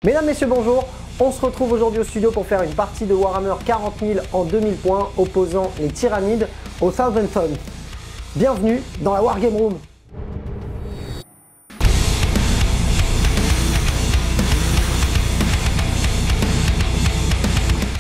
Mesdames, messieurs, bonjour. On se retrouve aujourd'hui au studio pour faire une partie de Warhammer 40 000 en 2000 points opposant les Tyranides aux Thousand Sons. Bienvenue dans la Wargame Room.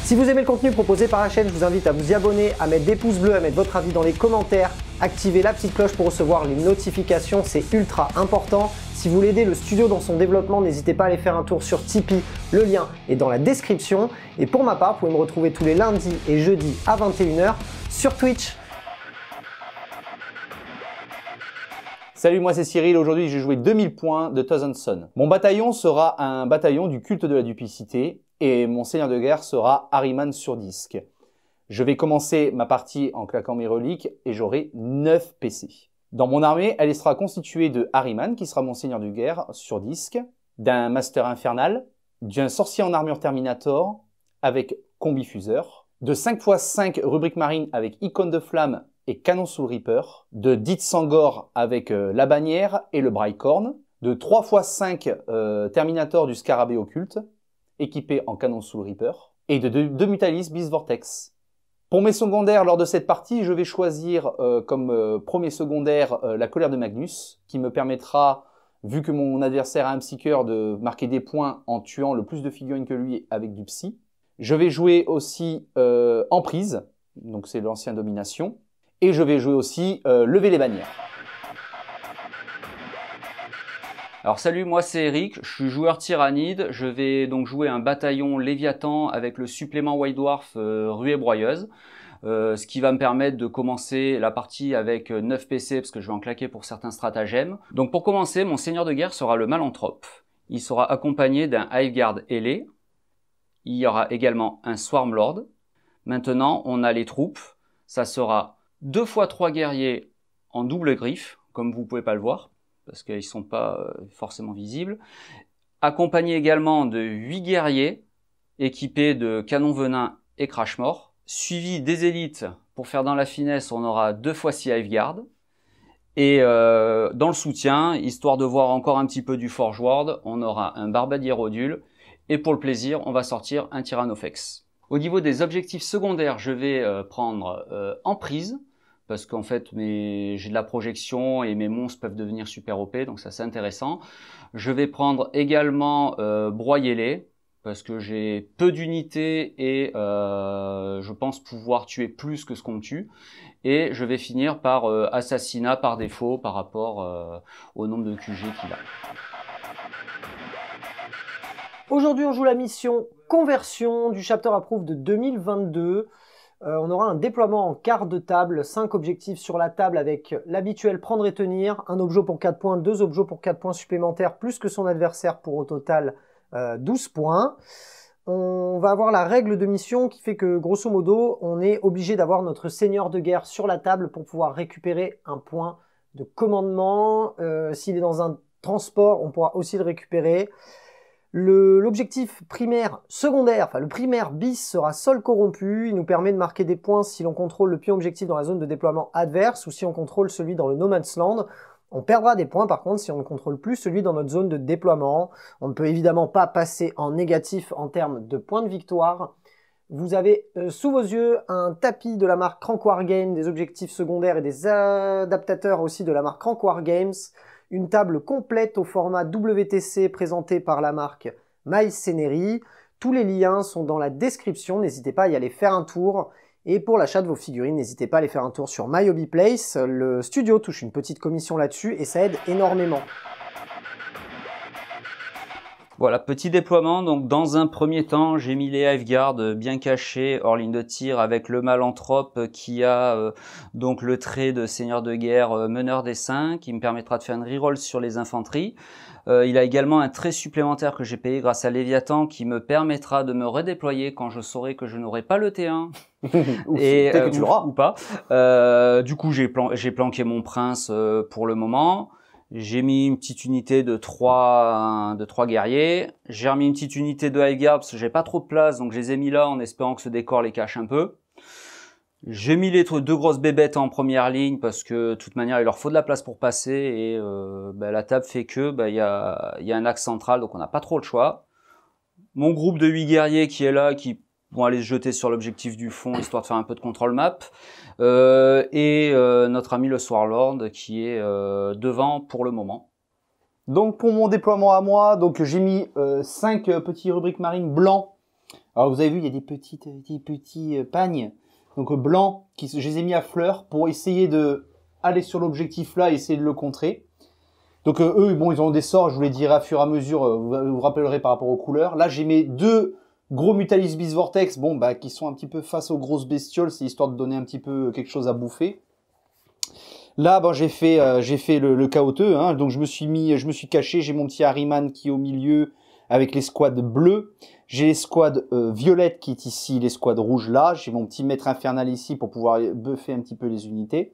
Si vous aimez le contenu proposé par la chaîne, je vous invite à vous y abonner, à mettre des pouces bleus, à mettre votre avis dans les commentaires, activer la petite cloche pour recevoir les notifications, c'est ultra important. Si vous voulez aider le studio dans son développement, n'hésitez pas à aller faire un tour sur Tipeee, le lien est dans la description. Et pour ma part, vous pouvez me retrouver tous les lundis et jeudis à 21 h sur Twitch. Salut, moi c'est Cyril. Aujourd'hui, j'ai joué 2000 points de Thousand Sons. Mon bataillon sera un bataillon du culte de la duplicité et mon seigneur de guerre sera Ahriman sur disque. Je vais commencer ma partie en claquant mes reliques et j'aurai 9 PC. Dans mon armée, elle sera constituée de Ahriman, qui sera mon seigneur de guerre sur disque, d'un Master Infernal, d'un sorcier en armure Terminator avec combifuseur, de 5x5 rubrique marine avec icône de flamme et canon sous le Reaper, de Dit Sangor avec la bannière et le Brycorn, de 3x5 Terminator du Scarabée occulte, équipé en canon sous le Reaper, et de 2 Mutalis Beast Vortex. Pour mes secondaires, lors de cette partie, je vais choisir comme premier secondaire la colère de Magnus, qui me permettra, vu que mon adversaire a un psyker, de marquer des points en tuant le plus de figurines que lui avec du psy. Je vais jouer aussi Emprise, donc c'est l'ancien domination, et je vais jouer aussi lever les bannières. Alors salut, moi c'est Eric, je suis joueur tyrannide, je vais donc jouer un bataillon Léviathan avec le supplément White Dwarf Ruée Broyeuse, ce qui va me permettre de commencer la partie avec 9 PC parce que je vais en claquer pour certains stratagèmes. Donc pour commencer, mon seigneur de guerre sera le Malanthrope. Il sera accompagné d'un Hiveguard ailé, il y aura également un Swarmlord. Maintenant on a les troupes, ça sera 2 x 3 guerriers en double griffe, comme vous pouvez pas le voir, parce qu'ils ne sont pas forcément visibles, accompagné également de 8 guerriers équipés de canons venin et crash-mort, suivi des élites. Pour faire dans la finesse, on aura 2 x 6 Hiveguard, et dans le soutien, histoire de voir encore un petit peu du Forge Ward, on aura un Barbadier Rodule, et pour le plaisir, on va sortir un Tyrannofex. Au niveau des objectifs secondaires, je vais prendre Emprise, parce qu'en fait j'ai de la projection et mes monstres peuvent devenir super OP, donc ça c'est intéressant. Je vais prendre également Broyer-les, parce que j'ai peu d'unités et je pense pouvoir tuer plus que ce qu'on me tue. Et je vais finir par assassinat par défaut par rapport au nombre de QG qu'il a. Aujourd'hui, on joue la mission Conversion du Chapter Approved de 2022. On aura un déploiement en quart de table, 5 objectifs sur la table avec l'habituel prendre et tenir, un objet pour 4 points, 2 objets pour 4 points supplémentaires, plus que son adversaire pour au total 12 points. On va avoir la règle de mission qui fait que grosso modo, on est obligé d'avoir notre seigneur de guerre sur la table pour pouvoir récupérer un point de commandement. S'il est dans un transport, on pourra aussi le récupérer. L'objectif primaire secondaire, enfin le primaire bis sera sol corrompu. Il nous permet de marquer des points si l'on contrôle le pion objectif dans la zone de déploiement adverse ou si on contrôle celui dans le No Man's Land. On perdra des points par contre si on ne contrôle plus celui dans notre zone de déploiement. On ne peut évidemment pas passer en négatif en termes de points de victoire. Vous avez sous vos yeux un tapis de la marque Crank Wargame, des objectifs secondaires et des adaptateurs aussi de la marque Crank Wargames. Une table complète au format WTC présentée par la marque MyScenery. Tous les liens sont dans la description, n'hésitez pas à y aller faire un tour. Et pour l'achat de vos figurines, n'hésitez pas à aller faire un tour sur MyHobbyPlace. Le studio touche une petite commission là-dessus et ça aide énormément. Voilà, petit déploiement. Donc dans un premier temps, j'ai mis les Hiveguard bien cachés hors ligne de tir avec le Malanthrope qui a donc le trait de seigneur de guerre meneur des 5 qui me permettra de faire une reroll sur les infanteries. Il a également un trait supplémentaire que j'ai payé grâce à Léviathan qui me permettra de me redéployer quand je saurai que je n'aurai pas le T1 et que tu l'auras ou pas. Du coup, j'ai planqué mon prince pour le moment. J'ai mis une petite unité de 3 guerriers. J'ai remis une petite unité de Hiveguard parce que j'ai pas trop de place, donc je les ai mis là en espérant que ce décor les cache un peu. J'ai mis les 2 grosses bébêtes en première ligne parce que de toute manière il leur faut de la place pour passer et la table fait que y a un axe central, donc on n'a pas trop le choix. Mon groupe de 8 guerriers qui est là, qui vont aller se jeter sur l'objectif du fond, histoire de faire un peu de contrôle map. Et notre ami le Swarlord qui est devant pour le moment. Donc pour mon déploiement à moi, donc j'ai mis 5 petits rubriques marines blancs. Alors vous avez vu, il y a des petits pagnes, donc blancs, je les ai mis à fleur pour essayer de aller sur l'objectif là et essayer de le contrer. Donc eux, bon, ils ont des sorts, je vous les dirai à fur et à mesure, vous vous rappellerez par rapport aux couleurs. Là, j'ai mis 2 gros Mutalis Beast Vortex, bon, bah, qui sont un petit peu face aux grosses bestioles, c'est histoire de donner un petit peu quelque chose à bouffer. Là, bon, j'ai fait le chaoteux, hein, donc je me suis caché, j'ai mon petit Harriman qui est au milieu avec l'escouade bleue. J'ai l'escouade violette qui est ici, l'escouade rouge là. J'ai mon petit maître infernal ici pour pouvoir buffer un petit peu les unités.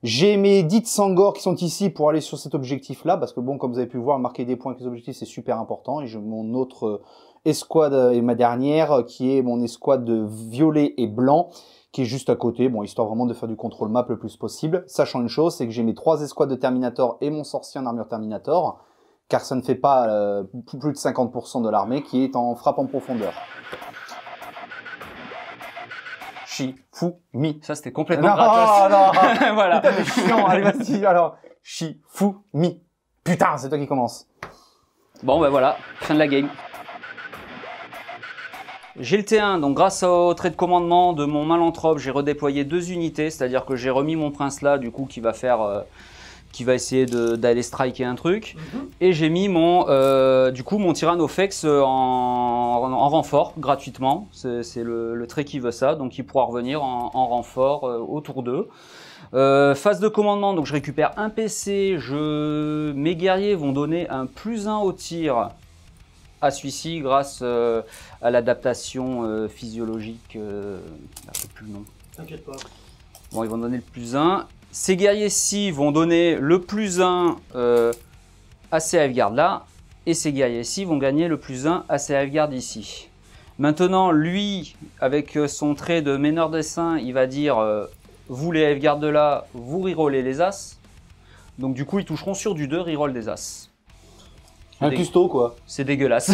J'ai mes 10 Sangor qui sont ici pour aller sur cet objectif-là, parce que bon, comme vous avez pu voir, marquer des points avec les objectifs, c'est super important. Et j'ai mon autre escouade et ma dernière, qui est mon escouade de violet et blanc, qui est juste à côté, bon, histoire vraiment de faire du contrôle map le plus possible. Sachant une chose, c'est que j'ai mes 3 escouades de Terminator et mon sorcier en armure Terminator, car ça ne fait pas plus de 50% de l'armée qui est en frappe en profondeur. Shifumi. Ça, c'était complètement gratos. Non. Voilà. Putain, t'es chiant. Allez, vas-y. Alors, Shifumi. Putain, c'est toi qui commence. Bon, ben voilà, fin de la game. J'ai le T1, donc grâce au trait de commandement de mon Malanthrope, j'ai redéployé 2 unités, c'est-à-dire que j'ai remis mon prince là, du coup, qui va essayer d'aller striker un truc. Et j'ai mis mon Tyrannofex en renfort gratuitement. C'est le trait qui veut ça, donc il pourra revenir en renfort autour d'eux. Phase de commandement, donc je récupère un PC. Mes guerriers vont donner un +1 au tir à celui-ci grâce à l'adaptation physiologique. Je sais plus le nom. T'inquiète pas. Bon, ils vont donner le +1. Ces guerriers-ci vont donner le +1 à ces halfguards là, et ces guerriers-ci vont gagner le +1 à ces halfguards ici. Maintenant, lui, avec son trait de meneur dessin, il va dire vous les halfguards de là, vous rerollez les as. Donc du coup, ils toucheront sur du 2, reroll des as. Un custo, quoi. C'est dégueulasse.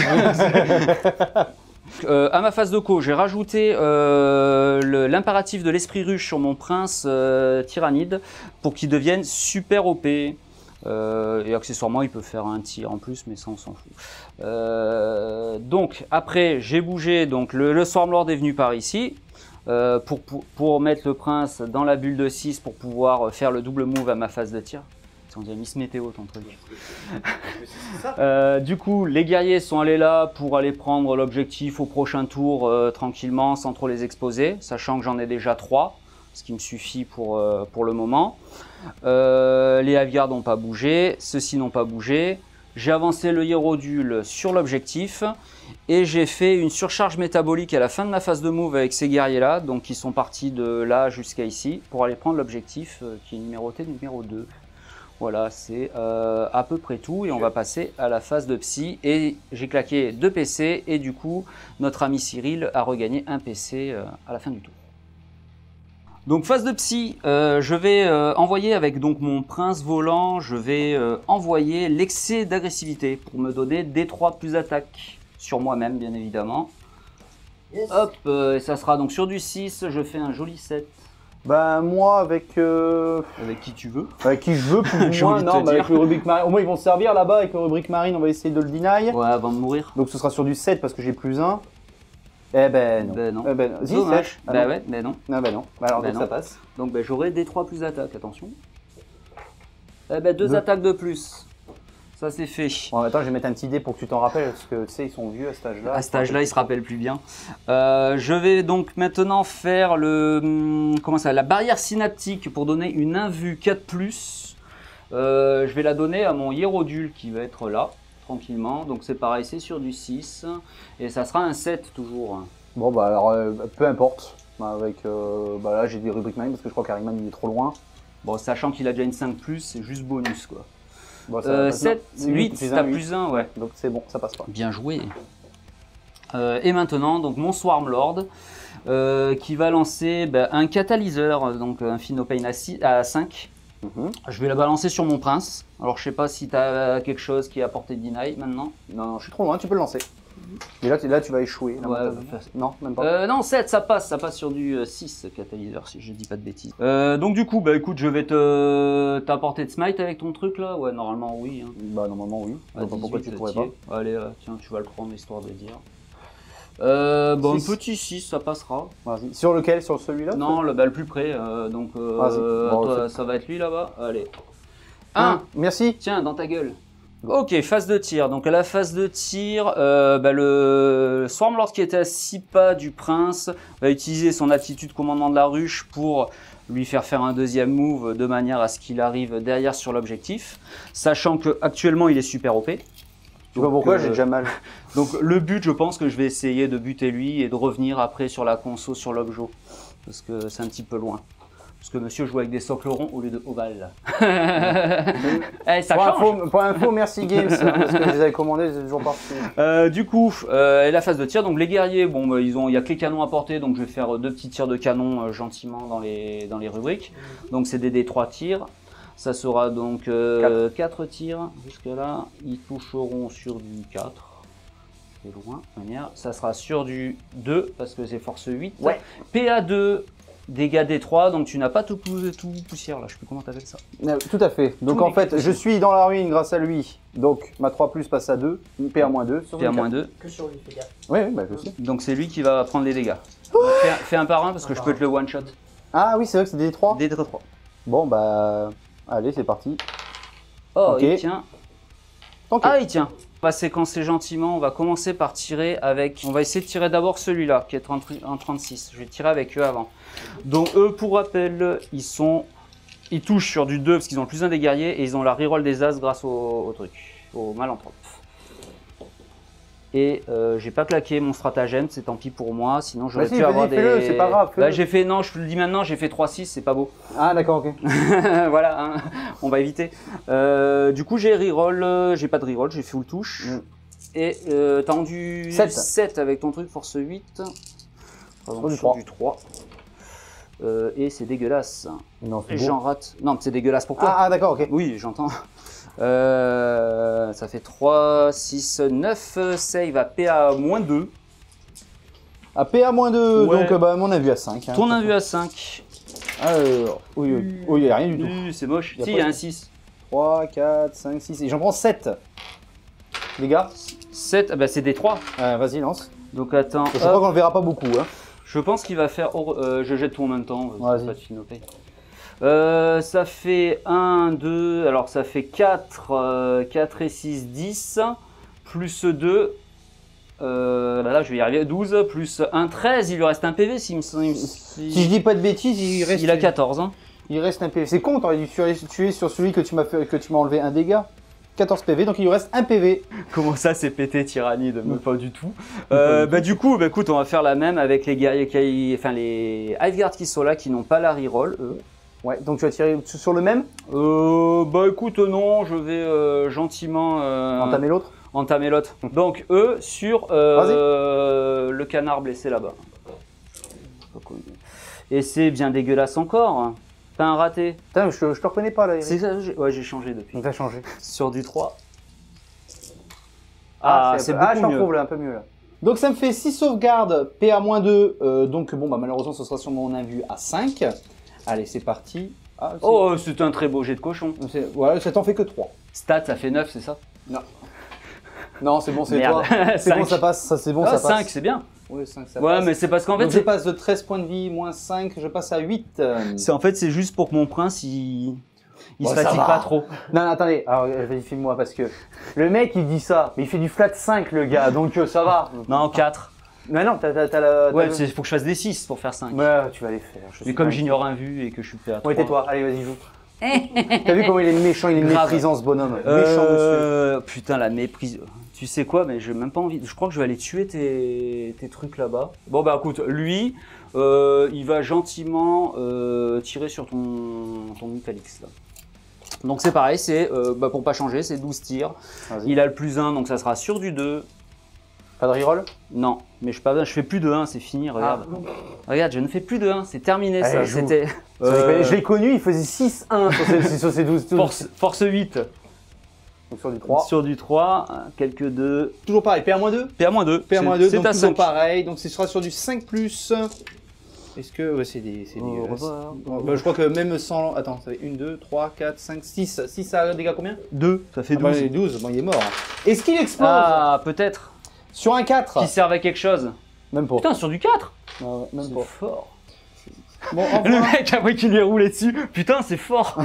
À ma phase de co, j'ai rajouté l'impératif de l'esprit ruche sur mon prince tyrannide pour qu'il devienne super OP. Et accessoirement, il peut faire un tir en plus, mais ça, on s'en fout. Donc, après, j'ai bougé. Donc, le Swarmlord est venu par ici pour mettre le prince dans la bulle de 6 pour pouvoir faire le double move à ma phase de tir. On dirait Miss Météo, ton truc. Du coup, les guerriers sont allés là pour aller prendre l'objectif au prochain tour tranquillement, sans trop les exposer, sachant que j'en ai déjà 3, ce qui me suffit pour le moment. Les halfguards n'ont pas bougé, ceux-ci n'ont pas bougé. J'ai avancé le Hierodule sur l'objectif et j'ai fait une surcharge métabolique à la fin de ma phase de move avec ces guerriers-là, donc qui sont partis de là jusqu'à ici, pour aller prendre l'objectif qui est numéroté numéro 2. Voilà, c'est à peu près tout et on va passer à la phase de psy. Et j'ai claqué 2 PC et du coup, notre ami Cyril a regagné un PC à la fin du tour. Donc phase de psy, je vais envoyer avec donc mon prince volant, je vais envoyer l'excès d'agressivité pour me donner D3 plus attaque sur moi-même bien évidemment. Yes. Hop, et ça sera donc sur du 6, je fais un joli 7. Ben moi avec avec qui tu veux. Avec qui je veux plus ou moins. Non, bah, avec le rubrique marine. Au moins ils vont se servir là-bas avec le rubrique marine, on va essayer de le deny. Ouais, avant de mourir. Donc ce sera sur du 7 parce que j'ai +1. Eh ben non. Ben non. Eh ben, si, dommage. Ah, ben non. ouais, ben non. Ah ben non. Bah, alors ben donc non. ça passe. Donc ben, j'aurai D3 plus attaque, attention. Eh ben 2 attaques de plus. Ça c'est fait. Bon, attends, je vais mettre un petit dé pour que tu t'en rappelles, parce que tu sais, ils sont vieux à cet âge-là. À cet âge-là, ils se rappellent plus bien. Je vais donc maintenant faire la barrière synaptique pour donner une invue 4+. Je vais la donner à mon Hierodule qui va être là, tranquillement. Donc c'est pareil, c'est sur du 6. Et ça sera un 7 toujours. Bon, bah alors, peu importe. Avec, bah là, j'ai des rubriques marines parce que je crois qu'Harriman il est trop loin. Bon, sachant qu'il a déjà une 5+, c'est juste bonus quoi. Bon, 7, 8, t'as +1, ouais. Donc c'est bon, ça passe pas. Bien joué. Et maintenant, donc mon Swarmlord qui va lancer un catalyseur, donc un Phinopane à 5. Je vais la balancer sur mon prince. Alors je sais pas si tu as quelque chose qui est à portée de deny maintenant. Non, je suis trop loin, tu peux le lancer. Et là, tu vas échouer. Là, Ouais, non, même pas. non, 7, ça passe sur du 6 catalyseur, si je dis pas de bêtises. Donc du coup, bah écoute, je vais t'apporter de smite avec ton truc là. Ouais, normalement oui. Hein. Bah normalement oui. Je vois pas pourquoi tu pourrais pas. Allez, tiens, tu vas le prendre histoire de dire. Bon, un petit 6, ça passera. Sur lequel? Sur celui-là? Non, le plus près. Donc, toi, ça va être lui là-bas. Allez. 1. Merci. Tiens, dans ta gueule. Ok, phase de tir. Donc à la phase de tir, le Swarmlord qui était à 6 pas du prince va utiliser son attitude commandement de la ruche pour lui faire un deuxième move de manière à ce qu'il arrive derrière sur l'objectif, sachant que actuellement il est super OP. Tu vois pourquoi j'ai déjà mal. Donc le but, je pense que je vais essayer de buter lui et de revenir après sur la conso sur l'objo, parce que c'est un petit peu loin. Parce que monsieur joue avec des socles ronds au lieu de ovales. Ça change. Pour info, merci Games, parce que je les avais commandés, c'est toujours parti. Du coup, la phase de tir, donc les guerriers, bon, bah, il y a que les canons à porter, donc je vais faire 2 petits tirs de canon gentiment dans les rubriques. Donc c'est des 3 tirs. Ça sera donc 4 tirs jusque là. Ils toucheront sur du 4. C'est loin, de manière. Ça sera sur du 2 parce que c'est force 8. Ouais. PA2. Dégâts D3, donc tu n'as pas tout poussière là, je sais plus comment t'appelles ça. Tout à fait. Donc en fait, je suis dans la ruine grâce à lui. Donc ma 3+ passe à 2, PA-2. PA-2. Que sur lui, fais gaffe. Oui, bah je sais. Donc c'est lui qui va prendre les dégâts. Fais un par un parce que je peux te le one shot. Ah oui, c'est vrai que c'est des 3. Des 3. Bon bah, allez, c'est parti. Oh, okay. Il tient. Okay. Ah, il tient. On va séquencer gentiment, on va commencer par tirer avec... On va essayer de tirer d'abord celui-là, qui est en 36. Je vais tirer avec eux avant. Donc eux, pour rappel, ils touchent sur du 2 parce qu'ils ont le plus 1 des guerriers et ils ont la reroll des as grâce au truc, au malentrope. Et j'ai pas claqué mon stratagème, c'est tant pis pour moi, sinon j'aurais pu avoir des... c'est pas grave. Bah, j'ai fait, non, je te le dis maintenant, j'ai fait 3-6, c'est pas beau. Ah d'accord, ok. Voilà, hein, on va éviter. Du coup j'ai reroll, j'ai pas de reroll, j'ai full touche. Et t'as rendu 7 avec ton truc, force 8. Pardon, sur du 3. Et c'est dégueulasse. Non, et j'en rate. Non, c'est dégueulasse pour toi. Ah d'accord, ok. Oui, j'entends. Ça fait 3, 6, 9, save à PA-2. À PA-2, ouais. Donc bah, mon invu à 5. Hein, ton invu à 5. Oui, il n'y a rien du tout. C'est moche. Si, il y a un 6. 3, 4, 5, 6. Et j'en prends 7. Les gars 7, bah, c'est des 3. Vas-y, lance. Donc attends. Je crois qu'on le verra pas beaucoup. Hein. Je pense qu'il va faire. Je jette tout en même temps. Vas-y. Pas de finopay. Ça fait 1, 2, alors ça fait 4, 4 et 6, 10, plus 2, là je vais y arriver, 12, plus 1, 13, il lui reste un PV si je dis pas de bêtises, il a 14. Hein. Il reste un PV, c'est con, t'aurais dû tuer sur celui que tu m'as enlevé un dégât. 14 PV, donc il lui reste un PV. Comment ça, c'est pété tyrannide? Mais pas du tout. Du coup, écoute, on va faire la même avec les guerriers, enfin les Hiveguard qui sont là, qui n'ont pas la reroll, eux. Ouais, donc tu vas tirer sur le même? Écoute, non, je vais gentiment... Entamer l'autre. Donc, eux, sur le canard blessé là-bas. Et c'est bien dégueulasse encore. T'as un raté. Putain, je te reconnais pas là. Ouais, j'ai changé depuis. Donc t'as changé. Sur du 3. C'est beaucoup mieux. Je trouve là, un peu mieux là. Donc ça me fait 6 sauvegardes, PA-2. Donc bon, bah malheureusement, ce sera sur mon invu à 5. Allez, c'est parti. C'est un très beau jet de cochon. Ouais, ça t'en fait que 3. Stat, ça fait 9, c'est ça? Non. Non, c'est bon, c'est toi. C'est bon, ça passe. Ça, c'est bon, ça passe. 5, c'est bien. Oui, 5, ça passe. Ouais, mais c'est parce qu'en fait... Donc je passe de 13 points de vie, moins 5, je passe à 8. C'est juste pour que mon prince, il se fatigue pas trop. Non, attendez, alors vas-y, filme-moi, parce que le mec, il dit ça, mais il fait du flat 5, le gars, donc ça va. Non, 4. Mais non, t'as la... Ouais, il faut que je fasse des 6 pour faire 5. Ouais, tu vas les faire. Mais comme j'ignore un vu et que je suis fait à 3. Ouais, tais-toi, allez, vas-y, joue. T'as vu comment il est méchant, il est méprisant ce bonhomme. Méchant monsieur. Putain, la méprise. Tu sais quoi, mais j'ai même pas envie. Je crois que je vais aller tuer tes trucs là-bas. Bon, bah écoute, lui, il va gentiment tirer sur ton Mucalix là. Donc c'est pareil, c'est pour pas changer, c'est 12 tirs. Il a le plus 1, donc ça sera sur du 2. Pas de reroll? Non, mais je fais plus de 1, c'est fini, regarde. Regarde, je ne fais plus de 1, c'est terminé. Allez, ça. C'était. Je l'ai connu, il faisait 6-1 sur ces 12 tours. Force 8. Donc sur du 3. Sur du 3, quelques 2. Toujours pareil, PA-2. PA-2. PA-2, C'est donc à toujours 5. pareil. Donc ce sera sur du 5+. Est-ce que... Ouais, c'est des... Au revoir. Bah, je crois que même sans... Attends, ça fait 1, 2, 3, 4, 5, 6. 6, ça a dégâts combien? 2, ça fait 12. Ah bah, 12, bon, il est mort. Est-ce qu'il explose? Ah, peut-être. Sur un 4. Qui servait à quelque chose. Même pas. Putain, sur du 4. Non, même C'est pas. fort. Bon, au Le revoir. mec, après qu'il lui est roulé dessus, putain, c'est fort.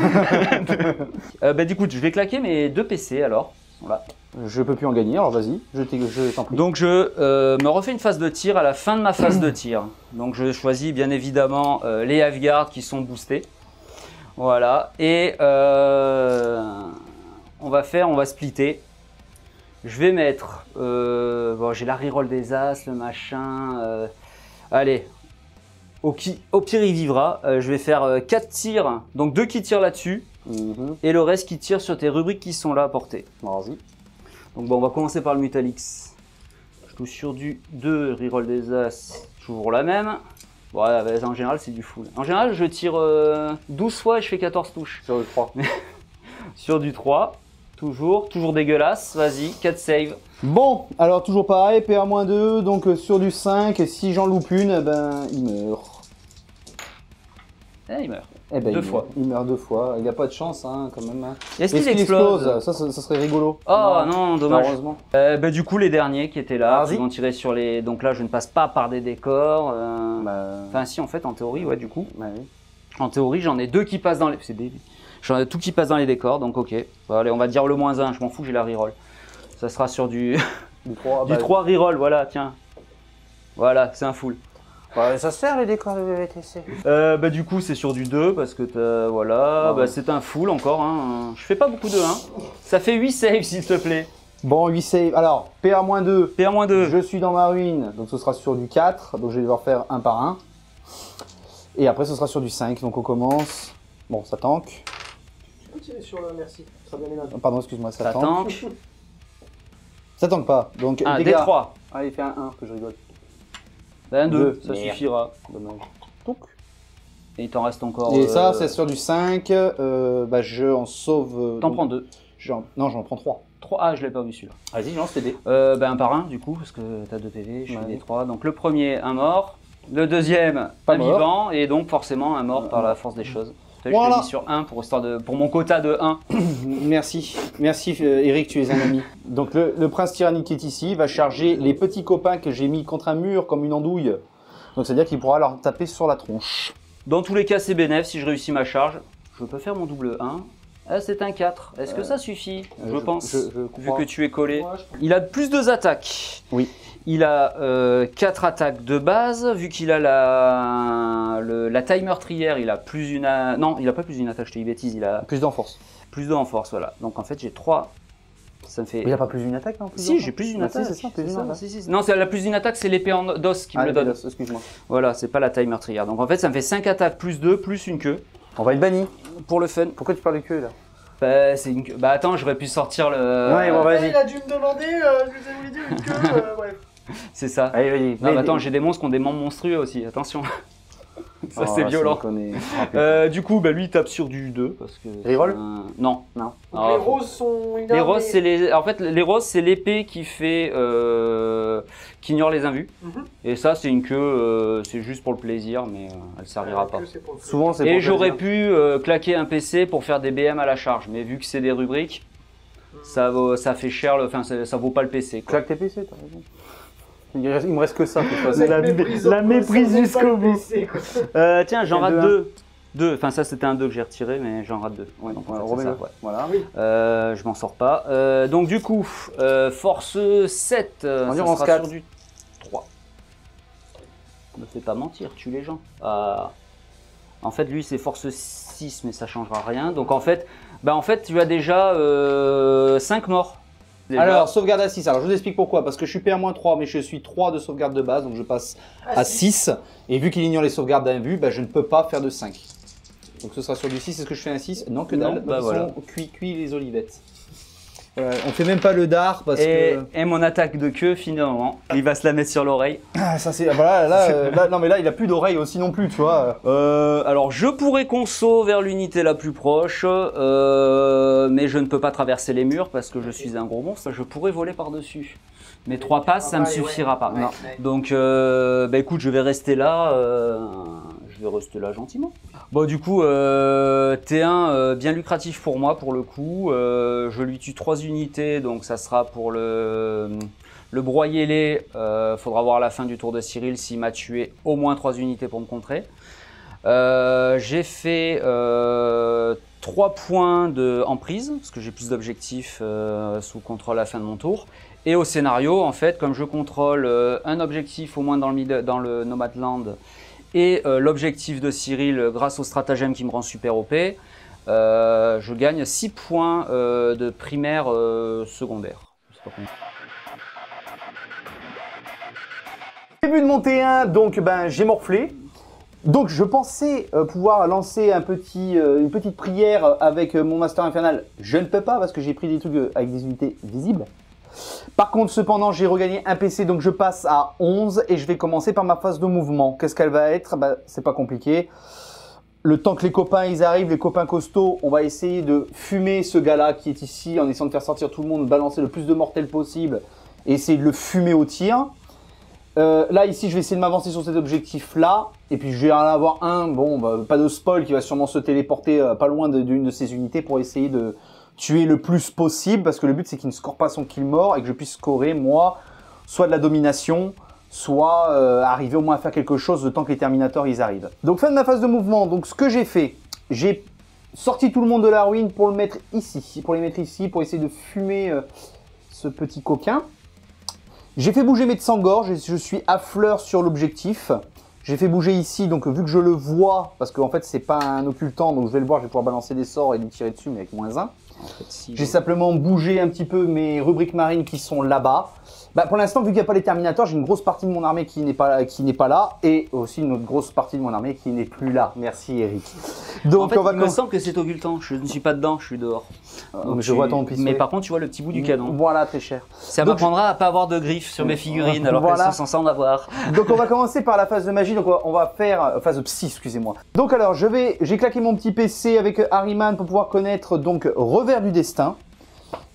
Bah, du coup, je vais claquer mes 2 PC alors. Voilà. Je peux plus en gagner, alors vas-y, je t'en prie. Donc, je me refais une phase de tir à la fin de ma phase de tir. Donc, je choisis bien évidemment les half-guards qui sont boostés. Voilà. Et on va splitter. Je vais mettre. Bon, j'ai la reroll des As, le machin. Allez. Au pire, il vivra. Je vais faire 4 tirs. Donc 2 qui tirent là-dessus. Et le reste qui tire sur tes rubriques qui sont là à portée. Vas-y. Donc bon, on va commencer par le Mutalix. Je touche sur du 2, reroll des As. Toujours la même. Bon, ouais, en général, c'est du full. En général, je tire 12 fois et je fais 14 touches. Sur le 3. Sur du 3. Toujours dégueulasse. Vas-y, 4 save. Bon, alors toujours pareil, PA-2, donc sur du 5, et si j'en loupe une, ben il meurt. Eh, il meurt. Eh ben, 2 fois. Il meurt 2 fois, il a pas de chance hein, quand même. Hein. Est-ce qu'il explose? Ça serait rigolo. Oh non, dommage. Malheureusement. Bah, du coup, les derniers qui étaient là, Vas-y. qui vont tirer sur les... Donc là, je ne passe pas par des décors. Bah, Enfin, si, en fait, en théorie, ouais, du coup. bah oui. En théorie, j'en ai 2 qui passent dans les... J'en ai tout qui passe dans les décors, donc ok. Bon, allez, on va dire le -1, je m'en fous, j'ai la reroll. Ça sera sur du... Du 3, du 3 reroll, voilà, tiens. Voilà, c'est un full. bah, ça sert les décors de VTC. Bah du coup, c'est sur du 2, parce que t'as... Voilà, Ouais. bah, c'est un full encore. Hein. Je fais pas beaucoup de 1. Ça fait 8 saves, s'il te plaît. Bon, 8 save. Alors, PA-2. PA-2. Je suis dans ma ruine, donc ce sera sur du 4, donc je vais devoir faire un par un. Et après, ce sera sur du 5, donc on commence. Bon, ça tank. Tu peux tirer sur le merci. Ça sera bien les Pardon, excuse-moi, ça Ça tank. tank. Ça tank pas. Donc, Un dégâts. D3. Ah, il fait un 1, que je rigole. Un 2, Deux. ça Merde. suffira. Dommage. Donc. Et il t'en reste encore... Et ça, c'est sur du 5. Bah, je en sauve. T'en donc, prends 2. Non, j'en prends 3. 3. Ah, je l'ai pas vu celui-là. Vas-y, lance tes dés. Bah, un par un, du coup, parce que t'as 2 PV, je fais Ouais. des 3. Donc le premier, un mort. Le deuxième, Pas un mort. vivant. Et donc forcément, un mort par la force des choses. Je l'ai Voilà. mis sur 1 pour mon quota de 1. Merci. Merci, Eric, tu es un ami. Donc, le prince tyrannique qui est ici va charger les petits copains que j'ai mis contre un mur comme une andouille. Donc, c'est-à-dire qu'il pourra leur taper sur la tronche. Dans tous les cas, c'est bénéf. Si je réussis ma charge, je peux faire mon double 1. Ah, c'est un 4. Est-ce que ça suffit? Je pense, vu crois. que tu es collé. Moi, je pense. Il a plus 2 attaques. Oui. Il a 4 attaques de base. Vu qu'il a la taille meurtrière, il a plus une... Non, il a pas plus une attaque, je te dis bêtise. Il a Plus d'en force. plus 2 en force, voilà. Donc en fait, j'ai 3. Ça me fait... Il n'y a pas plus d'une attaque, non? Si, j'ai plus d'une attaque. Si, c'est ça, plus d'une attaque. Si. Non, c'est la plus d'une attaque, c'est l'épée en d'os qui me le donne. Excuse-moi. Voilà, c'est pas la taille meurtrière. Donc en fait, ça me fait 5 attaques plus 2 plus une queue. On va être banni. Pour le fun. Pourquoi tu parles de queue, là? Bah, c'est une queue. Bah attends, j'aurais pu sortir le... Ouais, bon, Ouais, vas-y. il a dû me demander, je vous ai voulu dire une queue, bref. C'est ça. Allez, vas-y. Non, mais attends, j'ai des monstres qui ont des membres monstrueux aussi, attention. Ça, Oh, c'est violent. Du coup, bah, lui, il tape sur du 2. Parce que Reroll non. Non. Donc Ah, les faut- roses sont une Les arme, roses, mais- c'est les... En fait, les roses, c'est l'épée qui fait... qui ignore les invus. Mhm. Et ça, c'est une queue, c'est juste pour le plaisir, mais elle servira pas. Que c'est pour le feu. Souvent, c'est Et pour j'aurais plaisir. pu claquer un PC pour faire des BM à la charge, mais vu que c'est des rubriques, ça fait cher, enfin ça vaut pas le PC. Quoi. Claque tes PC, t'as raison. Il me reste que ça, de toute façon. Mec la méprisant, la quoi, méprise ça vaut jusqu'au pas le bout. PC, quoi. Tiens, j'en Et rate deux, 2. Enfin, ça c'était un 2 que j'ai retiré, mais j'en rate 2. Ouais, donc en fait, c'est remets-le. ça, ouais. Voilà. Je m'en sors pas. Donc du coup, force 7, ça Endurance sera 4. sur du 3. Ne fais pas mentir, tue les gens. En fait, lui c'est force 6, mais ça changera rien. Donc en fait, tu as déjà 5 morts. Déjà. Alors, sauvegarde à 6. Alors, je vous explique pourquoi. Parce que je suis PA-3, mais je suis 3 de sauvegarde de base, donc je passe à 6. Et vu qu'il ignore les sauvegardes d'un but, bah, je ne peux pas faire de 5. Donc, ce sera sur du 6. Est-ce que je fais un 6? Non, que dalle. Non, bah Ils voilà. sont cuit les olivettes. On fait même pas le dard parce que... Et mon attaque de queue, finalement, il va se la mettre sur l'oreille. Ah, ça c'est... Voilà, là, non mais là il a plus d'oreille aussi non plus, tu vois. Alors je pourrais conso vers l'unité la plus proche, mais je ne peux pas traverser les murs parce que je suis un gros monstre. Je pourrais voler par-dessus. Mais 3 passes, ça me suffira pas. Non. Donc, bah écoute, je vais rester là. Je vais rester là gentiment. Bon, du coup, T1 bien lucratif pour moi pour le coup. Je lui tue 3 unités, donc ça sera pour le broyer-les. Faudra voir à la fin du tour de Cyril s'il m'a tué au moins 3 unités pour me contrer. J'ai fait 3 points de emprise, parce que j'ai plus d'objectifs sous contrôle à la fin de mon tour. Et au scénario, en fait, comme je contrôle un objectif au moins dans le Nomadland et l'objectif de Cyril grâce au stratagème qui me rend super OP, je gagne 6 points de primaire secondaire. Début de mon T1, donc ben, j'ai morflé. Donc je pensais pouvoir lancer une petite prière avec mon Master Infernal. Je ne peux pas parce que j'ai pris des trucs avec des unités visibles. Par contre, cependant, j'ai regagné un PC, donc je passe à 11 et je vais commencer par ma phase de mouvement. Qu'est-ce qu'elle va être? Bah, c'est pas compliqué. Le temps que les copains ils arrivent, les copains costauds, on va essayer de fumer ce gars-là qui est ici en essayant de faire sortir tout le monde, balancer le plus de mortels possible et essayer de le fumer au tir. Là, ici, je vais essayer de m'avancer sur cet objectif-là. Et puis, je vais en avoir un, bon, bah, pas de spoil, qui va sûrement se téléporter pas loin d'une de ces unités pour essayer de tuer le plus possible. Parce que le but, c'est qu'il ne score pas son kill mort et que je puisse scorer, moi, soit de la domination, soit arriver au moins à faire quelque chose le temps que les Terminators, ils arrivent. Donc, fin de ma phase de mouvement. Donc, ce que j'ai fait, j'ai sorti tout le monde de la ruine pour le mettre ici. Pour les mettre ici, pour essayer de fumer ce petit coquin. J'ai fait bouger mes Tsangors, je suis à fleur sur l'objectif. J'ai fait bouger ici, donc vu que je le vois, parce qu'en fait c'est pas un occultant, donc je vais le voir, je vais pouvoir balancer des sorts et lui tirer dessus, mais avec -1. En fait, si j'ai simplement bougé un petit peu mes rubriques marines qui sont là-bas. Bah, pour l'instant, vu qu'il n'y a pas les Terminators, j'ai une grosse partie de mon armée qui n'est pas là, et aussi une autre grosse partie de mon armée qui n'est plus là. Merci Eric. Donc, en fait, il me semble que c'est occultant, je ne suis pas dedans, je suis dehors. Donc, je vois ton pistolet. Mais par contre, tu vois le petit bout du canon. Voilà, très cher. Ça m'apprendra à pas avoir de griffes sur mes figurines, alors qu'elles sont censées en avoir. Donc on va commencer par la phase de magie, donc on va faire phase de psy, excusez-moi. Donc alors j'ai claqué mon petit PC avec Ahriman pour pouvoir connaître donc Revers du Destin,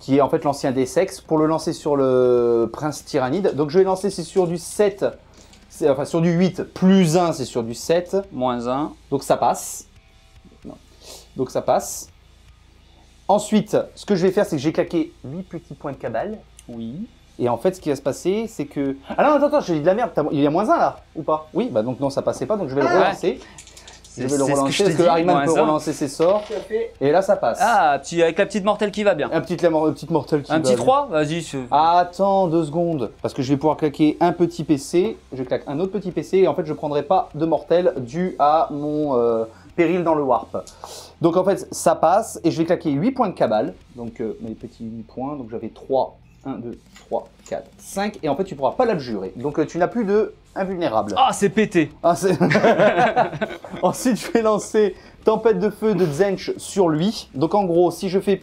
qui est en fait l'ancien Dessex, pour le lancer sur le Prince Tyrannide. Donc je vais lancer, c'est sur du 7, enfin sur du 8, plus 1, c'est sur du 7. -1. Donc ça passe. Non. Donc ça passe. Ensuite, ce que je vais faire, c'est que j'ai claqué 8 petits points de cabale. Oui. Et en fait, ce qui va se passer, c'est que... Ah non, attends, j'ai dit de la merde. Il y a -1 là, ou pas? Oui, bah donc non, ça passait pas, donc je vais le relancer. Je vais le relancer parce que Ahriman peut relancer ses sorts. Et là, ça passe. Ah, avec la petite mortelle qui va bien. Un petite mortelle qui va bien. Un petit 3, bien. vas-y. Attends 2 secondes. Parce que je vais pouvoir claquer un petit PC. Je claque un autre petit PC. Et en fait, je ne prendrai pas de mortel dû à mon péril dans le warp. Donc en fait, ça passe. Et je vais claquer 8 points de cabale. Donc mes petits 8 points. Donc j'avais 3. 1, 2, 3, 4, 5. Et en fait, tu ne pourras pas l'abjurer. Donc tu n'as plus de invulnérable. Ah, c'est pété. Ah, ensuite, je vais lancer Tempête de Feu de Zench sur lui. Donc en gros, si je fais...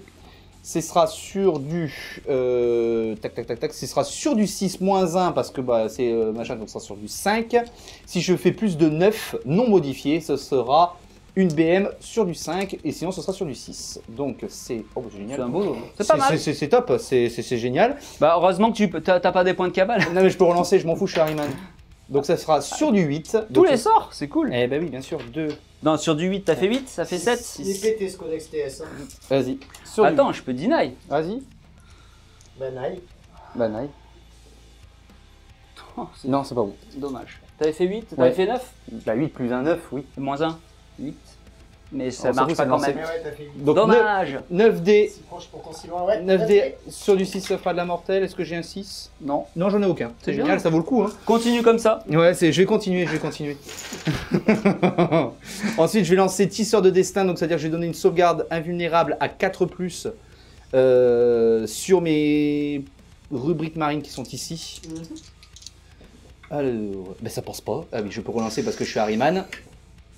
Ce sera sur du... ce sera sur du 6 -1 parce que bah, c'est machin, donc ce sera sur du 5. Si je fais plus de 9 non modifié, ce sera une BM sur du 5 et sinon ce sera sur du 6. Donc c'est génial. C'est un beau. C'est pas mal. C'est top, c'est génial. Bah heureusement que tu t'as pas des points de cabale. Non mais je peux relancer, je m'en fous, je suis Ahriman. Donc ça sera sur du 8. Tous les sorts, c'est cool. Eh ben oui, bien sûr, 2. Non, sur du 8, t'as fait 8, ça fait 7. Il est pété ce codex TS. Hein. Vas-y. Attends, je peux deny. Vas-y. Banaille. Banaille. Oh, non, c'est pas bon. Dommage. T'avais fait 8, t'avais fait 9. Bah 8 plus un 9, oui. -1. 8. Mais ça marche pas quand même. Donc, dommage. 9D. Si proche pour ton si loin, ouais. 9D sur du 6, ça fera de la mortelle. Est-ce que j'ai un 6? Non. Non, j'en ai aucun. C'est génial, bien. ça vaut le coup. Hein. Continue comme ça. Ouais, je vais continuer. Ensuite, je vais lancer Tisseur de Destin. Donc, c'est-à-dire que je vais donner une sauvegarde invulnérable à 4+, sur mes rubriques marines qui sont ici. Alors, ben ça pense pas. Ah oui, je peux relancer parce que je suis Ahriman.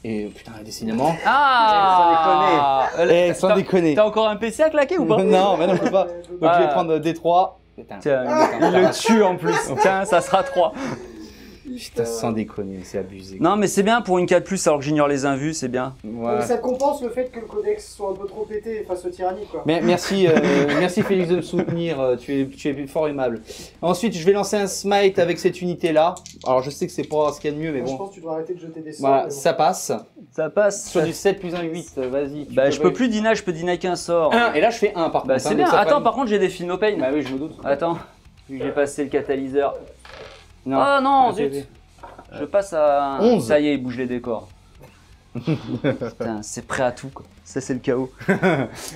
Et putain, décidément. Ah Sans déconner. T'as encore un PC à claquer ou pas? Non, mais non, je peux pas. Donc je vais prendre D3. Putain, Tiens, il le tue en plus. Tiens, ça sera 3. Putain, sans déconner, c'est abusé. Non, mais c'est bien pour une 4+, alors que j'ignore les invus, c'est bien. Ouais. Donc ça compense le fait que le codex soit un peu trop pété face au tyrannique, quoi. Mais merci, merci Félix de me soutenir, tu es fort aimable. Ensuite, je vais lancer un smite avec cette unité-là. Alors je sais que c'est pas ce qu'il y a de mieux, mais Moi, je bon. pense que tu dois arrêter de jeter des sorts. Voilà, mais bon. ça passe. Ça passe. Sur du 7 plus 1, 8, vas-y. Bah, je peux plus deny, je peux deny qu'un sort. 1, et là je fais 1 par Bah, contre. c'est hein, bien. donc ça Attends, fera une- par contre, j'ai des Feel No Pain. Bah oui, je me doute. Attends, vu que j'ai passé le catalyseur. Non. Ah non, Ah, zut. c'est- Je passe à 11. Ça y est, il bouge les décors. Putain, c'est prêt à tout, quoi. Ça, c'est le chaos.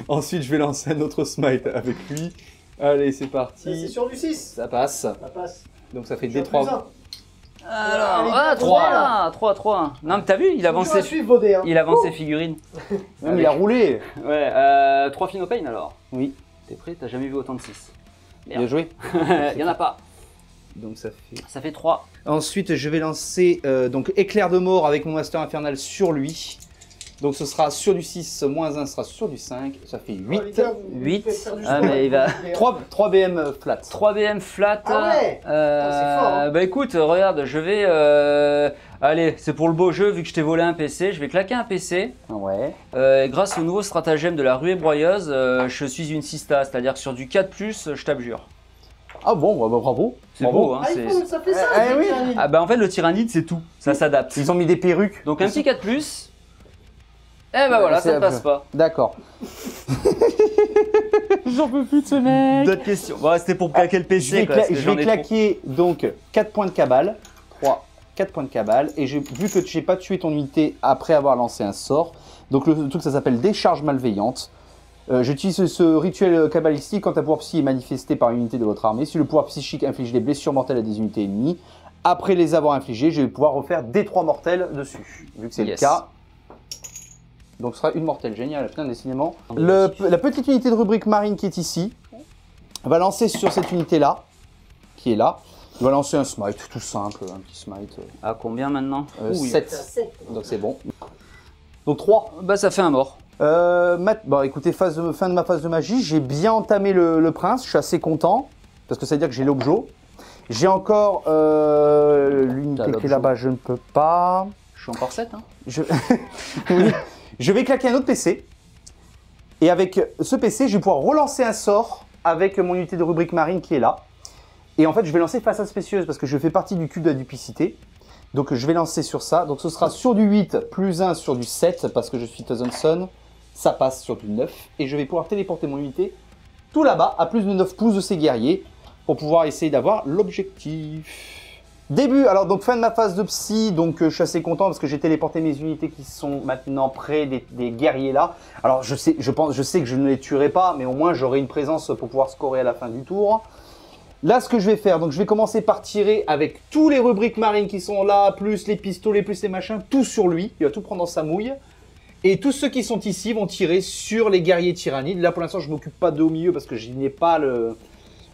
Ensuite, je vais lancer un autre smite avec lui. Allez, c'est Ça, c'est parti. sur du 6. Ça passe. Ça passe. Donc ça fait J'ai D3. plus un. Alors, Allez, 3. Non, mais t'as vu, il avance Toujours à ses, suivre vos dés, hein. il avance ses figurines. Même il a roulé. Ouais, 3 Feel No Pain alors. Oui, T'es prêt? T'as jamais vu autant de 6. bien joué. Il y en a pas. Donc ça fait. Ça fait 3. Ensuite, je vais lancer donc éclair de mort avec mon master infernal sur lui. Donc ce sera sur du 6, moins 1 sera sur du 5. Ça fait 8. Oh, les gars, vous 8. faites faire du Ah, sport, mais il hein. va. 3 BM flat. 3 BM flat. Ah ouais. C'est fort, hein. Bah écoute, regarde, je vais. Allez, c'est pour le beau jeu, vu que je t'ai volé un PC, je vais claquer un PC. Ouais. Grâce au nouveau stratagème de la ruée broyeuse, je suis une sista, c'est-à-dire que sur du 4+, je t'abjure. Ah bon, bah, bravo. C'est Bravo. beau, hein. Ah, c'est- ça fait ça, Eh c'est oui. tyrannique. Ah bah en fait, le tyrannide, c'est tout, ça s'adapte. Ils ont mis des perruques. Donc un petit 4+, eh bah voilà, ça ne passe pas. D'accord. J'en peux plus de ce mec. D'autres questions? Bon, c'était pour claquer le Je PC, vais, quoi, parce que je j'en vais ai trop. claquer donc 4 points de cabale. 3, 4 points de cabale. Et vu que tu n'ai pas tué ton unité après avoir lancé un sort, donc le truc ça s'appelle décharge malveillante. J'utilise ce rituel cabalistique quand un pouvoir psy est manifesté par une unité de votre armée. Si le pouvoir psychique inflige des blessures mortelles à des unités ennemies, après les avoir infligées, je vais pouvoir refaire des 3 mortels dessus. Vu que c'est Yes. le cas. Donc ce sera une mortelle, génial, putain décidément. La petite unité de rubrique marine qui est ici va lancer sur cette unité-là, qui est là. Il va lancer un smite, tout simple, un petit smite. À combien maintenant? Ouh, 7, donc c'est bon. Donc 3. Bah ça fait un mort. Bon écoutez, fin de ma phase de magie, j'ai bien entamé le prince, je suis assez content, parce que ça veut dire que j'ai l'objet. J'ai encore l'unité qui est l'objet. là-bas, je ne peux pas. Je suis encore 7, hein. Je... Oui. Je vais claquer un autre PC. Et avec ce PC, je vais pouvoir relancer un sort avec mon unité de rubrique marine qui est là. Et en fait, je vais lancer façade spécieuse parce que je fais partie du culte de la duplicité. Donc je vais lancer sur ça. Donc ce sera sur du 8 plus 1 sur du 7 parce que je suis Thousand Son. Ça passe sur du 9. Et je vais pouvoir téléporter mon unité tout là-bas à plus de 9 pouces de ces guerriers pour pouvoir essayer d'avoir l'objectif. Début, alors donc fin de ma phase de psy, donc je suis assez content parce que j'ai téléporté mes unités qui sont maintenant près des guerriers là. Alors je sais que je ne les tuerai pas, mais au moins j'aurai une présence pour pouvoir scorer à la fin du tour. Là ce que je vais faire, donc je vais commencer par tirer avec tous les rubriques marines qui sont là, plus les pistolets, plus les machins, tout sur lui, il va tout prendre dans sa mouille. Et tous ceux qui sont ici vont tirer sur les guerriers tyrannides. Là pour l'instant je ne m'occupe pas d'eux au milieu parce que je n'ai pas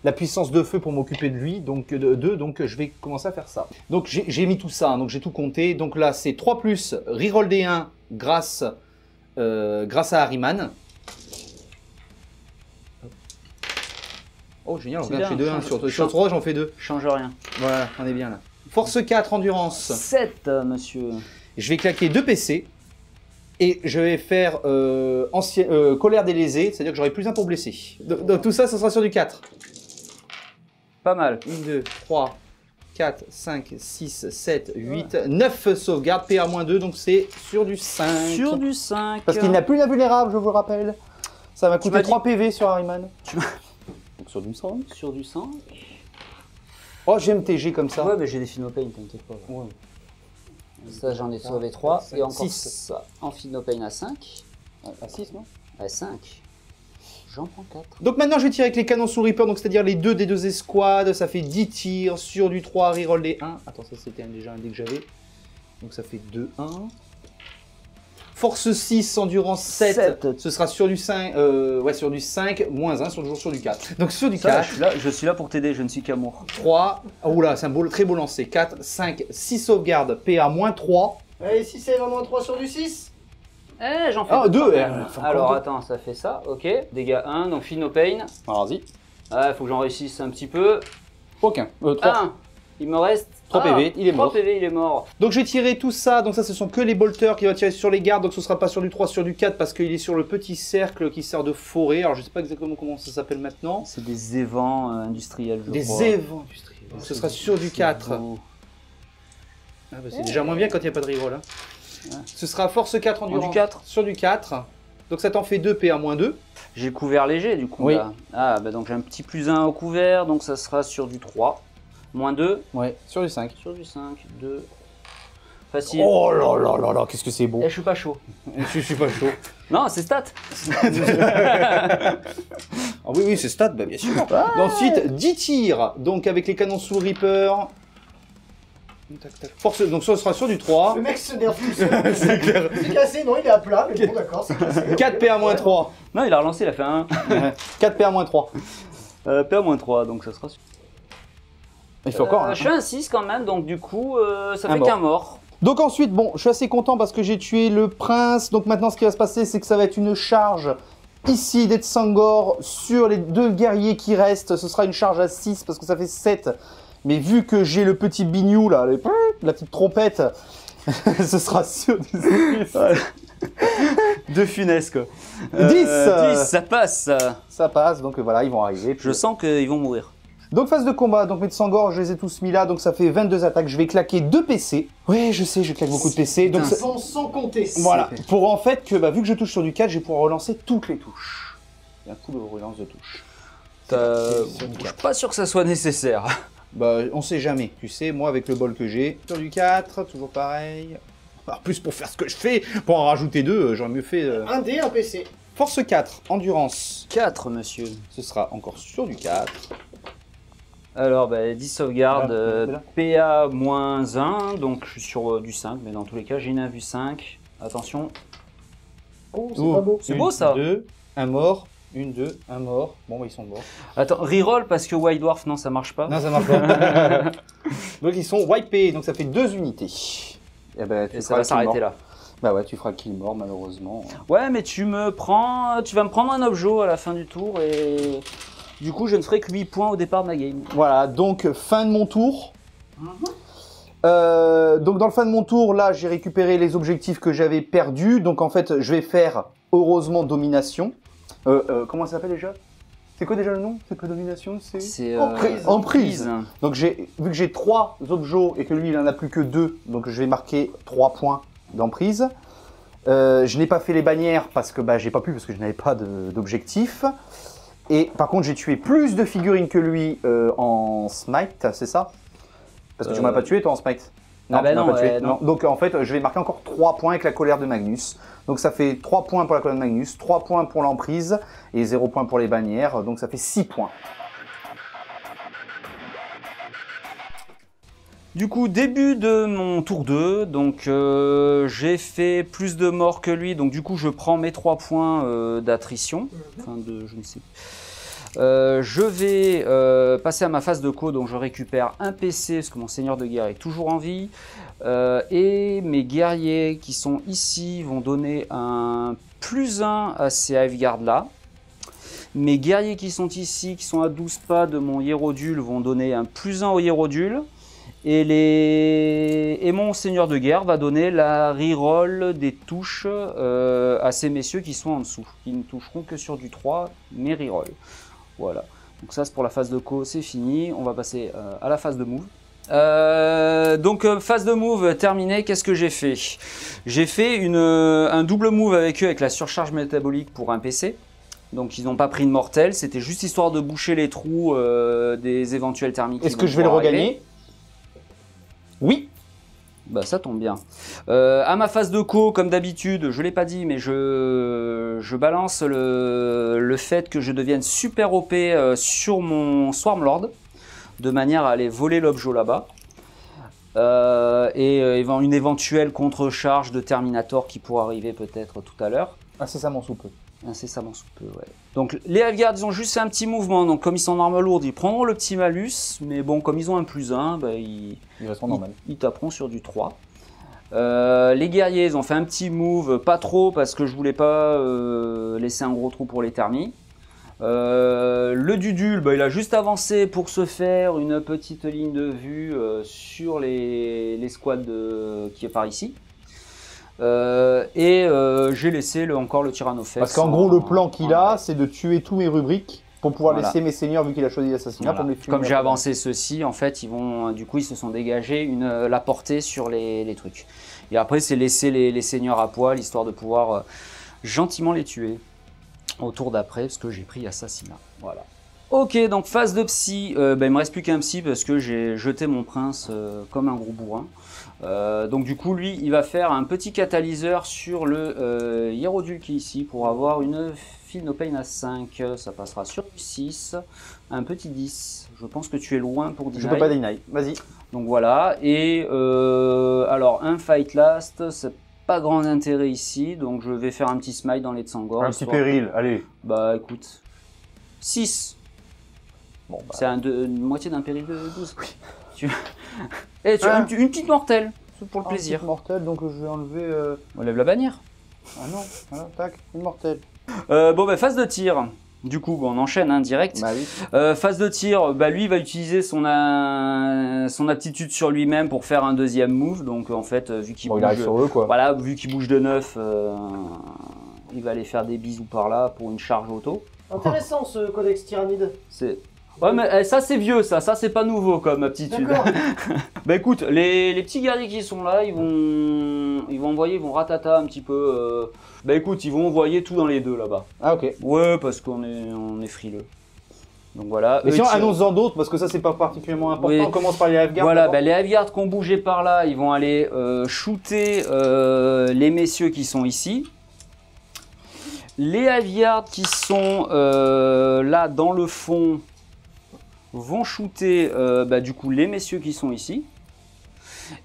la puissance de feu pour m'occuper de lui, donc donc je vais commencer à faire ça. Donc j'ai mis tout ça, hein, donc j'ai tout compté. Donc là c'est 3 plus, reroll des 1 grâce à Harryman. Oh génial, C'est regarde, bien, j'ai 2 1 change- sur 3, j'en fais 2. Change rien. Voilà, on est bien là. Force 4, endurance. 7, monsieur. Je vais claquer 2 PC. Et je vais faire colère des lésés, c'est-à-dire que j'aurai plus 1 pour blesser. Donc tout ça, ça sera sur du 4. Pas mal. 1, 2, 3, 4, 5, 6, 7, 8, 9 sauvegardes, PA-2, donc c'est sur du 5. Sur du 5. Parce qu'il n'a plus d'invulnérable, je vous le rappelle. Ça m'a coûté m'as 3 PV sur Harryman. Donc sur du 100. Sur du 100. Oh, j'ai MTG comme ça. Ouais, mais j'ai des Finopane, t'inquiète pas. Ouais. Ça, j'en ai sauvé 3. Et encore Six. ça. En Finopane à 5. À 6, non? À 5. J'en prends 4. Donc maintenant, je vais tirer avec les canons sous Reaper, donc c'est-à-dire les 2 des 2 escouades. Ça fait 10 tirs sur du 3, reroll des 1. Attends, ça c'était déjà un dé que j'avais. Donc ça fait 2, 1. Force 6, endurance 7. 7. Ce sera sur du 5, ouais, sur du 5, moins 1, toujours sur du 4. Donc sur du Ça, 4, je suis là pour t'aider, je ne suis qu'amour. 3, oh là, c'est un très beau lancer. 4, 5, 6 sauvegardes, PA moins 3. Et si c'est vraiment 3 sur du 6? Eh, j'en fais Ah, deux. Alors attends, ça fait ça, ok. Dégâts 1, donc feel no pain. Vas-y. Ah, faut que j'en réussisse un petit peu. Aucun. 3. 1. Il me reste 3 PV, il est 3 mort. PV, il est mort. Donc je vais tirer tout ça, donc ça ce sont que les bolters qui vont tirer sur les gardes, donc ce sera pas sur du 3, sur du 4 parce qu'il est sur le petit cercle qui sert de forêt, alors je sais pas exactement comment ça s'appelle maintenant. C'est des évents industriels, je crois. Des évents industriels, donc ce sera sur du 4. beau. Ah bah c'est déjà moins bien quand il n'y a pas de reroll. Hein. Ouais. Ce sera force 4 endurance. Du 4. Sur du 4. Donc ça t'en fait 2 PA-2. J'ai le couvert léger du coup. Oui. Là. Ah bah donc j'ai un petit +1 au couvert, donc ça sera sur du 3. -2. Ouais, sur du 5. Sur du 5, 2. Facile. Oh là là là là, qu'est-ce que c'est beau. Eh, je suis pas chaud. Je suis pas chaud. Non, c'est stat. Ah oui, oui, c'est stat, bah, bien sûr. Ensuite, 10 tirs, donc avec les canons sous Reaper. Tac, tac. Force, donc ça sera sur du 3. Le mec se nerve tout seul. C'est clair. C'est cassé, non, il est à plat, mais bon, d'accord, c'est cassé. 4 PA-3. Non, il a relancé, il a fait un 4 PA-3. PA-3, donc ça sera. Il fait encore un. Je fais un 6 quand même, donc du coup, ça Un fait mort. qu'un mort. Donc ensuite, bon, je suis assez content parce que j'ai tué le prince. Donc maintenant, ce qui va se passer, c'est que ça va être une charge ici d'Etsangor sur les 2 guerriers qui restent. Ce sera une charge à 6 parce que ça fait 7. Mais vu que j'ai le petit bignou là, la petite trompette, ce sera sur du 6. De funeste quoi. 10. 10, ça passe. Ça passe, donc voilà, ils vont arriver. Je sens qu'ils vont mourir. Donc phase de combat, donc mes Tsangor, je les ai tous mis là, donc ça fait 22 attaques. Je vais claquer 2 PC. Oui, je sais, je claque beaucoup de PC. Donc Ils vont sans compter. voilà, pour en fait que vu que je touche sur du 4, je vais pouvoir relancer toutes les touches. Il y a un coup de relance de touche. Je suis pas sûr que ça soit nécessaire. Bah, on sait jamais, tu sais, moi avec le bol que j'ai, sur du 4, toujours pareil. En plus, pour faire ce que je fais, pour en rajouter 2, j'aurais mieux fait. Un dé, un PC. Force 4, endurance, 4, monsieur. ce sera encore sur du 4. Alors, 10 sauvegardes, Là. PA-1, donc je suis sur du 5, mais dans tous les cas, j'ai une invue 5. Attention. Oh, c'est pas beau. C'est beau, ça. 2, un mort, 1, 2, un mort. Bon, bah, ils sont morts. Attends, reroll parce que White Dwarf, non, ça marche pas. Non, ça marche pas. Donc, ils sont wipés, donc ça fait 2 unités. Et, ben, tu Et feras ça va kill s'arrêter mort. là. Bah ouais, tu feras kill mort, malheureusement. Ouais, mais tu vas me prendre un objet à la fin du tour et du coup, je ne ferai que 8 points au départ de ma game. Voilà, donc fin de mon tour. Donc dans le fin de mon tour, là, j'ai récupéré les objectifs que j'avais perdus. Donc en fait, je vais faire, heureusement, domination. Comment ça s'appelle déjà? C'est quoi déjà le nom? C'est pas domination, C'est emprise. Donc vu que j'ai 3 objets et que lui, il en a plus que 2, donc je vais marquer 3 points d'emprise. Je n'ai pas fait les bannières parce que j'ai pas pu, parce que je n'avais pas d'objectif. Et par contre, j'ai tué plus de figurines que lui en smite, c'est ça? Parce que tu m'as pas tué toi en smite? Ah bah tu m'as non, pas tué. ouais, non. Donc en fait, je vais marquer encore 3 points avec la colère de Magnus. Donc ça fait 3 points pour la colère de Magnus, 3 points pour l'emprise et 0 points pour les bannières. Donc ça fait 6 points. Du coup, début de mon tour 2, donc j'ai fait plus de morts que lui, donc du coup je prends mes 3 points d'attrition, enfin de je ne sais. Je vais passer à ma phase de co, donc je récupère un PC, parce que mon seigneur de guerre est toujours en vie, et mes guerriers qui sont ici vont donner un +1 à ces hiveguards là. Mes guerriers qui sont ici, qui sont à 12 pas de mon hiérodule, vont donner un +1 au hiérodule. Et mon seigneur de guerre va donner la reroll des touches à ces messieurs qui sont en dessous. Ils ne toucheront que sur du 3, mais reroll. Voilà. Donc ça c'est pour la phase de co, c'est fini. On va passer à la phase de move. Phase de move terminée, qu'est-ce que j'ai fait? J'ai fait un double move avec eux avec la surcharge métabolique pour un PC. Donc ils n'ont pas pris de mortel, c'était juste histoire de boucher les trous des éventuels thermiques. Est-ce que je vais le regagner? Oui. Bah ça tombe bien. À ma phase de co, comme d'habitude, je ne l'ai pas dit, mais je balance le fait que je devienne super OP sur mon Swarmlord, de manière à aller voler l'objet là-bas. Et une éventuelle contre-charge de Terminator qui pourra arriver peut-être tout à l'heure. Incessamment sous peu. Incessamment sous peu, ouais. Donc les Hiveguards, ils ont juste fait un petit mouvement, donc comme ils sont en arme lourde, ils prendront le petit malus, mais bon, comme ils ont un +1, ils resteront normal. Ils taperont sur du 3. Les guerriers, ils ont fait un petit move, pas trop, parce que je voulais pas laisser un gros trou pour les thermies. Le Dudule, bah, il a juste avancé pour se faire une petite ligne de vue sur les squads qui est par ici. J'ai laissé encore le Tyrannofex. Parce qu'en gros, le plan qu'il a, c'est de tuer tous mes rubriques pour pouvoir laisser mes seigneurs, vu qu'il a choisi l'assassinat, pour me les tuer. Comme j'ai avancé ceux-ci, en fait, du coup, ils se sont dégagés la portée sur les trucs. Et après, c'est laisser les seigneurs à poil, histoire de pouvoir gentiment les tuer au tour d'après, parce que j'ai pris assassinat. Voilà. Ok, donc phase de psy, il me reste plus qu'un psy parce que j'ai jeté mon prince comme un gros bourrin. Donc du coup, lui, il va faire un petit catalyseur sur le Hiérodule qui est ici pour avoir une Feel No Pain à 5. Ça passera sur 6, un petit 10. Je pense que tu es loin pour deny. Je peux pas deny, vas-y. Donc voilà, et alors un Fight Last, c'est pas grand intérêt ici, donc je vais faire un petit smite dans les Tsangor. Un petit péril, allez. Bah écoute, 6. Bon, bah. C'est une moitié d'un péril de 12. Oui. Et tu as une petite mortelle, pour le plaisir. Une mortelle, donc je vais enlever... On lève la bannière. Ah non, voilà, tac, une mortelle. Phase de tir. Du coup, on enchaîne direct. Bah oui. Phase de tir, lui il va utiliser son aptitude sur lui-même pour faire un deuxième move. Donc en fait, vu qu'il bouge, il arrive sur eux, quoi. Voilà, vu qu'il bouge de 9, il va aller faire des bisous par là pour une charge auto. Intéressant ce codex tyrannide. Ouais, mais ça c'est vieux, ça c'est pas nouveau comme aptitude. Bah écoute, les petits guerriers qui sont là, ils vont envoyer, ils vont ratata un petit peu. Bah écoute, ils vont envoyer tout dans les deux là-bas. Ah ok. Ouais, parce qu'on est frileux. Donc voilà. Mais si on annonce-en d'autres, parce que ça c'est pas particulièrement important, oui. On commence par les Hiveguard. Voilà, les Hiveguard qui ont bougé par là, ils vont aller shooter les messieurs qui sont ici. Les Hiveguard qui sont là dans le fond vont shooter du coup les messieurs qui sont ici.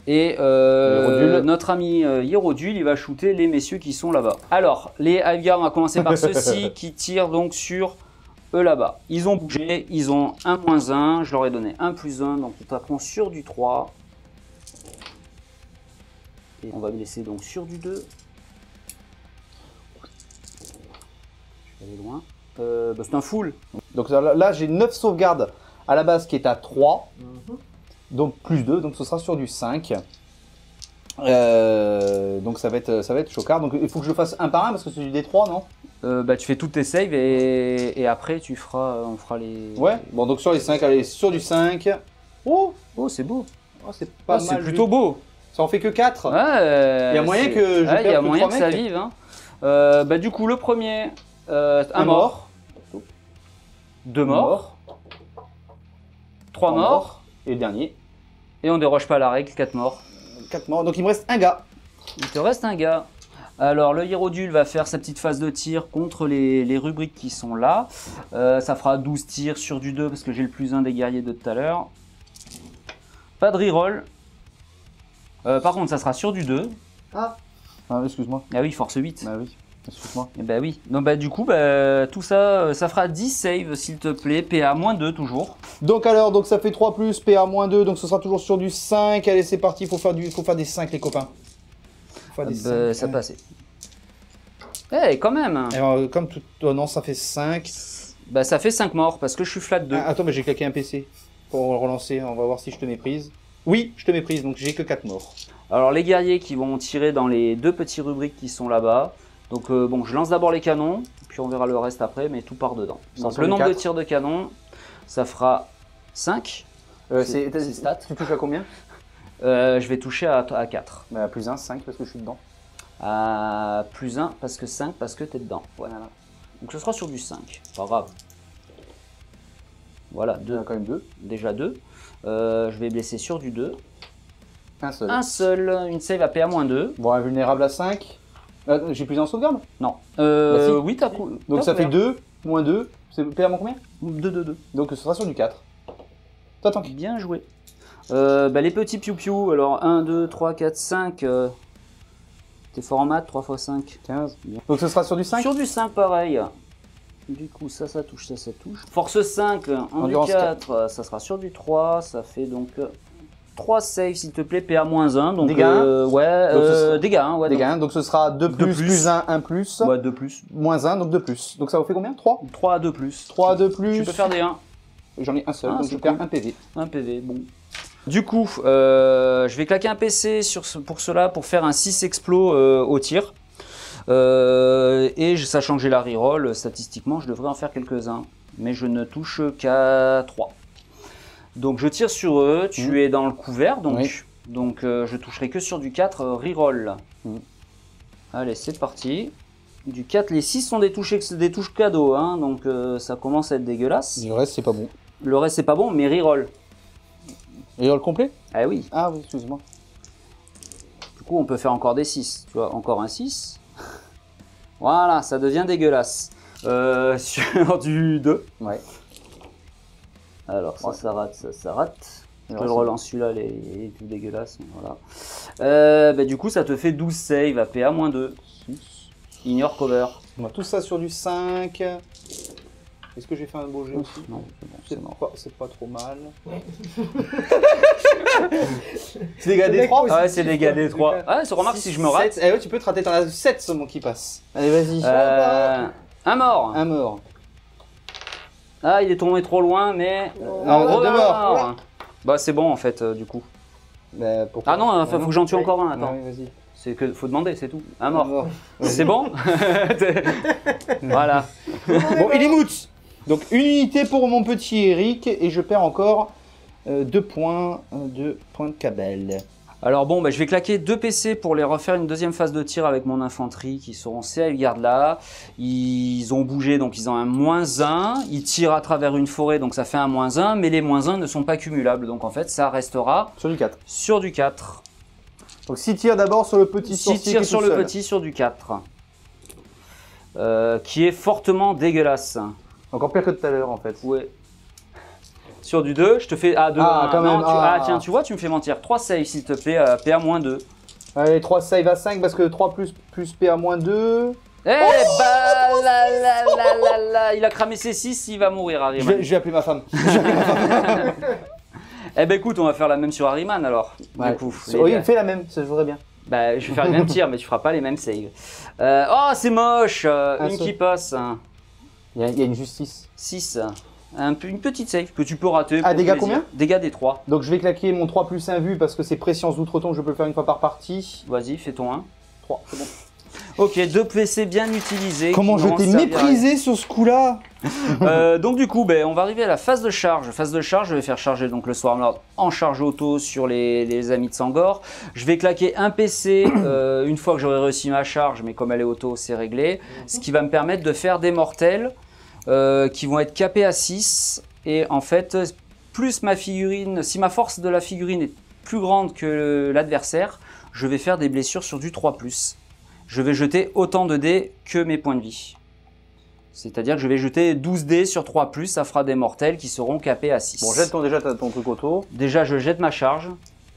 Et notre ami Hiérodule, il va shooter les messieurs qui sont là-bas. Alors, les Hiveguard, on va commencer par ceux-ci qui tirent donc sur eux là-bas. Ils ont bougé, ils ont 1-1, je leur ai donné 1+1, donc ils taperont sur du 3. Et on va me laisser donc sur du 2. Je vais aller loin. C'est un full. Donc là j'ai 9 sauvegardes à la base qui est à 3. Donc plus 2, donc ce sera sur du 5. Donc ça va être chocard. Donc il faut que je le fasse un par un parce que c'est du D3, non? Tu fais toutes tes saves et après on fera les... Ouais, bon donc sur les 5, allez, sur du 5. Oh, c'est beau. Oh, c'est pas mal. C'est plutôt beau. Ça en fait que 4. Ouais, il y a moyen que je perde il y a moyen que mecs. Ça vive. Hein. Du coup, le premier, un mort. 2 morts. 3 morts. Et le dernier. Et on déroge pas à la règle, 4 morts. 4 morts, donc il me reste un gars. Il te reste un gars. Alors le Hiérodule va faire sa petite phase de tir contre les rubriques qui sont là. Ça fera 12 tirs sur du 2 parce que j'ai le +1 des guerriers de tout à l'heure. Pas de reroll. Par contre ça sera sur du 2. Ah excuse-moi. Ah oui, force 8. Bah oui, excuse-moi. Et bah oui. Donc du coup, tout ça, ça fera 10 saves s'il te plaît. PA-2 toujours. Donc alors, ça fait 3 plus, PA-2, donc ce sera toujours sur du 5. Allez, c'est parti, faut faire des 5 les copains. Ça passait. Eh, quand même. Alors, comme tout... Oh non, ça fait 5. Ça fait 5 morts parce que je suis flat 2. Attends, mais j'ai claqué un PC pour relancer. On va voir si je te méprise. Oui, je te méprise, donc j'ai que 4 morts. Alors les guerriers qui vont tirer dans les 2 petits rubriques qui sont là-bas. Donc je lance d'abord les canons, puis on verra le reste après, mais tout part dedans. Donc le nombre de tirs de canon, ça fera 5. C'est stats. Tu touches à combien? Je vais toucher à 4. +1, 5 parce que je suis dedans. +1 parce que 5 parce que tu es dedans. Voilà. Donc ce sera sur du 5. Pas grave. Voilà, 2. Quand même 2. Déjà 2. Je vais blesser sur du 2. Un seul. Une save à PA-2. Bon, invulnérable à 5. J'ai plus en sauvegarde? Non. Si. Oui, t'as. Donc ça fait 2, moins 2. C'est PA combien? 2. Donc ce sera sur du 4. Toi, tant pis. Bien joué. Les petits piou-piou, alors 1, 2, 3, 4, 5. T'es fort en maths, 3 x 5. 15. Donc ce sera sur du 5? Sur du 5, pareil. Du coup, ça touche, ça touche. Force 5, en du 4, ça sera sur du 3. Ça fait donc 3 saves s'il te plaît, PA-1. Donc, Dégâts 1. Ouais, dégâts 1. Ouais, Dégâts 1, donc ce sera 2 plus, plus 1, 1 plus. Ouais, 2 plus. Moins 1, donc 2 plus. Donc ça vous fait combien? 3? 3 à 2 plus. 3 à 2 plus. Tu peux faire des 1. J'en ai un seul, Ah, donc c'est je perds cool. 1 PV. 1 PV, bon. Du coup, je vais claquer un PC pour cela, pour faire un 6 explos au tir. Et sachant que j'ai la reroll, statistiquement, je devrais en faire quelques-uns. Mais je ne touche qu'à 3. Donc je tire sur eux, tu es dans le couvert, donc, Oui. je toucherai que sur du 4 reroll. Allez, c'est parti. Du 4, les 6 sont des touches cadeaux, hein, donc ça commence à être dégueulasse. Le reste, c'est pas bon. Le reste, c'est pas bon, mais reroll. Et le complet? Ah oui. Ah oui, excuse-moi. Du coup, on peut faire encore des 6. Tu vois, encore un 6. Voilà, ça devient dégueulasse. Sur du 2. Ouais. Alors, ça rate, ça rate. Je Alors, le relance celui-là, il est tout dégueulasse. Voilà. Du coup, ça te fait 12 save à PA-2. Ignore cover. On a tout ça sur du 5. Est-ce que j'ai fait un beau jet aussi? Non, c'est bon. C'est pas trop mal. C'est dégâts des 3? Ah ouais, c'est dégâts des 3. Ah, ça remarque si je me rate. Eh ouais, tu peux te rater, t'en as 7 seulement qui passe. Allez, vas-y. Un mort. Un mort. Ah, il est tombé trop loin, mais... Non, deux deux morts. morts. Bah, c'est bon en fait, du coup. Bah, pourquoi? Ah non, faut que j'en tue encore un, attends. Ouais, vas-y. C'est que faut demander, c'est tout. Un mort. mort. C'est bon. Voilà. Bon, il est moot. Donc une unité pour mon petit Eric et je perds encore 2 points de cabelle. Alors bon, je vais claquer 2 PC pour les refaire une deuxième phase de tir avec mon infanterie qui seront ces gardes là. Ils ont bougé, donc ils ont un -1. Ils tirent à travers une forêt, donc ça fait un -1. Mais les -1 ne sont pas cumulables, donc en fait ça restera Sur du 4. sur du 4. Donc 6 tirs d'abord sur le petit 6 sorcier. tirs sur le petit sur du 4. Qui est fortement dégueulasse. Encore pire que tout à l'heure en fait. Ouais. Sur du 2, je te fais... Ah, 2, Ah, 1. quand même. Tiens, tu vois, tu me fais mentir. 3 saves, s'il te plaît, PA-2. Allez, 3 save à 5 parce que 3 plus PA-2. Eh là, il a cramé ses 6, il va mourir, Je Harryman. vais appeler ma femme. Eh ben écoute, on va faire la même sur Harryman alors. Ouais. Du coup, Oui, il fait la même, ça jouerait bien. je vais faire les mêmes tirs, mais tu feras pas les mêmes saves. Oh, c'est moche. Une seul. qui passe. Il y a une justice. 6. Une petite save que tu peux rater. Ah, pour dégâts plaisir. combien? Dégâts des 3. Donc je vais claquer mon 3 plus 1 vu parce que c'est préscience d'outre-tombe, je peux le faire une fois par partie. Vas-y, fais ton 1. 3, c'est bon. Ok, 2 PC bien utilisés. Comment qui je vont t'ai servir à- méprisé sur ce coup-là? Donc du coup, on va arriver à la phase de charge. Phase de charge, je vais faire charger donc le Swarmlord en charge auto sur les amis de Sangor. Je vais claquer un PC une fois que j'aurai réussi ma charge, mais comme elle est auto, c'est réglé. Ce qui va me permettre de faire des mortels qui vont être capés à 6. Et en fait, plus ma figurine, si ma force de la figurine est plus grande que l'adversaire, je vais faire des blessures sur du 3+. Je vais jeter autant de dés que mes points de vie. C'est-à-dire que je vais jeter 12 dés sur 3+, ça fera des mortels qui seront capés à 6. Bon, jette déjà ton truc auto. Déjà, je jette ma charge.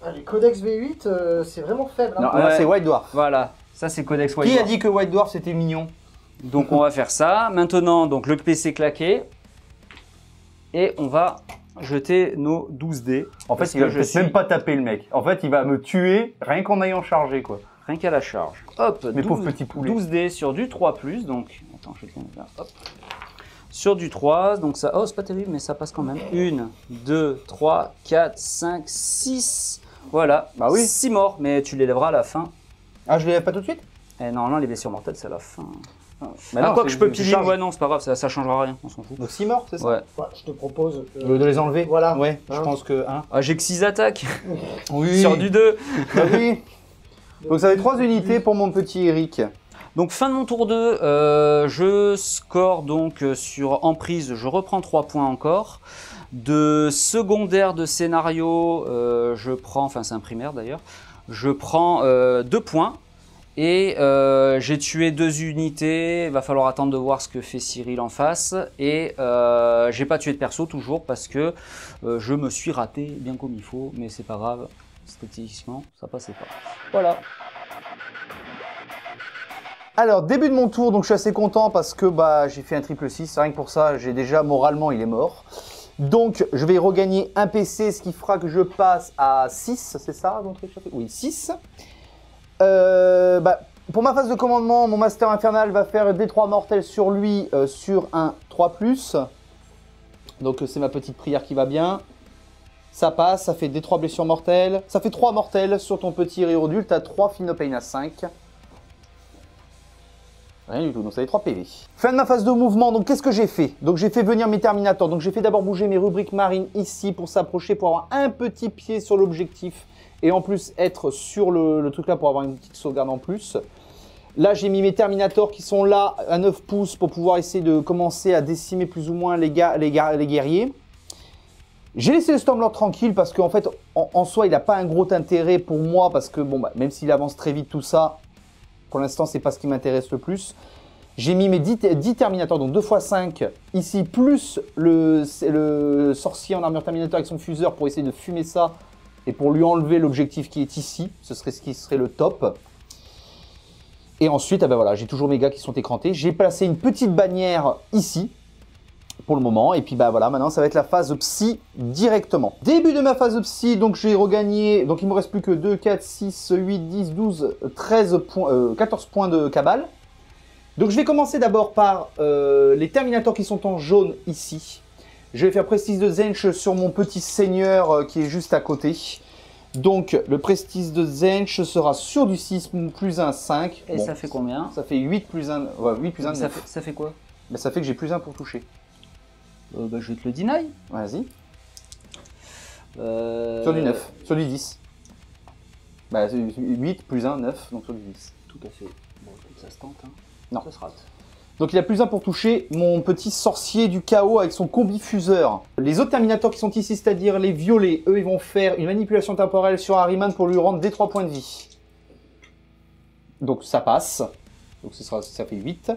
Ah, les codex V8, c'est vraiment faible. Hein. Non, là Ouais. c'est White Dwarf. Voilà, ça c'est Codex White Qui a Dwarf. dit que White Dwarf c'était mignon? Donc on va faire ça. Maintenant, donc le PC claqué. Et on va jeter nos 12 dés. En fait, Parce il va que je peut-être suis- même pas taper le mec. En fait, il va me tuer rien qu'en ayant chargé quoi. Rien qu'à la charge. Hop, Mes pauvres petits poulets. 12 dés sur du 3+. Donc, attends, je vais te mettre là. Hop. Sur du 3, donc ça... Oh, c'est pas terrible, mais ça passe quand même. 1, 2, 3, 4, 5, 6. Voilà. Bah oui. 6 morts, mais tu les lèveras à la fin. Ah, je les lève pas tout de suite? Et normalement, les blessures mortelles, c'est à la fin. Bah Ah, non, quoi que c'est- je peux c'est piler, charge. ouais, non, c'est pas grave, ça changera rien, on s'en fout. Donc 6 morts, c'est ça? Ouais. Ouais, je te propose De les enlever? Voilà. Ouais, Hein. je pense que. Hein. Ah, j'ai que 6 attaques Oui. sur du 2. Bah oui. Donc ça fait 3 unités pour mon petit Eric. Donc fin de mon tour 2, je score donc sur emprise, je reprends 3 points encore. De secondaire de scénario, je prends, enfin c'est un primaire d'ailleurs, je prends 2 points. Et j'ai tué 2 unités, il va falloir attendre de voir ce que fait Cyril en face. Et j'ai pas tué de perso toujours parce que je me suis raté bien comme il faut, mais c'est pas grave, statistiquement ça passait pas. Voilà. Alors, début de mon tour, donc je suis assez content parce que bah, j'ai fait un triple 6. Rien que pour ça, j'ai déjà moralement, il est mort. Donc, je vais regagner un PC, ce qui fera que je passe à 6, c'est ça mon truc? Oui, 6. Pour ma phase de commandement, mon Master Infernal va faire D3 mortels sur lui, sur un 3+. Donc, c'est ma petite prière qui va bien. Ça passe, ça fait D3 blessures mortelles. Ça fait 3 mortels sur ton petit Hérodule. Tu as 3 Feel No Pain à 5. Rien du tout, donc ça fait 3 PV. Fin de ma phase de mouvement, donc qu'est-ce que j'ai fait? Donc j'ai fait venir mes Terminators. Donc j'ai fait d'abord bouger mes rubriques marines ici pour s'approcher, pour avoir un petit pied sur l'objectif. Et en plus être sur le truc là pour avoir une petite sauvegarde en plus. Là j'ai mis mes Terminators qui sont là à 9 pouces pour pouvoir essayer de commencer à décimer plus ou moins les guerriers. J'ai laissé le Stormlord tranquille parce qu'en fait, en soi, il n'a pas un gros intérêt pour moi parce que, bon, même s'il avance très vite tout ça, pour l'instant, c'est pas ce qui m'intéresse le plus. J'ai mis mes 10 Terminators, donc 2 x 5 ici, plus le sorcier en armure Terminator avec son fuseur pour essayer de fumer ça et pour lui enlever l'objectif qui est ici. Ce serait ce qui serait le top. Et ensuite, voilà, j'ai toujours mes gars qui sont écrantés. J'ai placé une petite bannière ici. Pour le moment, et puis voilà, maintenant ça va être la phase psy directement. Début de ma phase psy, donc j'ai regagné, donc il me reste plus que 2, 4, 6, 8, 10, 12, 13 points, 14 points de cabale. Donc je vais commencer d'abord par les Terminators qui sont en jaune ici. Je vais faire Prestige de Zench sur mon petit seigneur qui est juste à côté. Donc le Prestige de Zench sera sur du 6 plus 1, 5. Et bon, ça fait combien? Ça fait 8 plus 1, ouais, 8 plus 1, 9. Ça fait quoi? Ça fait que j'ai plus 1 pour toucher. Je vais te le deny. Vas-y. Sur du 9, sur du 10. 8 plus 1, 9, donc sur du 10. Tout à fait. Bon, ça se tente. Hein. Non. Ça se rate. Donc il a plus 1 pour toucher mon petit sorcier du chaos avec son combifuseur. Les autres Terminators qui sont ici, c'est-à-dire les violets, eux, ils vont faire une manipulation temporelle sur Ahriman pour lui rendre des 3 points de vie. Donc ça passe. Donc ça fait 8.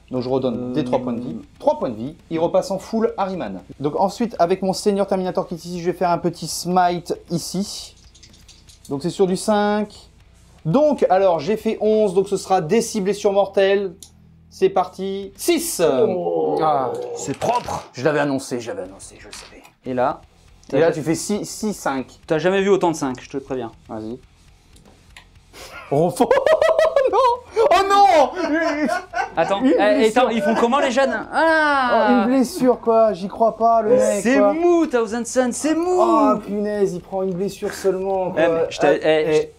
Donc je redonne des 3 points de vie. 3 points de vie. Il repasse en full Ahriman. Donc ensuite, avec mon Seigneur Terminator qui est ici, je vais faire un petit smite ici. Donc c'est sur du 5. Donc, alors, j'ai fait 11. Donc ce sera des 6 blessures mortelles. C'est parti. 6 Ah, c'est propre. Je l'avais annoncé, je le savais. Et là tu fais 6, 5. T'as jamais vu autant de 5, je te le préviens. Vas-y. Oh non! Oh non! Attends, ils font comment les jeunes? Une blessure quoi, j'y crois pas le mec. C'est mou, Thousand Sun, c'est mou! Oh punaise, il prend une blessure seulement quoi.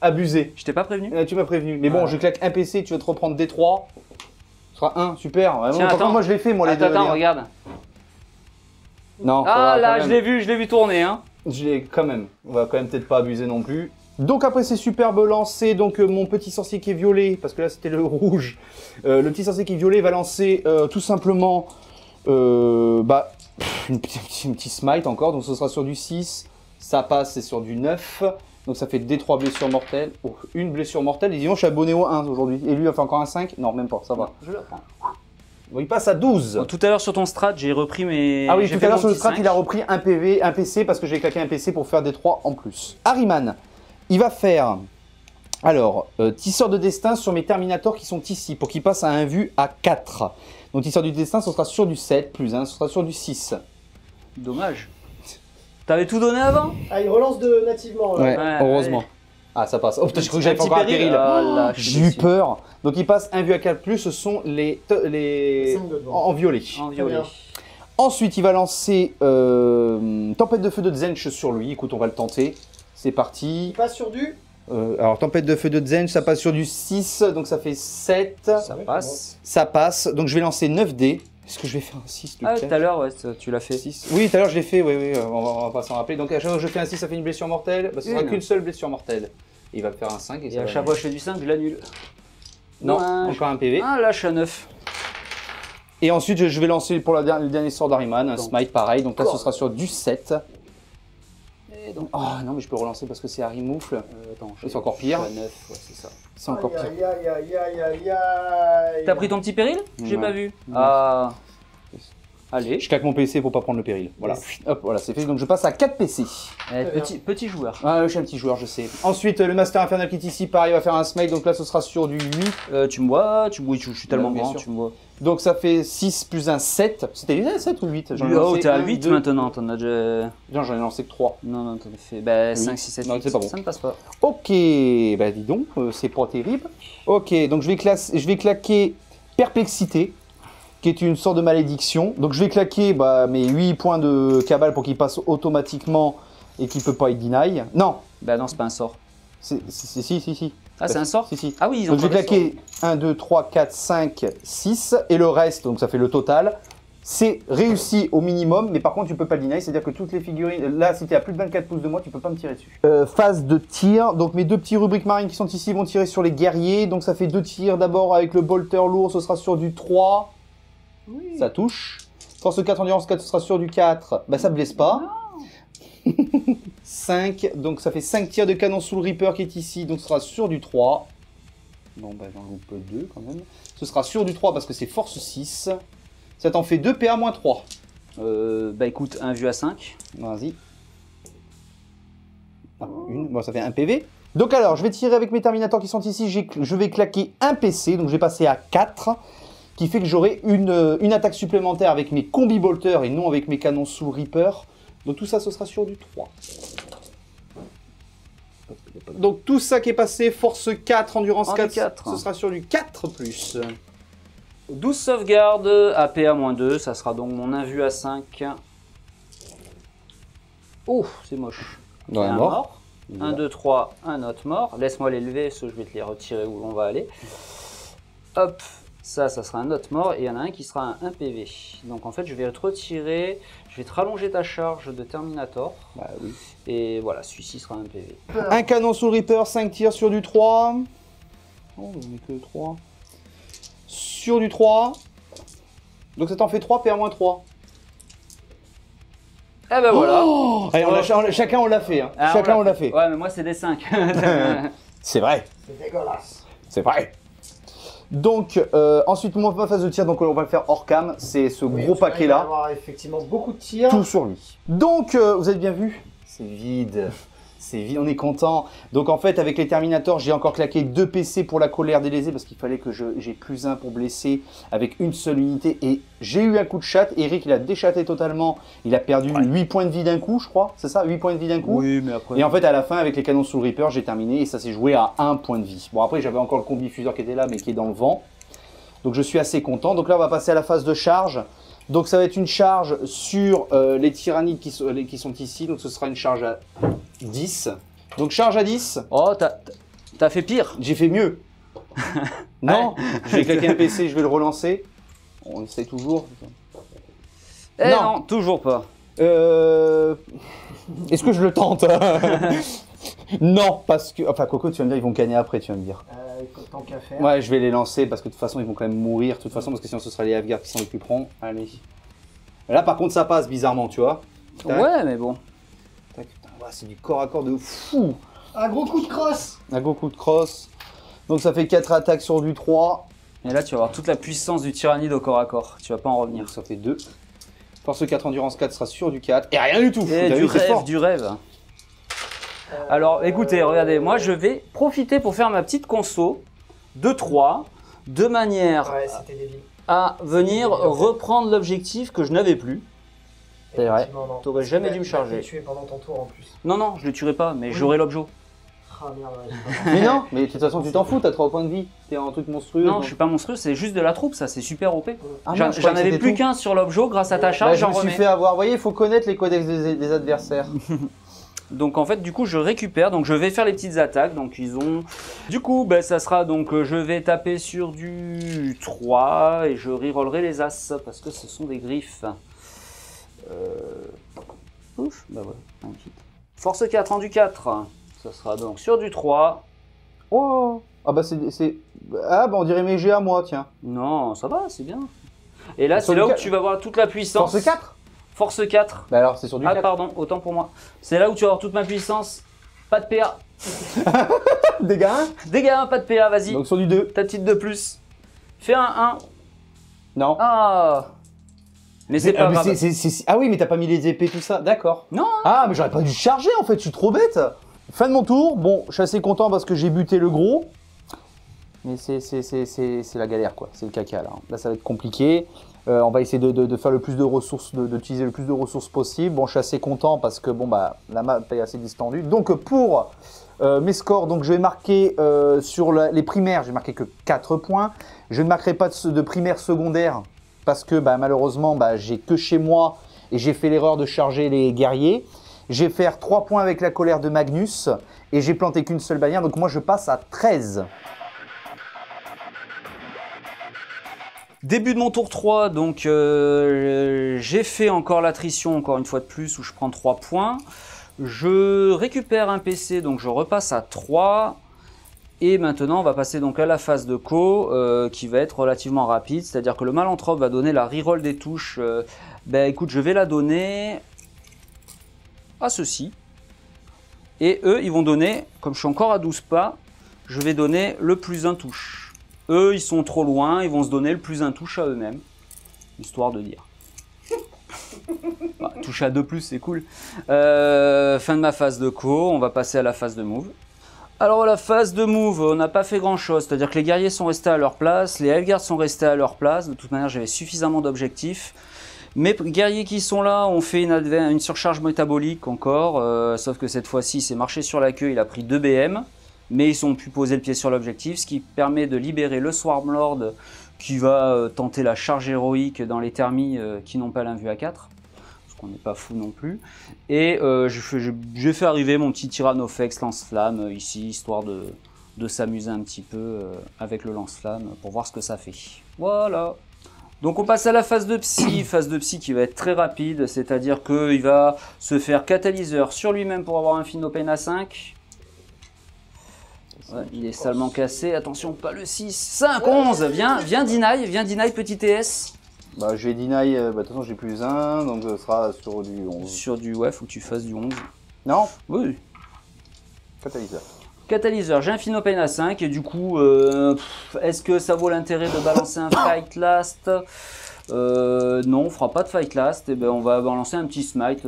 Abusé. Je t'ai pas prévenu? Tu m'as prévenu. Mais bon, je claque un PC, tu vas te reprendre D3. Ce sera 1, super. Vraiment, tiens, attends, moi je l'ai fait moi les deux. Attends, regarde. Non. Ah là, je l'ai vu tourner hein. Je l'ai quand même. On va quand même peut-être pas abuser non plus. Donc après ces superbes lancers, donc mon petit sorcier qui est violet, parce que là c'était le rouge, le petit sorcier qui est violet va lancer tout simplement une petite smite encore, donc ce sera sur du 6, ça passe, c'est sur du 9, donc ça fait des 3 blessures mortelles, une blessure mortelle, et disons je suis abonné au 1 aujourd'hui, et lui il a fait encore un 5, non même pas, ça va. Je le prends. Bon, il passe à 12. Bon, tout à l'heure sur ton strat, j'ai repris mes... Ah oui, tout à l'heure sur le strat, il a repris un PV, un PC, parce que j'ai claqué un PC pour faire des 3 en plus. Ahriman. Il va faire, alors, tisseur de destin sur mes Terminators qui sont ici, pour qu'il passe à un vu à 4. Donc, tisseur du destin, ce sera sur du 7, plus 1, ce sera sur du 6. Dommage. T'avais tout donné avant? Ah, il relance nativement. Là. Ouais, heureusement. Ouais. Ah, ça passe. Oh putain, j'ai cru que j'avais encore un péril. J'ai eu peur. Donc, il passe un vu à 4+, ce sont les en violet. En violet. Ensuite, il va lancer Tempête de Feu de Zench sur lui. Écoute, on va le tenter. C'est parti. Il passe sur du alors, Tempête de Feu de Zench, ça passe sur du 6, donc ça fait 7. Ça passe. Ça passe, donc je vais lancer 9 dés. Est-ce que je vais faire un 6 tout à l'heure, ouais, tu l'as fait. 6. Oui, tout à l'heure je l'ai fait, oui, on va pas s'en rappeler. Donc à chaque fois que je fais un 6, ça fait une blessure mortelle. Bah, ce sera qu'une seule blessure mortelle. Et il va me faire un 5. Et à chaque fois que je fais du 5, je l'annule. Non, encore un PV. Ah, là, je suis à 9. Et ensuite, je vais lancer pour le dernier sort d'Ahriman, un smite pareil. Donc là, ce sera sur du 7. Donc... Oh non, mais je peux relancer parce que c'est Harry Moufle. Attends, c'est encore pire. Je suis à 9, ouais, c'est ça. C'est encore pire. T'as pris ton petit péril? J'ai pas vu. Ah. Allez. Je claque mon PC pour pas prendre le péril. Voilà. Yes. Hop, voilà, c'est fait. Donc je passe à 4 PC. Petit joueur. Ah, je suis un petit joueur, je sais. Ensuite, le Master Infernal qui est ici, pareil, va faire un smite. Donc là, ce sera sur du 8. Tu me vois, je suis tellement grand, tu me vois. Donc ça fait 6 plus 1, 7. C'était 7 ou 8? Oh, t'es à 8 maintenant, t'en as déjà... Non, j'en ai lancé que 3. Non, t'en as fait bah, 5, 6, 7, non, 8. c'est pas bon. Ça ne passe pas. Ok, bah dis donc, c'est pas terrible. Ok, donc je vais claquer Perplexité, qui est une sorte de malédiction. Donc je vais claquer mes 8 points de cabale pour qu'il passe automatiquement et qu'il peut pas être deny. Non. Bah non, c'est pas un sort. Si. Ah, c'est un sort? Si. Ah oui, ils ont donc je vais claquer 1, 2, 3, 4, 5, 6 et le reste, donc ça fait le total. C'est réussi au minimum, mais par contre tu peux pas le deny, c'est-à-dire que toutes les figurines, là si tu es à plus de 24 pouces de moi, tu peux pas me tirer dessus. Phase de tir, donc mes deux petits rubriques marines qui sont ici vont tirer sur les guerriers, donc ça fait 2 tirs d'abord avec le bolter lourd, ce sera sur du 3, oui. Ça touche. Force 4, endurance 4, ce sera sur du 4, bah ça blesse pas. 5, donc ça fait 5 tirs de canon sous le Reaper qui est ici, donc ce sera sur du 3. Bon bah j'en loupe 2 quand même. Ce sera sur du 3 parce que c'est force 6. Ça t'en fait 2 PA moins 3. Bah écoute, 1 vu à 5. Vas-y. Ah, bon, ça fait 1 PV. Donc alors, je vais tirer avec mes Terminators qui sont ici. Je vais claquer un PC, donc je vais passer à 4. Qui fait que j'aurai une attaque supplémentaire avec mes combi bolters et non avec mes canons sous Reaper. Donc tout ça, ce sera sur du 3. Donc tout ça qui est passé, force 4, endurance 4, ce sera sur du 4+. 12 sauvegardes, APA-2, ça sera donc mon 1 vu à 5. Oh, c'est moche. Ouais, un mort. 1, 2, 3, un autre mort. Laisse-moi les lever, je vais te les retirer où l'on va aller. Hop, ça sera un autre mort. Et il y en a un qui sera un 1 PV. Donc en fait, je vais te retirer, je vais te rallonger ta charge de Terminator. Bah oui. Et voilà, celui-ci sera un PV. Un canon sous le Reaper, 5 tirs sur du 3. Oh, on n'est que 3. Sur du 3. Donc ça t'en fait 3 PA-3. Eh ben voilà. Oh allez, chacun on l'a fait. Hein. Ah, chacun on l'a fait. Ouais, mais moi c'est des 5. C'est vrai. C'est dégueulasse. C'est vrai. Donc ensuite moi ma phase de tir, donc on va le faire hors cam. C'est ce gros paquet là. Il va y avoir effectivement beaucoup de tirs. Tout sur lui. Donc vous avez bien vu. C'est vide. C'est vide, on est content. Donc en fait, avec les Terminators, j'ai encore claqué 2 PC pour la colère des lésés parce qu'il fallait que j'ai plus 1 pour blesser avec une seule unité. Et j'ai eu un coup de chatte. Eric, il a déchatté totalement. Il a perdu 8 points de vie d'un coup, je crois. C'est ça, 8 points de vie d'un coup. Oui, mais après... Et en fait, à la fin, avec les canons sous le Reaper, j'ai terminé et ça s'est joué à 1 point de vie. Bon, après, j'avais encore le combi fuseur qui était là, mais qui est dans le vent. Donc je suis assez content. Donc là, on va passer à la phase de charge. Donc ça va être une charge sur les tyrannides qui sont ici. Donc ce sera une charge à 10. Donc charge à 10. Oh, t'as fait pire. J'ai fait mieux. Non, je vais claquer un PC, je vais le relancer. On essaie toujours. Eh non, toujours pas. Est-ce que je le tente? Non, parce que... Enfin, Coco, tu vas me dire, ils vont gagner après, tu vas me dire. Tant qu'à faire. Ouais, je vais les lancer parce que de toute façon, ils vont quand même mourir. De toute façon, parce que sinon, ce sera les Afghans qui s'en occuperont. Allez. Là, par contre, ça passe bizarrement, tu vois. Tac. Ouais, mais bon. Tac. Ouais, c'est du corps à corps de fou. Un gros coup de crosse. Un gros coup de crosse. Donc, ça fait 4 attaques sur du 3. Et là, tu vas avoir toute la puissance du tyrannide au corps à corps. Tu vas pas en revenir. Donc, ça fait 2. Force 4, endurance 4 sera sur du 4. Et rien du tout. Et du rêve, du rêve. Alors, écoutez, regardez, moi, je vais profiter pour faire ma petite conso de 3, de manière à venir reprendre l'objectif que je n'avais plus. C'est vrai, t'aurais jamais dû me charger. Tu l'as tué pendant ton tour en plus. Non, je le tuerai pas, mais j'aurai l'objet. Ah merde, mais non, mais de toute façon, tu t'en fous, t'as 3 points de vie. T'es un truc monstrueux. Non, donc... je suis pas monstrueux, c'est juste de la troupe, ça, c'est super OP. Ah, j'en avais plus qu'un sur l'objet, grâce à ta charge, j'en remets. Je me suis fait avoir. Vous voyez, il faut connaître les codex des adversaires. Donc en fait, du coup, je récupère, donc je vais faire les petites attaques. Donc ils ont... Du coup, ben, ça sera donc, je vais taper sur du 3 et je rerollerai les as parce que ce sont des griffes. Ouf, bah ouais, un hit. Force 4 en du 4, ça sera donc sur du 3. Oh, ah bah c'est... Ah bah on dirait mes GA moi, tiens. Non, ça va, c'est bien. Et là, c'est là où tu vas voir toute la puissance. Force 4 Force 4. Bah alors c'est sur du 4. Ah pardon, autant pour moi. C'est là où tu vas avoir toute ma puissance. Pas de PA. Dégâts 1. Dégâts 1, pas de PA, vas-y. Donc sur du 2. Ta petite de plus. Fais un 1. Non. Ah. Mais c'est pas grave. Ah oui, mais t'as pas mis les épées, tout ça. D'accord. Non. Ah, mais j'aurais pas dû charger en fait, je suis trop bête. Fin de mon tour. Bon, je suis assez content parce que j'ai buté le gros. mais c'est la galère, quoi. C'est le caca, là. Là, ça va être compliqué. On va essayer de faire le plus de ressources, d'utiliser le plus de ressources possible. Bon, je suis assez content parce que bon, bah, la map est assez distendue. Donc, pour mes scores, donc, je vais marquer sur les primaires, je vais marquer que 4 points. Je ne marquerai pas de primaire secondaire parce que bah, malheureusement, bah, j'ai que chez moi et j'ai fait l'erreur de charger les guerriers. Je vais faire 3 points avec la colère de Magnus et j'ai planté qu'une seule bannière. Donc, moi, je passe à 13. Début de mon tour 3, donc j'ai fait encore l'attrition, encore une fois de plus, où je prends 3 points. Je récupère un PC, donc je repasse à 3. Et maintenant, on va passer donc à la phase de co, qui va être relativement rapide. C'est-à-dire que le Malanthrope va donner la reroll des touches. Ben écoute, je vais la donner à ceux-ci. Et eux, ils vont donner, comme je suis encore à 12 pas, je vais donner le plus 1 touche. Eux, ils sont trop loin, ils vont se donner le plus 1 touche à eux-mêmes. Histoire de dire. Bah, touche à 2+, c'est cool. Fin de ma phase de co, on va passer à la phase de move. Alors la phase de move, on n'a pas fait grand-chose. C'est-à-dire que les guerriers sont restés à leur place, les Hiveguards sont restés à leur place. De toute manière, j'avais suffisamment d'objectifs. Mes guerriers qui sont là ont fait une surcharge métabolique encore. Sauf que cette fois-ci, c'est marché sur la queue, il a pris 2 BM. Mais ils ont pu poser le pied sur l'objectif, ce qui permet de libérer le Swarmlord qui va tenter la charge héroïque dans les thermies qui n'ont pas l'invue à 4. Parce qu'on n'est pas fou non plus. Et j'ai fait arriver mon petit Tyrannofex lance-flamme ici, histoire de s'amuser un petit peu avec le lance-flamme pour voir ce que ça fait. Voilà. Donc on passe à la phase de psy qui va être très rapide, c'est-à-dire qu'il va se faire catalyseur sur lui-même pour avoir un Finopane à 5. Ouais, il est salement cassé, attention, pas le 6, 5, 11, viens deny, petit TS. Bah, je vais deny, de toute façon j'ai plus 1, donc ce sera sur du 11. Sur du, ouais, faut que tu fasses du 11. Non? Oui. Catalyseur. Catalyseur, j'ai un Finopane à 5, et du coup, est-ce que ça vaut l'intérêt de balancer un Fight Last? Non, on fera pas de Fight Last, et ben on va balancer un petit Smite.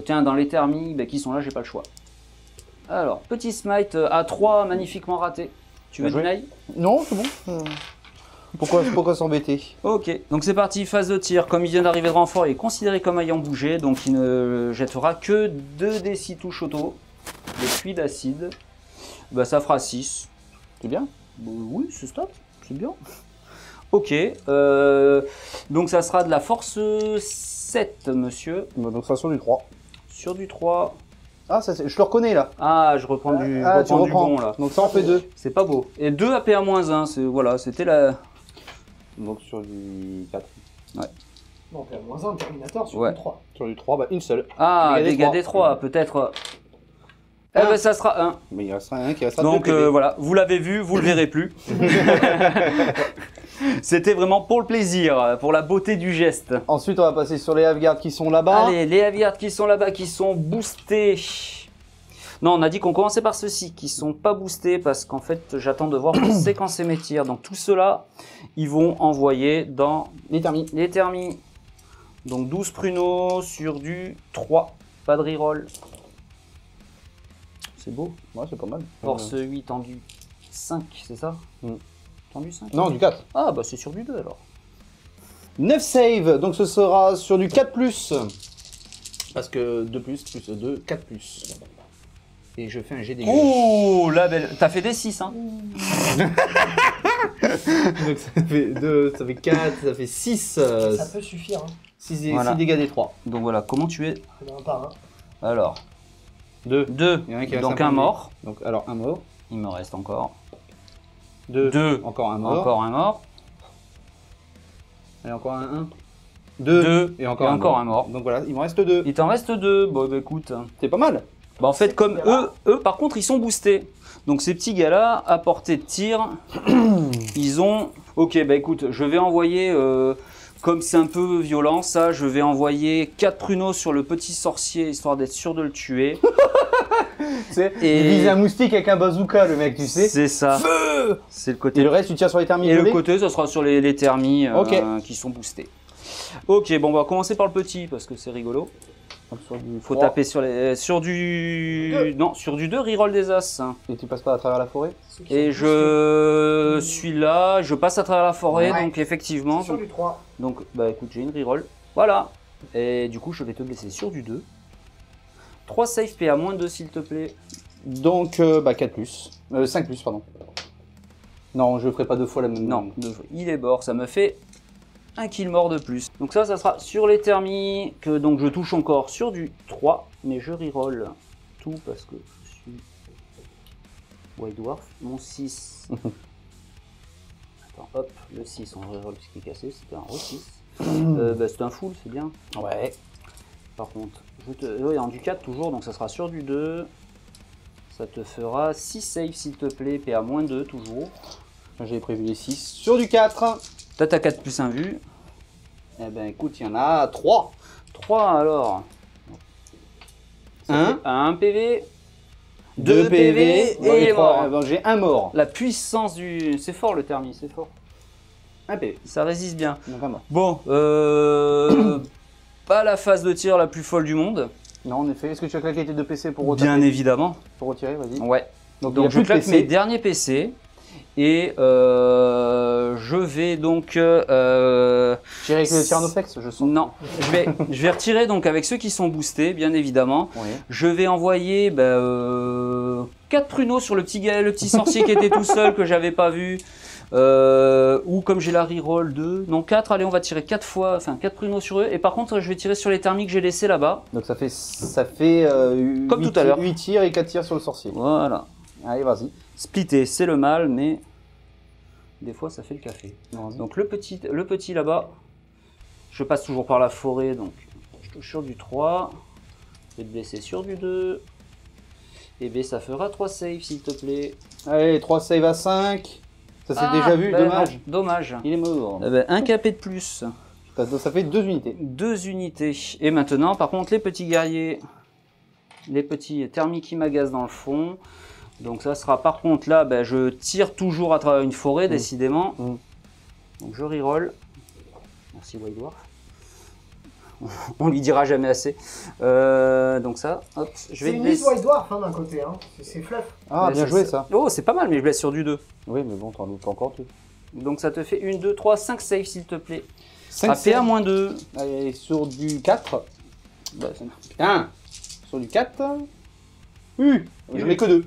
Tiens, dans les thermies qui sont là, j'ai pas le choix. Alors, petit smite à 3, magnifiquement raté. Tu veux deny? Non, c'est bon. Pourquoi s'embêter? Ok, donc c'est parti, phase de tir. Comme il vient d'arriver de renfort, il est considéré comme ayant bougé, donc il ne jettera que 2 des 6 touches auto. De pluie d'acide. Bah, ça fera 6. C'est bien? Oui, c'est stop, c'est bien. Ok, donc ça sera de la force 7, monsieur. Donc ça sera sur du 3. Sur du 3. Ah, ça, je le reconnais là. Ah, je reprends du, tu reprends du bon là. Donc ça en fait 2. C'est pas beau. Et 2 APA-1, voilà, c'était la... Donc sur du 4. Ouais. Non, APA-1, Terminator sur Ouais. du 3. Sur du 3, bah une seule. Ah, Dégâts dégâts D3, peut-être. Eh ben ça sera 1. Mais il restera un qui restera. Donc voilà, vous l'avez vu, vous le verrez plus. C'était vraiment pour le plaisir, pour la beauté du geste. Ensuite, on va passer sur les Hiveguards qui sont là-bas. Allez, les Hiveguards qui sont là-bas, qui sont boostés. Non, on a dit qu'on commençait par ceux-ci, qui sont pas boostés, parce qu'en fait, j'attends de voir pour séquencer mes tirs. Donc tout cela, ils vont envoyer dans Les thermies. les thermies. Donc 12 pruneaux sur du 3. Pas de reroll. C'est beau. Ouais, c'est pas mal. Force 8, tendu 5, c'est ça? Tendu 5? Non, du 4. Ah, bah c'est sur du 2 alors. 9 save, donc ce sera sur du 4+. Parce que 2+, plus 2, 4+. Et je fais un jet des Oh, la belle. T'as fait des 6, hein? Donc ça fait 2, ça fait 4, ça fait 6. Ça peut suffire. Hein. 6 Voilà. dégâts des 3. Donc voilà, comment tu es? Un par un. Alors, 2. 2. Il y en a un qui reste Donc un un point de mort. vie. Donc alors un mort. Il me reste encore 2. 2. Encore un mort. Encore un mort. Et encore un 1. 2. Et encore, un mort. Donc voilà, il me reste 2. Il t'en reste 2. Bon, bah écoute. C'est pas mal. Bah en fait, comme eux, par contre, ils sont boostés. Donc ces petits gars-là, à portée de tir, ils ont... Ok, bah écoute, je vais envoyer... Comme c'est un peu violent, ça, je vais envoyer 4 pruneaux sur le petit sorcier, histoire d'être sûr de le tuer. Et il vise un moustique avec un bazooka, le mec, tu sais. C'est ça. Feu. C'est le côté. Et le reste, tu tires sur les thermies. Et le côté, ça sera sur les thermies Ok. qui sont boostés. Ok, bon, on va commencer par le petit, parce que c'est rigolo. Donc sur du Faut 3. taper sur du... Deux. Non, sur du 2, reroll des As. Et tu passes pas à travers la forêt? Ceux qui Et sont je suis là, je passe à travers la forêt, Ouais. donc effectivement. boostés sur du 3. Donc, bah écoute, j'ai une reroll. Voilà. Et du coup, je vais te blesser sur du 2. 3 save PA moins 2, s'il te plaît. Donc 4 plus. 5 plus, pardon. Non, je ferai pas deux fois la même. Non, il est mort, ça me fait un kill mort de plus. Donc ça sera sur les thermiques. Donc je touche encore sur du 3, mais je reroll tout parce que je suis White Dwarf. Mon 6. Attends, hop, le 6, on reroll ce qui est cassé, c'était un re-6. Bah, c'est un full, c'est bien. Ouais. Par contre, oui, en du 4 toujours, donc ça sera sur du 2. Ça te fera 6 saves s'il te plaît, PA moins 2 toujours. J'avais prévu les 6. Sur du 4. T'as ta 4 plus 1 vue. Eh ben écoute, il y en a 3. 3 alors. Un. 1 PV. 2 PV. et il est mort. Donc j'ai un mort. La puissance du... C'est fort le thermi, c'est fort. Un PV. Ça résiste bien. Donc un mort. Bon, pas la phase de tir la plus folle du monde. Non, en effet. Est-ce que tu as claqué tes 2 PC pour retirer? Bien évidemment. Pour retirer, vas-y. Ouais. Donc, Donc il y a je plus de claque PC. mes derniers PC. Et je vais donc... Tirer avec le Tyrannoflex, je sens. Non, je vais retirer donc avec ceux qui sont boostés, bien évidemment. Oui. Je vais envoyer 4 pruneaux sur le petit sorcier qui était tout seul, que j'avais pas vu. Ou comme j'ai la reroll 2, non 4, allez on va tirer 4 fois, enfin 4 pruneaux sur eux. Et par contre je vais tirer sur les thermiques que j'ai laissés là-bas. Donc ça fait Comme tout à l'heure. 8 tirs et 4 tirs sur le sorcier. Voilà. Allez, vas-y. Splitter, c'est le mal, mais des fois ça fait le café. Vas-y. Donc le petit là-bas, je passe toujours par la forêt, donc je touche sur du 3. Je vais te blesser sur du 2. Et B ça fera 3 saves s'il te plaît. Allez, 3 save à 5. Ça s'est déjà vu, ben dommage. non, dommage. Il est mort. Un capé de plus. Ça fait 2 unités. 2 unités. Et maintenant, par contre, les petits guerriers, les petits thermiques qui m'agacent dans le fond. Donc ça sera par contre là, je tire toujours à travers une forêt, décidément. Donc je reroll. Merci White Dwarf. On lui dira jamais assez. Donc ça, hop, je vais C'est une blesser. liste White Dwarf hein, d'un côté, hein. C'est fluff. Ah, bien joué ça. Oh, c'est pas mal, mais je blesse sur du 2. Oui, mais bon, t'en doutes encore tout. Donc ça te fait 1, 2, 3, 5 saves s'il te plaît. 5 APA moins 2. Allez, sur du 4. Bah, 1. Sur du 4. J'en ai que 2.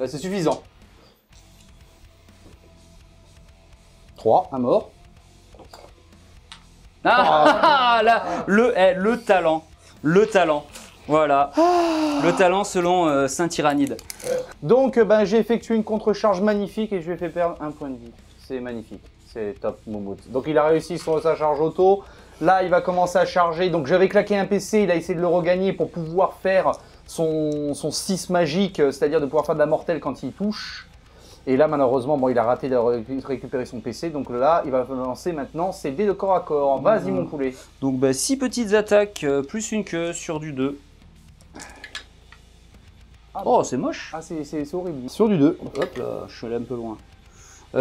C'est suffisant. 3, un mort. Ah, là, le talent. Le talent. Voilà. Le talent selon Saint-Tyrannide. Donc, j'ai effectué une contre-charge magnifique et je lui ai fait perdre un point de vie. C'est magnifique. C'est top, Momout. Donc, il a réussi sur sa charge auto. Là, il va commencer à charger. Donc, j'avais claqué un PC. Il a essayé de le regagner pour pouvoir faire son 6 magique, c'est-à-dire de pouvoir faire de la mortelle quand il touche. Et là, malheureusement, il a raté de récupérer son PC. Donc là, il va lancer maintenant ses dés de corps à corps. Vas-y, mon poulet. Donc, 6 petites attaques, plus une queue sur du 2. Oh, c'est moche. Ah, c'est horrible. Sur du 2. Hop là, je suis allé un peu loin.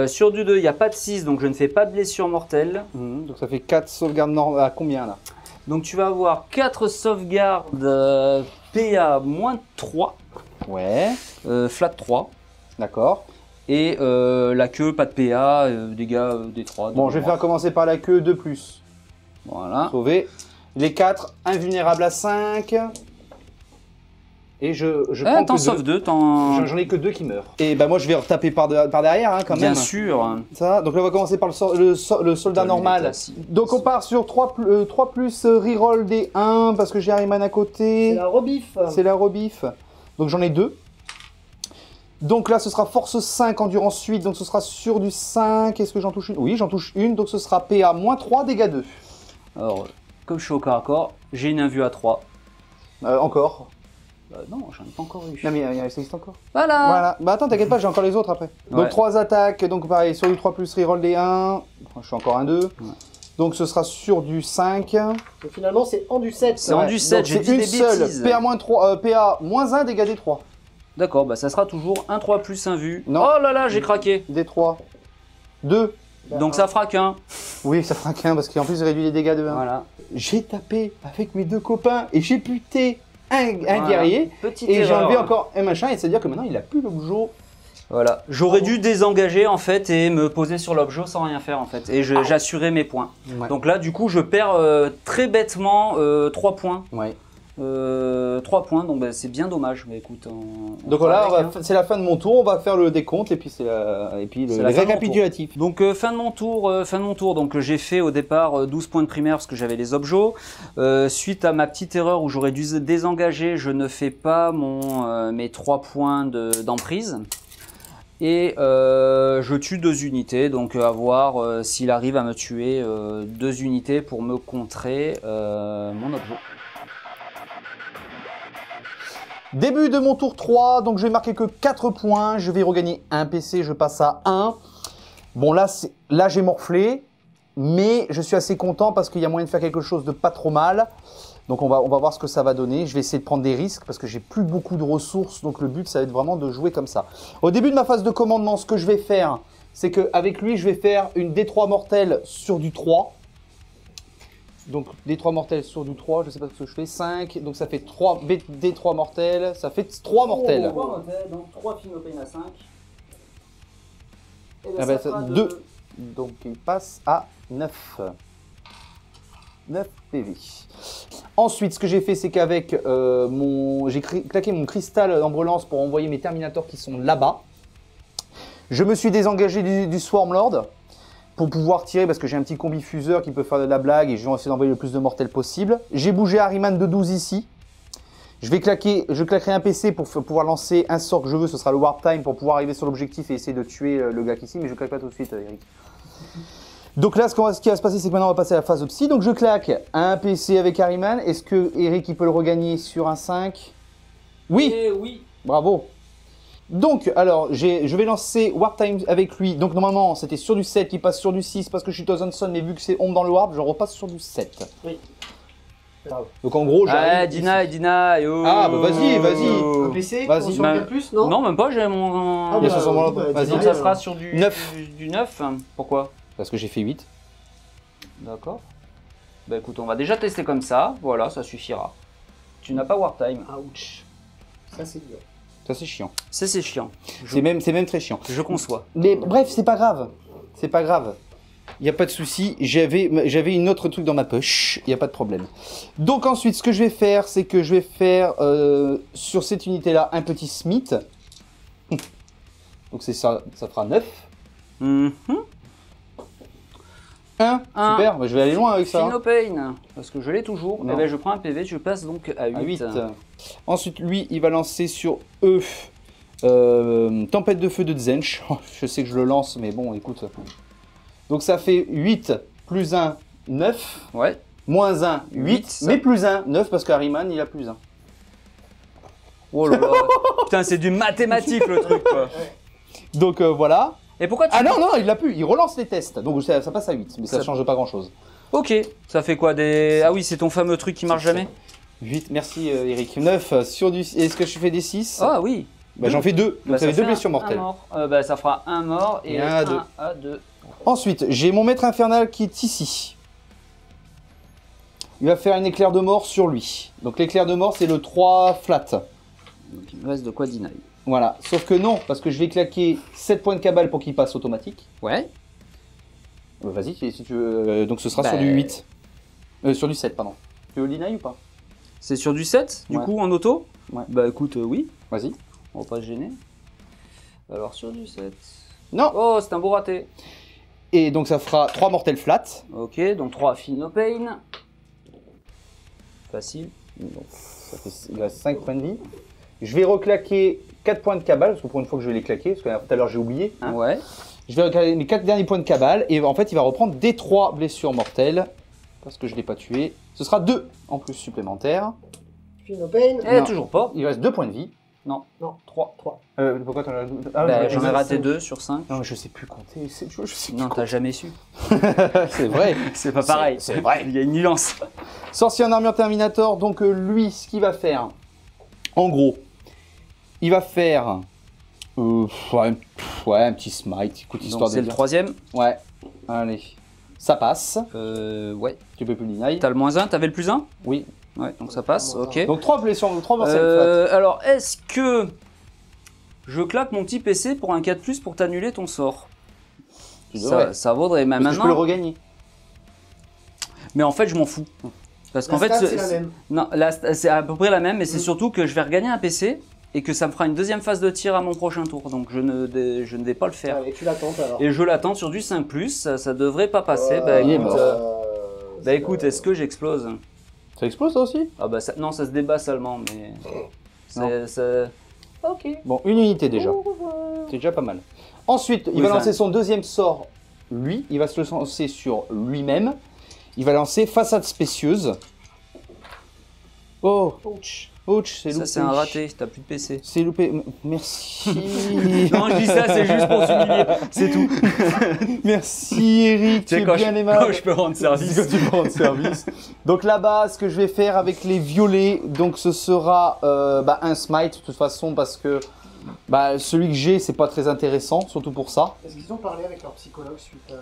Sur du 2, il n'y a pas de 6, donc je ne fais pas de blessure mortelle. Donc ça fait 4 sauvegardes normales. À combien là? Donc tu vas avoir 4 sauvegardes PA moins 3. Ouais. Flat 3. D'accord. Et la queue, pas de PA, dégâts D3. Bon, je vais faire commencer par la queue 2 plus. Voilà. Sauver. Les 4, invulnérables à 5. Et je prends T'en que sauves 2, 2. t'en... J'en ai que 2 qui meurent. Et moi je vais retaper par derrière hein, quand même. Bien sûr. Ça, donc là on va commencer par le soldat normal. Donc on part sur 3 plus reroll des 1 parce que j'ai Harryman à côté. C'est la rebif. C'est la rebif. Donc j'en ai 2. Donc là ce sera force 5 endurance 8, donc ce sera sur du 5. Est-ce que j'en touche une? Oui, j'en touche une, donc ce sera PA moins 3, dégâts 2. Alors, comme je suis au corps à corps, j'ai une invue à 3. Encore. Non, j'en ai pas encore eu. Non mais ça existe encore. Voilà. Voilà. Bah attends, t'inquiète pas, j'ai encore les autres après. Ouais. Donc 3 attaques, donc pareil, sur du 3 plus reroll des 1. Je suis encore un 2. Ouais. Donc ce sera sur du 5. Et finalement, c'est en du 7. C'est en du 7, j'ai dit des bêtises. PA moins 1, dégâts des 3. D'accord, ça sera toujours un 3 plus un vu. Non. Oh là là, j'ai craqué. Des 3. 2. Donc ça fera qu'un. Oui, ça fera qu'un parce qu'en plus il réduit les dégâts de 1. Voilà. j'ai tapé avec mes deux copains et j'ai buté un Voilà. guerrier. Petite Et j'ai erreur. enlevé encore un machin, et c'est-à-dire que maintenant il a plus l'objet. Voilà. J'aurais dû désengager en fait et me poser sur l'objet sans rien faire en fait. Et j'assurais mes points. Ouais. Donc là, du coup, je perds très bêtement 3 points. Ouais. 3 points, donc bah, c'est bien dommage. Mais écoute, on Donc fera voilà, avec, hein. c'est la fin de mon tour, on va faire le décompte et puis c'est C'est le la fin de mon récapitulatif. Donc fin de mon tour. Donc j'ai fait au départ 12 points de primaire parce que j'avais les objets. Suite à ma petite erreur où j'aurais dû désengager, je ne fais pas mes 3 points d'emprise. Et je tue 2 unités, donc à voir s'il arrive à me tuer 2 unités pour me contrer mon objet. Début de mon tour 3, donc je vais marquer que 4 points, je vais regagner un PC, je passe à 1. Bon là j'ai morflé, mais je suis assez content parce qu'il y a moyen de faire quelque chose de pas trop mal. Donc on va voir ce que ça va donner. Je vais essayer de prendre des risques parce que j'ai plus beaucoup de ressources, donc le but ça va être vraiment de jouer comme ça. Au début de ma phase de commandement, ce que je vais faire, c'est qu'avec lui je vais faire une D3 mortelle sur du 3. Donc D3 mortels sur du 3, je sais pas ce que je fais, 5, donc ça fait 3 D3 mortels, ça fait 3 mortels. 3 mortels, donc 3 Finopane à 5. Et Ah bah, 2, donc il passe à 9. 9 PV. Ensuite, ce que j'ai fait, c'est qu'avec j'ai claqué mon cristal d'embrelance pour envoyer mes Terminators qui sont là-bas. Je me suis désengagé du Swarmlord pour pouvoir tirer parce que j'ai un petit combi fuseur qui peut faire de la blague et je vais essayer d'envoyer le plus de mortels possible. J'ai bougé Ahriman de 12 ici. Je claquerai un PC pour pouvoir lancer un sort que je veux, ce sera le Warp Time pour pouvoir arriver sur l'objectif et essayer de tuer le gars ici, mais je claque pas tout de suite, Eric. Donc là, ce qui va se passer, c'est que maintenant on va passer à la phase de psy. Donc je claque un PC avec Ahriman. Est-ce que Eric il peut le regagner sur un 5? Oui. Oui. Bravo. Donc, alors, je vais lancer Warp Time avec lui. Donc, normalement, c'était sur du 7, il passe sur du 6 parce que je suis Thousand Sun, mais vu que c'est ombre dans le Warp, je repasse sur du 7. Oui. Donc, en gros, Ah, Dina, yo. Ah, bah vas-y. Un PC Vas-y. sur Bah, le plus, non? Non, même pas, j'ai mon. Ah, Il y a bah, 60 oui, bah, vas-y. Donc dis-le, ça sera sur du 9. Du 9. Pourquoi? Parce que j'ai fait 8. D'accord. Bah écoute, on va déjà tester comme ça. Voilà, ça suffira. Tu n'as pas Warp Time. Ouch. Ça, c'est dur. Ça, c'est chiant. C'est chiant. C'est même très chiant. Je conçois. Mais bref, c'est pas grave. C'est pas grave. Il n'y a pas de souci. J'avais une autre truc dans ma poche. Il n'y a pas de problème. Donc ensuite, ce que je vais faire, c'est que je vais faire sur cette unité-là un petit Smith. Donc c'est ça, ça fera 9. 1. Super, bah, je vais aller loin avec ça. Finopane, parce que je l'ai toujours. Non. Eh ben, je prends un PV, je passe donc à 8. À 8. Ensuite, lui, il va lancer sur eux Tempête de feu de Zench. Je sais que je le lance, mais bon, écoute. Donc ça fait 8 plus 1, 9. Ouais. Moins 1, 8. Mais plus 1, 9 parce qu'Ahriman, il a plus 1. Oh là là. Putain, c'est du mathématique le truc, quoi. Donc voilà. Et pourquoi tu... Ah non, il l'a plus. Il relance les tests. Donc ça passe à 8, mais ça change pas grand-chose. Ok. Ça fait quoi des... Ah oui, c'est ton fameux truc qui marche jamais. 8, merci Eric. 9 sur du... Est-ce que je fais des 6? Ah oui. Bah, j'en fais 2. Donc Bah, ça fait 2 fait blessures un mortelles. mort. Bah, ça fera un mort et un à deux. à 2. Ensuite, j'ai mon maître infernal qui est ici. Il va faire un éclair de mort sur lui. Donc l'éclair de mort, c'est le 3 flat. Donc il me reste de quoi deny. Voilà. Sauf que non, parce que je vais claquer 7 points de cabale pour qu'il passe automatique. Ouais. Vas-y, si tu veux. Donc ce sera Bah, sur du 8. Sur du 7, pardon. Tu veux deny ou pas? C'est sur du 7, du Ouais. coup, en auto? Ouais. Bah écoute, oui. Vas-y. On va pas se gêner. Alors sur du 7. Non. Oh, c'est un beau raté. Et donc ça fera 3 mortels flat. Ok, donc 3 Finopane. Facile. Donc, ça fait, il a 5 points de vie. Je vais reclaquer 4 points de cabale, parce que pour une fois que je vais les claquer, parce que tout à l'heure j'ai oublié. Hein. Ouais. Je vais reclaquer mes 4 derniers points de cabale, et en fait il va reprendre des 3 blessures mortelles, parce que je ne l'ai pas tué. Ce sera 2 en plus supplémentaires. Finopane. Eh, Non. toujours pas. Il reste 2 points de vie. Non. Non. 3. Pourquoi t'en as... Bah, j'en ai raté cinq. 2 sur 5. Non, mais je sais plus compter. Je sais plus Non, t'as jamais su. C'est vrai. C'est pas pareil. C'est vrai. Il y a une nuance. Sorcier en armure Terminator, donc lui, ce qu'il va faire, en gros, il va faire un petit smite, écoute, histoire Donc de c'est le dire. troisième. Ouais, allez. Ça passe. Ouais. Tu peux plus deny. T'as le -1, t'avais le +1? Oui. Ouais, donc ça passe, ok. Donc 3 blessures, 3 morceaux. Alors, est-ce que je claque mon petit PC pour un 4+, pour t'annuler ton sort? Ça vaudrait, mais Parce que je peux le maintenant... regagner. Mais en fait, je m'en fous. Parce qu'en fait, c'est la même. Non, c'est à peu près la même, mais c'est surtout que je vais regagner un PC et que ça me fera une deuxième phase de tir à mon prochain tour. Donc je ne vais pas le faire. Allez, tu l'attends alors. Et je l'attends sur du 5+, ça devrait pas passer. Écoute, est-ce que j'explose? Ça explose ça aussi? Ah bah non, ça se débat seulement, mais... Ok. Bon, une unité déjà. C'est déjà pas mal. Ensuite, il va lancer son deuxième sort, lui. Il va se le lancer sur lui-même. Il va lancer façade spécieuse. Oh, Ouch. ouch, c'est loupé. Ça, c'est un raté, t'as plus de PC. C'est loupé. Merci. Non, je dis ça, c'est juste pour s'humilier, c'est tout. Merci Eric, tu es bien aimable. Quand je peux rendre service. Quand tu peux rendre service. Donc là-bas, ce que je vais faire avec les violets, donc ce sera un smite de toute façon parce que celui que j'ai, c'est pas très intéressant, surtout pour ça. Est-ce qu'ils ont parlé avec leur psychologue suite à...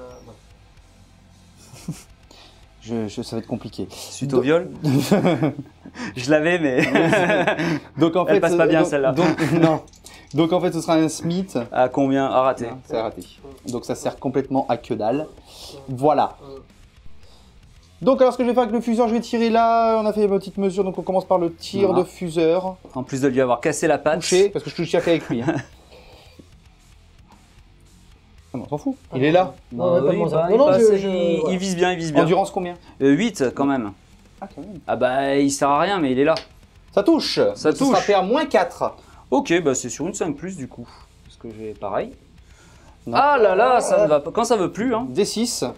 Ça va être compliqué. Suite au viol. Je l'avais, mais... donc en fait, elle passe pas bien celle-là. Non. Donc en fait, ce sera un smite. À combien? À rater. C'est raté. Donc ça sert complètement à que dalle. Voilà. Donc alors ce que je vais faire avec le fuseur, je vais tirer là. On a fait une petite mesure, donc on commence par le tir de fuseur. En plus de lui avoir cassé la patte. Touché, parce que je touche qu'avec lui. Hein. Ah non, on s'en fout. Il est là. Il vise bien, il vise bien. Endurance combien? 8 quand même. Ah quand même. Ah bah il sert à rien, mais il est là. Ça touche. Ça touche. Ça sera -4. Ok, bah c'est sur une 5+ du coup. Parce que j'ai pareil. Non. Ah là là, ça ne va pas. Quand ça veut plus, hein. D6.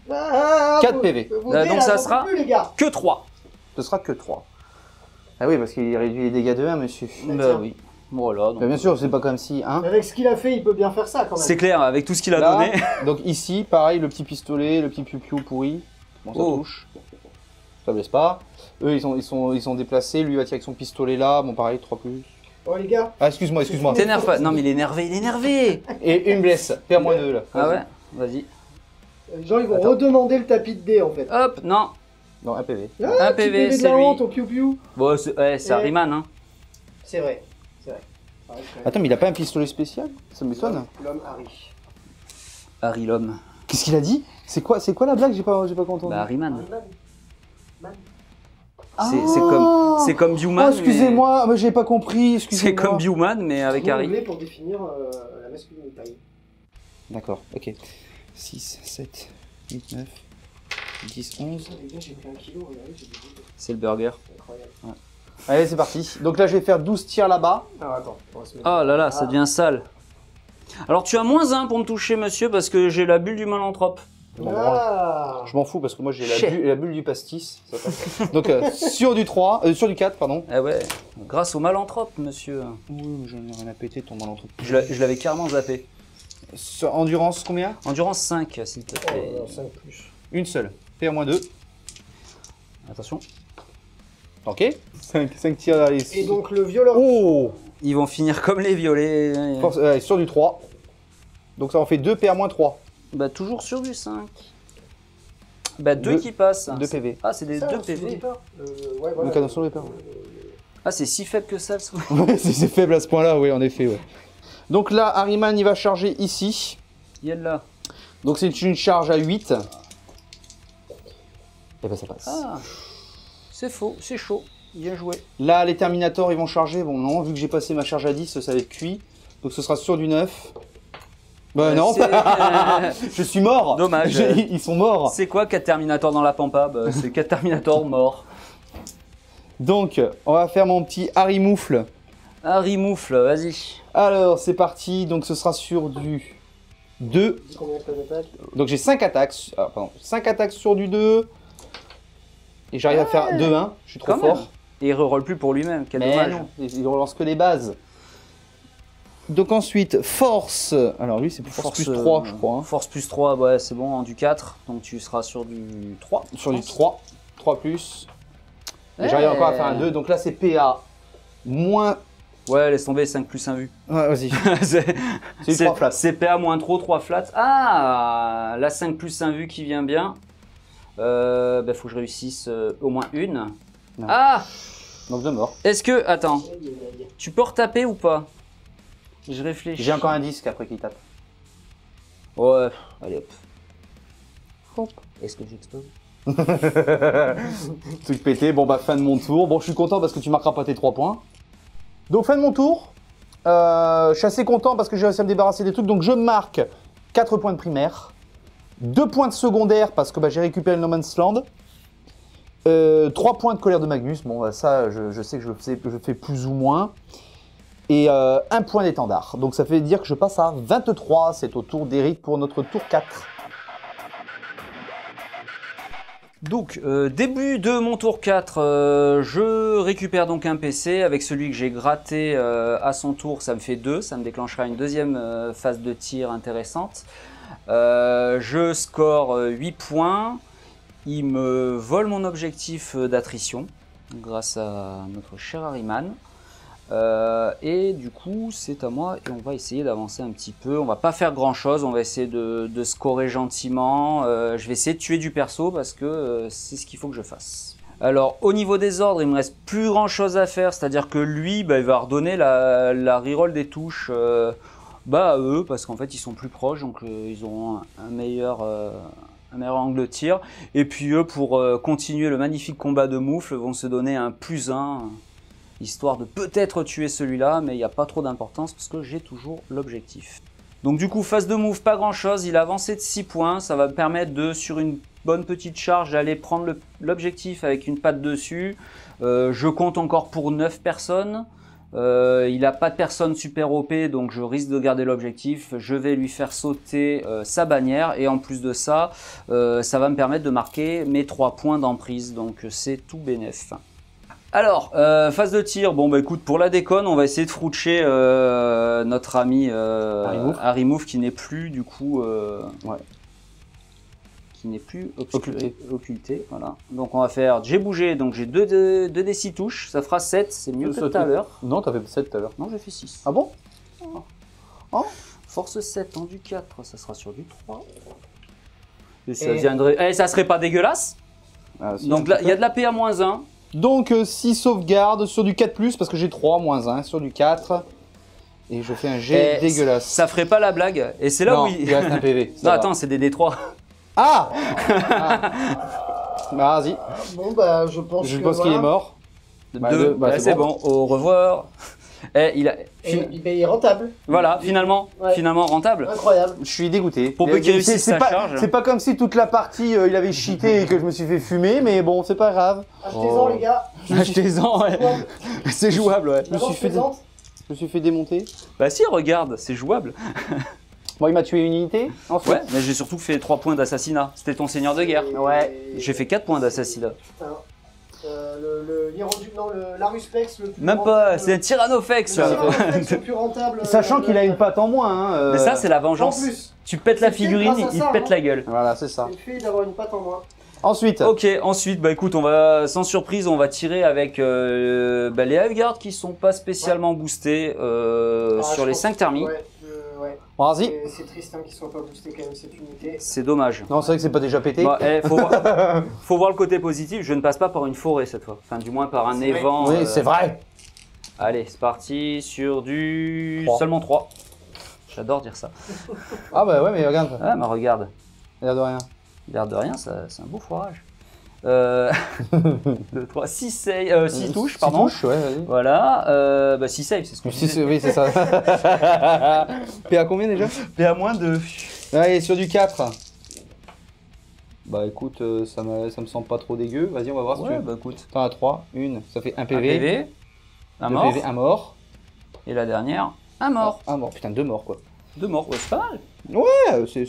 4 PV. Donc ça sera que 3. Ce sera que 3. Ah oui, parce qu'il réduit les dégâts de 1, monsieur. Bah oui. Voilà. Donc... bien sûr, c'est pas comme si... Hein. Avec ce qu'il a fait, il peut bien faire ça quand même. C'est clair, avec tout ce qu'il a donné. Donc ici, pareil, le petit pistolet, le petit piou-piou pourri. Bon, ça touche. Ça blesse pas. Eux, ils sont déplacés. Lui, il va tirer avec son pistolet là. Bon, pareil, 3+. Oh les gars. Ah, excuse-moi. T'énerve pas. Non, mais il est énervé. Et une blesse. Perds-2 là. Ah ouais. Vas-y. Les gens, ils vont redemander le tapis de dés en fait. Hop, non. Non, un PV. Un PV, c'est lui. Au piou-piou. Bon, c'est Harryman, hein. C'est vrai. Attends, mais il a pas un pistolet spécial? Ça m'étonne. L'homme Harry. Harry l'homme. Qu'est-ce qu'il a dit? C'est quoi la blague? J'ai pas entendu. Bah Harryman. Ah, c'est comme Bioman. Oh, excusez-moi, mais j'ai pas compris. C'est comme Bioman, mais avec Harry. Pour définir la masculinité. D'accord, ok. 6, 7, 8, 9, 10, 11. C'est le burger. Incroyable. Ouais. Allez, c'est parti. Donc là, je vais faire 12 tirs là-bas. Alors attends. Oh là là, ça devient sale. Alors tu as -1 pour me toucher, monsieur, parce que j'ai la bulle du malanthrope. Bon, je m'en fous parce que moi j'ai la bulle du pastis. Donc sur du 3, sur du 4, pardon. Ah ouais, grâce au malanthrope, monsieur. Oui, mais j'en ai rien à péter ton malanthrope. Je l'avais carrément zappé. Sur endurance, combien? Endurance 5, s'il te plaît. 5+. Une seule. PR-2. Attention. Ok. 5 tirs à Et donc le violeur. Oh! Ils vont finir comme les violets. Sur du 3. Donc ça en fait 2 PR-3. Bah toujours sur du 5. Bah 2 qui passent. 2 PV. Ah c'est des 2 PV. Ouais, voilà. Donc sur les PV. Ah c'est si faible que ça le soin. Ouais, c'est faible à ce point-là, oui, en effet. Ouais. Donc là, Harryman, il va charger ici. Il est là. Donc c'est une charge à 8. Et ben ça passe. Ah, c'est faux, c'est chaud. Bien joué. Là, les Terminators, ils vont charger. Bon, non, vu que j'ai passé ma charge à 10, ça va être cuit. Donc ce sera sur du 9. Bah non, je suis mort. Dommage. Ils sont morts. C'est quoi 4 Terminators dans la pampa? Bah, c'est 4 Terminators morts. Donc, on va faire mon petit Harry Moufle. Harry Moufle, vas-y. Alors, c'est parti. Donc, ce sera sur du 2. Donc, j'ai 5 attaques. Ah, pardon, 5 attaques sur du 2. Et j'arrive à faire 2-1. Je suis trop fort. Et il reroll plus pour lui-même. Quel Mais dommage. non, il relance que les bases. Donc ensuite, force. Alors lui, c'est force plus 3, je crois. Hein. Force plus 3, ouais, c'est bon, du 4. Donc tu seras sur du 3. Sur du 3. 3 plus. Et j'arrive encore à faire un 2. Donc là, c'est PA moins Ouais, laisse tomber, 5 plus 1 vu. Ouais, vas-y. C'est 3 flats. C'est PA moins trop, 3 flats. Ah, la 5 plus 1 vu qui vient bien. Bah, faut que je réussisse au moins une. Non. Ah! Donc 2 morts. Est-ce que... Attends. Tu peux retaper ou pas? Je réfléchis. J'ai encore un disque après qu'il tape. Ouais, allez hop. Hop. Est-ce que j'explose? Truc pété. Bon, bah, fin de mon tour. Bon, je suis content parce que tu marqueras pas tes 3 points. Donc, fin de mon tour. Je suis assez content parce que j'ai réussi à me débarrasser des trucs. Donc, je marque 4 points de primaire. 2 points de secondaire parce que bah, j'ai récupéré le No Man's Land. 3 points de colère de Magnus. Bon, bah, ça, je sais que je fais plus ou moins. Et 1 point d'étendard. Donc, ça fait dire que je passe à 23. C'est au tour d'Eric pour notre tour 4. Donc, début de mon tour 4, je récupère donc un PC avec celui que j'ai gratté à son tour, ça me fait 2, ça me déclenchera une deuxième phase de tir intéressante. Je score 8 points, il me vole mon objectif d'attrition grâce à notre cher Harryman. Et du coup c'est à moi et on va essayer d'avancer un petit peu. On va pas faire grand chose, on va essayer de scorer gentiment. Je vais essayer de tuer du perso parce que c'est ce qu'il faut que je fasse. Alors au niveau des ordres il me reste plus grand chose à faire, c'est à dire que lui bah, il va redonner la reroll des touches à eux parce qu'en fait ils sont plus proches donc ils auront un meilleur angle de tir. Et puis eux pour continuer le magnifique combat de moufles vont se donner un +1 histoire de peut-être tuer celui-là, mais il n'y a pas trop d'importance parce que j'ai toujours l'objectif. Donc du coup, phase de move, pas grand-chose, il a avancé de 6 points, ça va me permettre de, sur une bonne petite charge, d'aller prendre l'objectif avec une patte dessus. Je compte encore pour 9 personnes, il n'a pas de personne super OP, donc je risque de garder l'objectif. Je vais lui faire sauter sa bannière, et en plus de ça, ça va me permettre de marquer mes 3 points d'emprise, donc c'est tout bénef. Alors, phase de tir, bon bah écoute, pour la déconne, on va essayer de froucher notre ami Harrymouf qui n'est plus du coup qui n'est plus occulté. Voilà. Donc on va faire, j'ai bougé, donc j'ai 2 des 6 touches, ça fera 7, c'est mieux que tout à l'heure. Non, t'as fait 7 tout à l'heure. Non, j'ai fait 6. Ah bon? Oh. Force 7 en du 4, ça sera sur du 3. Et ça viendrait... Eh, ça serait pas dégueulasse? Si, donc là, il y a de la PA-1. Donc 6 sauvegardes sur du 4+, parce que j'ai 3, -1 sur du 4. Et je fais un jet dégueulasse. Ça ferait pas la blague. Et c'est là non, où il reste un PV. Non, attends, c'est des D3. Ah, Bah, vas-y. Bon, bah, je pense qu'il est mort. C'est bon, au revoir. Il est rentable. Voilà, finalement rentable. Incroyable. Je suis dégoûté. Pour peu qu'il réussisse sa charge. C'est pas comme si toute la partie il avait cheaté et que je me suis fait fumer, mais bon, c'est pas grave. Achetez-en, les gars. Achetez-en, ouais. C'est jouable, ouais. Je me suis fait démonter. Bah si, regarde, c'est jouable. Bon, il m'a tué une unité. Ensuite. Ouais, mais j'ai surtout fait 3 points d'assassinat. C'était ton seigneur de guerre. Ouais. J'ai fait 4 points d'assassinat. L'Arusplex le plus même pas, c'est un Tyrannofex. Le plus rentable. Sachant qu'il a une patte en moins. Mais ça, c'est la vengeance. En plus. Tu pètes la figurine, il te pète la gueule. Voilà, c'est ça. C'est le fait d'avoir une patte en moins. Ensuite. Ok, ensuite, bah écoute, on va, sans surprise, on va tirer avec les Hiveguard qui sont pas spécialement boostés sur les 5 thermis. Ouais. Vas-y. C'est triste qu'ils soient pas boostés quand même cette unité. C'est dommage. Non, c'est vrai que c'est pas déjà pété. Bah, faut voir le côté positif, je ne passe pas par une forêt cette fois. Enfin, du moins par un évent. Oui, c'est vrai. Allez, c'est parti sur du... 3. Seulement 3. J'adore dire ça. Ah bah ouais, mais regarde. Ah, bah regarde. L'air de rien. L'air de rien, c'est un beau foirage. 2, 3, 6 touches, pardon. 6 touches, ouais, vas-y. Voilà, 6 saves, c'est ce que je disais. Oui, c'est ça. PA combien déjà? PA-2. Allez, sur du 4. Bah écoute, ça me semble pas trop dégueu. Vas-y, on va voir si tu veux. Bah écoute. T'en as 3, une, ça fait un PV. Un PV, un 2 mort. PV, un mort. Et la dernière, un mort. Un mort, putain, 2 morts quoi. 2 morts, ouais, c'est pas mal. Ouais, c'est...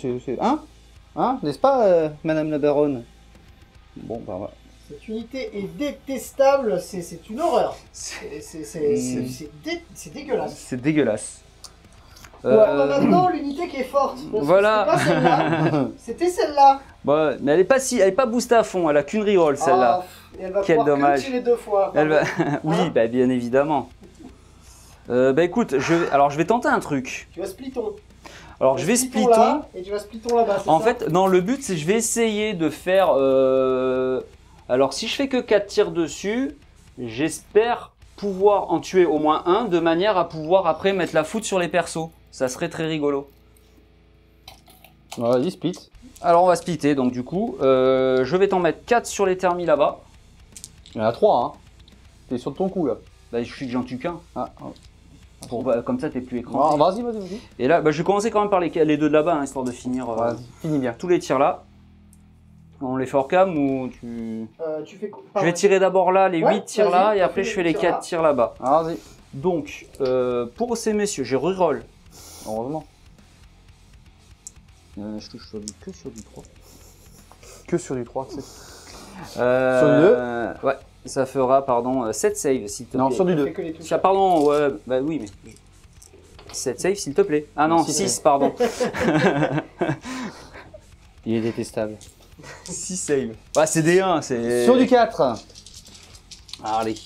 Hein, n'est-ce pas, madame la baronne? Bon, bah voilà. Cette unité est détestable, c'est une horreur. C'est dégueulasse. C'est dégueulasse. Maintenant, l'unité qui est forte. Voilà. C'était pas celle-là. C'était celle-là. Bah, mais elle est pas boostée à fond, elle a qu'une reroll celle-là. Et elle va Quel pouvoir dommage. que tirer 2 fois. Oui, bah, bien évidemment. Bah écoute, alors je vais tenter un truc. Tu vas spliton. Alors je vais spliton. Là, et tu vas spliton là-bas. En fait, non, le but c'est que je vais essayer de faire. Alors si je fais que 4 tirs dessus, j'espère pouvoir en tuer au moins un de manière à pouvoir après mettre la foudre sur les persos. Ça serait très rigolo. Vas-y, split. Alors on va splitter, donc du coup, je vais t'en mettre 4 sur les thermis là-bas. Il y en a 3, hein. T'es sur ton coup là. Bah, je suis que j'en tue qu'un. Ah, Comme ça, t'es plus écran. vas-y. Et là, bah, je vais commencer quand même par les deux de là-bas, hein, histoire de finir Finis bien. tous les tirs là. On les fait hors cam ou tu... Tu fais quoi? Je vais tirer d'abord là, les 8 tirs là, et après je fais les 4 là. tirs là-bas. Ah, vas-y. Donc, pour ces messieurs, j'ai reroll. Heureusement. Je touche que sur du 3. Que sur du 3, tu sais. Sur du 2 ouais, ça fera, pardon, 7 saves s'il te plaît. Non, sur du 2. Ah, pardon, ouais, bah oui, mais... 7 saves s'il te plaît. Ah non, 6, pardon. Il est détestable. 6 saves. Bah, c'est des 1, c'est... Sur du 4. Allez.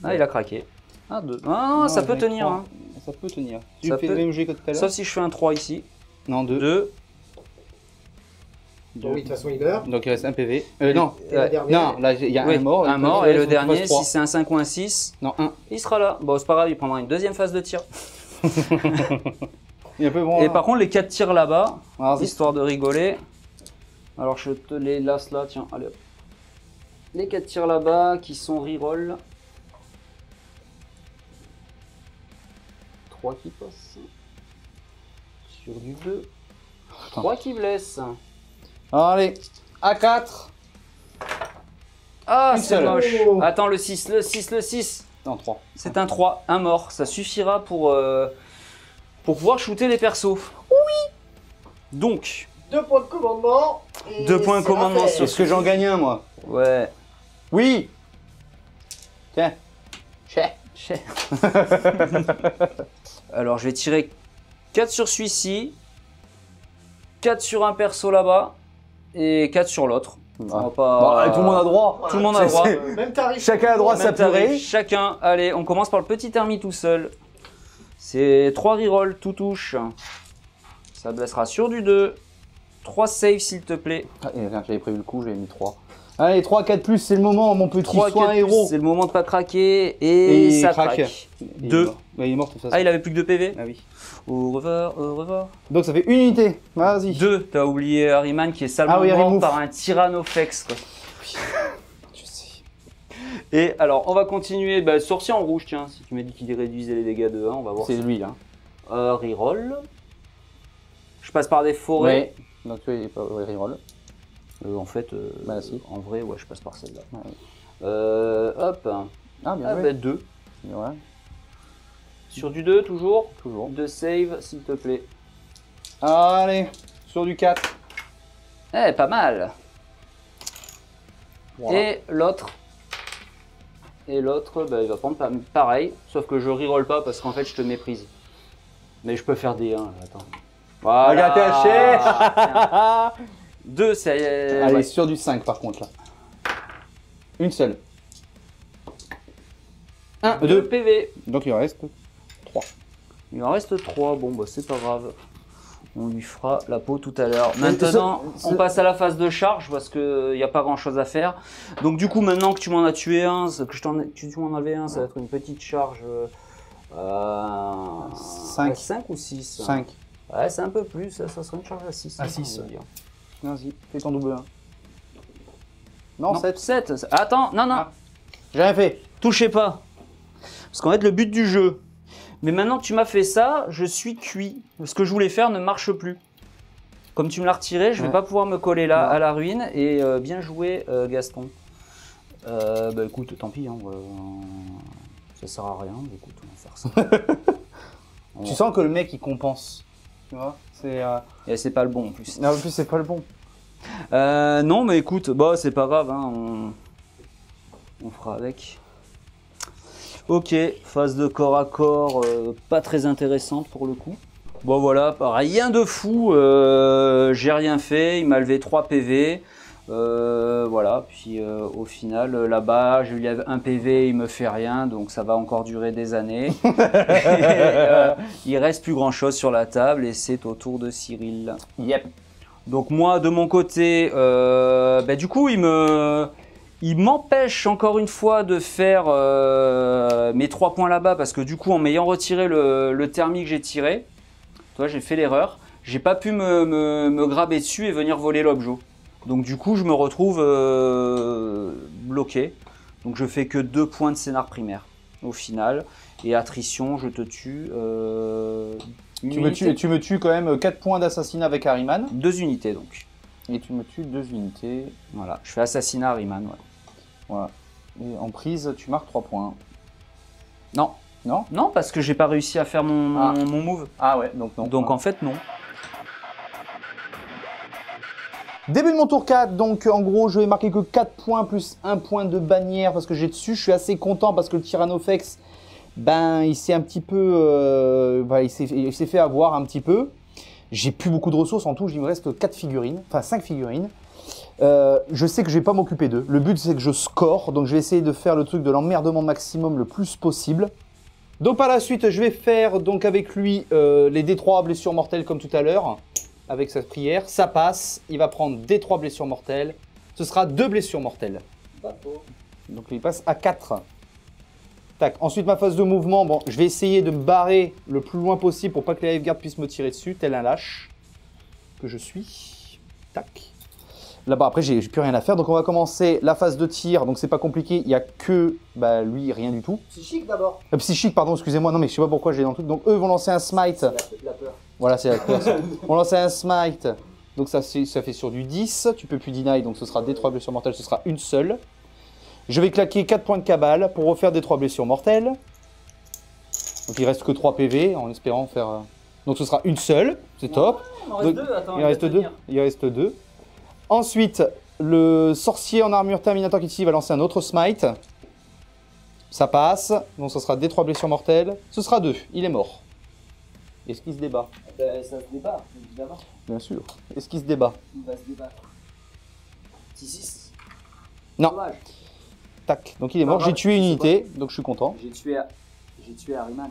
Ah, il a craqué. Ah, 2. Ah, ça peut tenir. Hein. Ça peut tenir. Ça Tu fais peut... le même jeu que tout à l'heure. Sauf si je fais un 3 ici. Non, 2. 2. Bon, oui, de toute façon, il meurt. Donc il reste un PV. Non, non, là il y a oui, un mort. Un mort, et le dernier, si c'est c'est un 5 ou un 6, non, 1. il sera là. Bon, c'est pas grave, il prendra une deuxième phase de tir. Il est un peu bon. Et par contre, les 4 tirs là-bas, Vas-y. histoire de rigoler. Alors je te les laisse là, tiens, allez hop. Les 4 tirs là-bas qui sont reroll. 3 qui passent. Sur du 2. 3 qui blessent. Allez, A4. Ah, Une c'est seule. moche. Oh. Attends, le 6, le 6, le 6. Non, 3. C'est un 3, un mort. Ça suffira pour pouvoir shooter les persos. Oui. Donc, 2 points de commandement. 2 points de commandement sur... Est-ce que j'en gagne un, moi? Ouais. Oui. Tiens. Chais. Alors, je vais tirer 4 sur celui-ci, 4 sur un perso là-bas, et 4 sur l'autre. On va pas... Bon, allez, tout le monde a droit. Tout le monde a droit. Même tarif. Chacun a droit de Même s'apurer. tarif, chacun. Allez, on commence par le petit thermi tout seul. C'est 3 rerolls, tout touche. Ça blessera sur du 2. 3 saves s'il te plaît. Ah, j'avais prévu le coup, j'avais mis 3. Allez, 3, 4 plus, c'est le moment, mon petit. 3, Sois un héros. c'est le moment de pas craquer. Et ça craque. craque. Il 2. est mort. Ouais, il est mort de toute façon. Ah, il avait plus que 2 PV. Ah oui. Au revoir, au revoir. Donc ça fait une unité. Vas-y. 2, t'as oublié Harryman qui est salement Ah oui, Harry mort Mouf. par un Tyrannoflex. Quoi. Je sais. Et alors, on va continuer. Bah, sorcier en rouge, tiens. Si tu m'as dit qu'il réduisait les dégâts de 1, on va voir. C'est lui là. Reroll. Je passe par des forêts. Ouais. Donc tu vois, il est pas reroll. En fait, Bah, si. en vrai, ouais, je passe par celle-là. Ouais. Hop. Ah bien Ah, joué. bah, 2. Ouais. Sur du 2, toujours. Toujours. 2 save, s'il te plaît. Allez, sur du 4. Eh, pas mal. Voilà. Et l'autre. Et l'autre, bah, il va prendre pareil. Sauf que je reroll pas parce qu'en fait, je te méprise. Mais je peux faire des 1. Attends. Voilà. Regarde, t'es haché. 2, c'est... Allez, ouais. sur du 5 par contre là. Une seule. 1, 2 2. PV. Donc il en reste 3. Il en reste 3. Bon, bah, c'est pas grave. On lui fera la peau tout à l'heure. Maintenant, on passe à la phase de charge parce qu'il n'y a pas grand chose à faire. Donc, du coup, maintenant que tu m'en as tué un, que tu m'en as enlevé un, ça va être une petite charge. 5. 5 ou 6 5. Ouais, c'est un peu plus. Ça serait une charge à 6. À 6. Vas-y, fais ton double 1. Non, 7. 7. Attends, non. Ah. J'ai rien fait. Touchez pas. Parce qu'en fait, le but du jeu. Mais maintenant que tu m'as fait ça, je suis cuit. Ce que je voulais faire ne marche plus. Comme tu me l'as retiré, je vais pas pouvoir me coller là à la ruine. Et bien joué, Gaston. Bah écoute, tant pis. Hein, ça sert à rien. Écoute, on va faire ça. Tu sens que le mec il compense. Tu vois, c'est. Et c'est pas le bon en plus. Non, en plus, c'est pas le bon. Non, mais écoute, bah c'est pas grave. Hein, on fera avec. Ok, phase de corps à corps, pas très intéressante pour le coup. Bon voilà, rien de fou, j'ai rien fait, il m'a levé 3 PV. Voilà, puis au final, là-bas, je lui lève un PV, il me fait rien, donc ça va encore durer des années. Il reste plus grand-chose sur la table et c'est au tour de Cyril. Yep. Donc moi, de mon côté, du coup, il m'empêche encore une fois de faire mes 3 points là-bas parce que du coup, en m'ayant retiré le thermique que j'ai tiré, toi, j'ai fait l'erreur. J'ai pas pu me graber dessus et venir voler l'objet. Donc du coup, je me retrouve bloqué. Donc je fais que 2 points de scénar primaire au final. Et attrition, je te tue. Tu me tues quand même 4 points d'assassinat avec Harriman. 2 unités donc. Et tu me tues 2 unités. Voilà, je fais assassinat Harriman. Ouais. Voilà. Et en prise, tu marques 3 points. Non. Non? Non, parce que j'ai pas réussi à faire mon move. Ah ouais, donc non. Donc en fait, non. Début de mon tour 4, donc en gros je vais marquer que 4 points plus 1 point de bannière parce que j'ai dessus. Je suis assez content parce que le Tyrannofex, ben il s'est un petit peu, il s'est fait avoir un petit peu. J'ai plus beaucoup de ressources, en tout il me reste 4 figurines, enfin 5 figurines. Je sais que je vais pas m'occuper d'eux. Le but c'est que je score, donc je vais essayer de faire le truc de l'emmerdement maximum le plus possible. Donc par la suite je vais faire donc avec lui les D3 blessures mortelles comme tout à l'heure. Avec sa prière, ça passe, il va prendre des 3 blessures mortelles, ce sera 2 blessures mortelles. Donc il passe à 4. Tac. Ensuite ma phase de mouvement, bon, je vais essayer de me barrer le plus loin possible pour pas que les lifeguards puissent me tirer dessus, tel un lâche que je suis. Tac. Là-bas après j'ai plus rien à faire, donc on va commencer la phase de tir, donc c'est pas compliqué, il n'y a que lui, rien du tout. Psychique d'abord. Psychique, pardon, excusez-moi, non mais je sais pas pourquoi j'ai dans le truc, donc eux vont lancer un smite. La peur. Voilà, c'est la peur. On lance un smite, donc ça fait sur du 10, tu peux plus deny, donc ce sera des 3 blessures mortelles, ce sera une seule. Je vais claquer 4 points de cabale pour refaire des 3 blessures mortelles. Donc il reste que 3 PV en espérant faire... Donc ce sera une seule, c'est top. Il en reste 2, attends. Il reste 2. Il reste 2. Ensuite, le sorcier en armure terminator qui va lancer un autre smite. Ça passe, donc ce sera des 3 blessures mortelles. Ce sera 2, il est mort. Est-ce qu'il se débat? Ça se débat, évidemment. Bien sûr. Est-ce qu'il se débat? Il va se débattre. 6-6. Non. Dommage. Tac. Donc il est mort. J'ai tué une unité, donc je suis content. J'ai tué Harriman.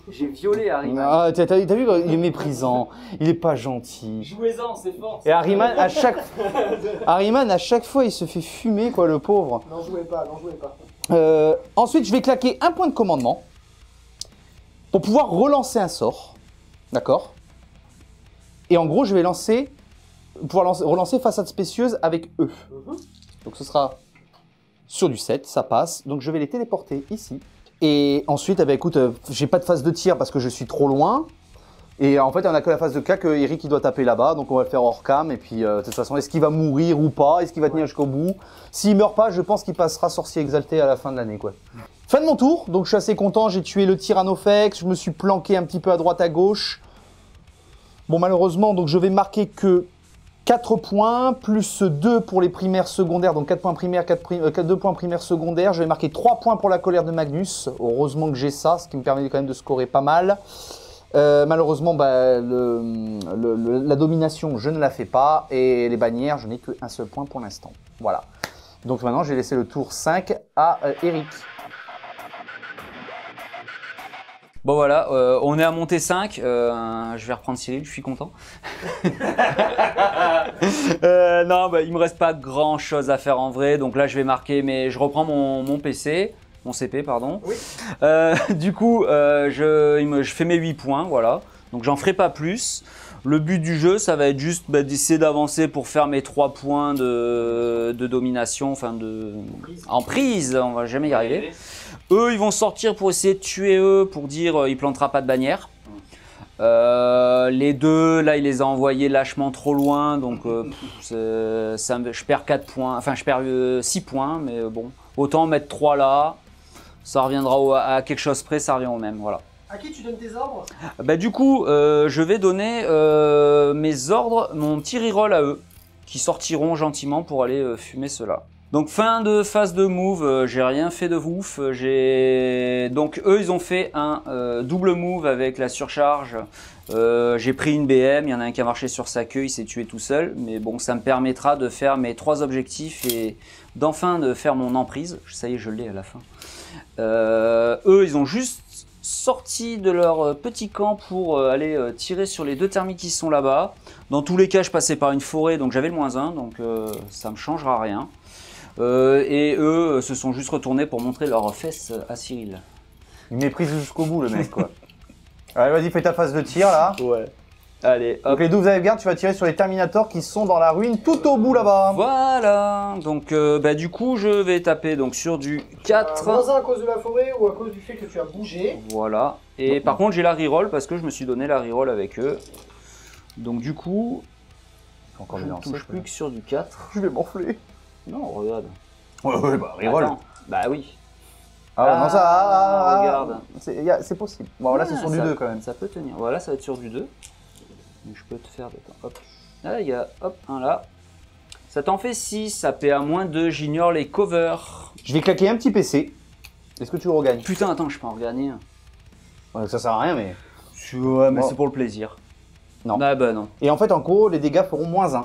J'ai violé Harriman. Ah, t'as vu, il est méprisant. Il est pas gentil. Jouez-en, c'est fort. Et Harriman, à chaque fois, il se fait fumer, quoi, le pauvre. N'en jouez pas, n'en jouez pas. Ensuite, je vais claquer un point de commandement pour pouvoir relancer un sort. D'accord? Et en gros, je vais relancer façade spécieuse avec eux. Donc ce sera sur du 7, ça passe. Donc je vais les téléporter ici. Et ensuite, eh ben, écoute, j'ai pas de phase de tir parce que je suis trop loin. Et en fait, on a que la phase de cas que Eric il doit taper là-bas. Donc on va le faire hors cam. Et puis de toute façon, est-ce qu'il va mourir ou pas? Est-ce qu'il va tenir jusqu'au bout? S'il meurt pas, je pense qu'il passera sorcier exalté à la fin de l'année, quoi. Fin de mon tour, donc je suis assez content, j'ai tué le Tyrannofex, je me suis planqué un petit peu à droite à gauche. Bon malheureusement, donc je vais marquer que 4 points, plus 2 pour les primaires secondaires, donc 4 points primaires, 2 points primaires secondaires. Je vais marquer 3 points pour la colère de Magnus, heureusement que j'ai ça, ce qui me permet quand même de scorer pas mal. Malheureusement, la domination, je ne la fais pas, et les bannières, je n'ai qu'un seul point pour l'instant. Voilà. Donc maintenant, je vais laisser le tour 5 à Eric. Bon voilà, on est à montée 5, je vais reprendre Cyril, je suis content. Non, il me reste pas grand chose à faire en vrai, donc là je vais marquer, mais je reprends mon PC, mon CP pardon. Oui. Du coup, je fais mes 8 points, voilà, donc j'en ferai pas plus. Le but du jeu, ça va être juste d'essayer d'avancer pour faire mes 3 points de domination, enfin en prise, on va jamais y arriver. Eux, ils vont sortir pour essayer de tuer eux, pour dire il plantera pas de bannière. Les deux, là, il les a envoyés lâchement trop loin, donc je perds 4 points, enfin je perds 6 points, mais bon, autant mettre 3 là, ça reviendra à quelque chose près, ça revient au même, voilà. À qui tu donnes tes ordres? Du coup, je vais donner mes ordres, mon petit reroll à eux, qui sortiront gentiment pour aller fumer ceux-là. Donc fin de phase de move, j'ai rien fait de ouf. Donc eux ils ont fait un double move avec la surcharge. J'ai pris une BM, il y en a un qui a marché sur sa queue, il s'est tué tout seul. Mais bon, ça me permettra de faire mes 3 objectifs et d'enfin de faire mon emprise. Ça y est, je l'ai à la fin. Eux ils ont juste sorti de leur petit camp pour aller tirer sur les 2 thermiques qui sont là-bas. Dans tous les cas, je passais par une forêt, donc j'avais le -1, donc ça me changera rien. Et eux se sont juste retournés pour montrer leurs fesses à Cyril. Il méprise jusqu'au bout le mec quoi. Allez vas-y fais ta phase de tir là. Ouais. Allez, hop. Donc les 12 sauvegardes, tu vas tirer sur les Terminators qui sont dans la ruine tout au bout là-bas. Voilà. Donc du coup je vais taper donc sur du 4. -1 à cause de la forêt ou à cause du fait que tu as bougé. Voilà. Et par contre j'ai la reroll parce que je me suis donné la reroll avec eux. Donc du coup, Encore je ne touche plus que sur du 4. Je vais m'enfler. Non, regarde. Ouais, bah reroll. Attends. Bah oui. Ah non ça, regarde. C'est possible. Bon là c'est sur du 2 quand même. Ça peut tenir. Voilà, ça va être sur du 2. Donc je peux te faire, hop. Là il y a, hop, un là. Ça t'en fait 6, à PA-2, j'ignore les covers. Je vais claquer un petit PC. Est-ce que tu le regagnes? Putain, attends, je peux en regagner un. Ouais, ça sert à rien mais... Ouais, mais Bon. c'est pour le plaisir. Non. Ah bah non. Et en fait en gros les dégâts feront -1.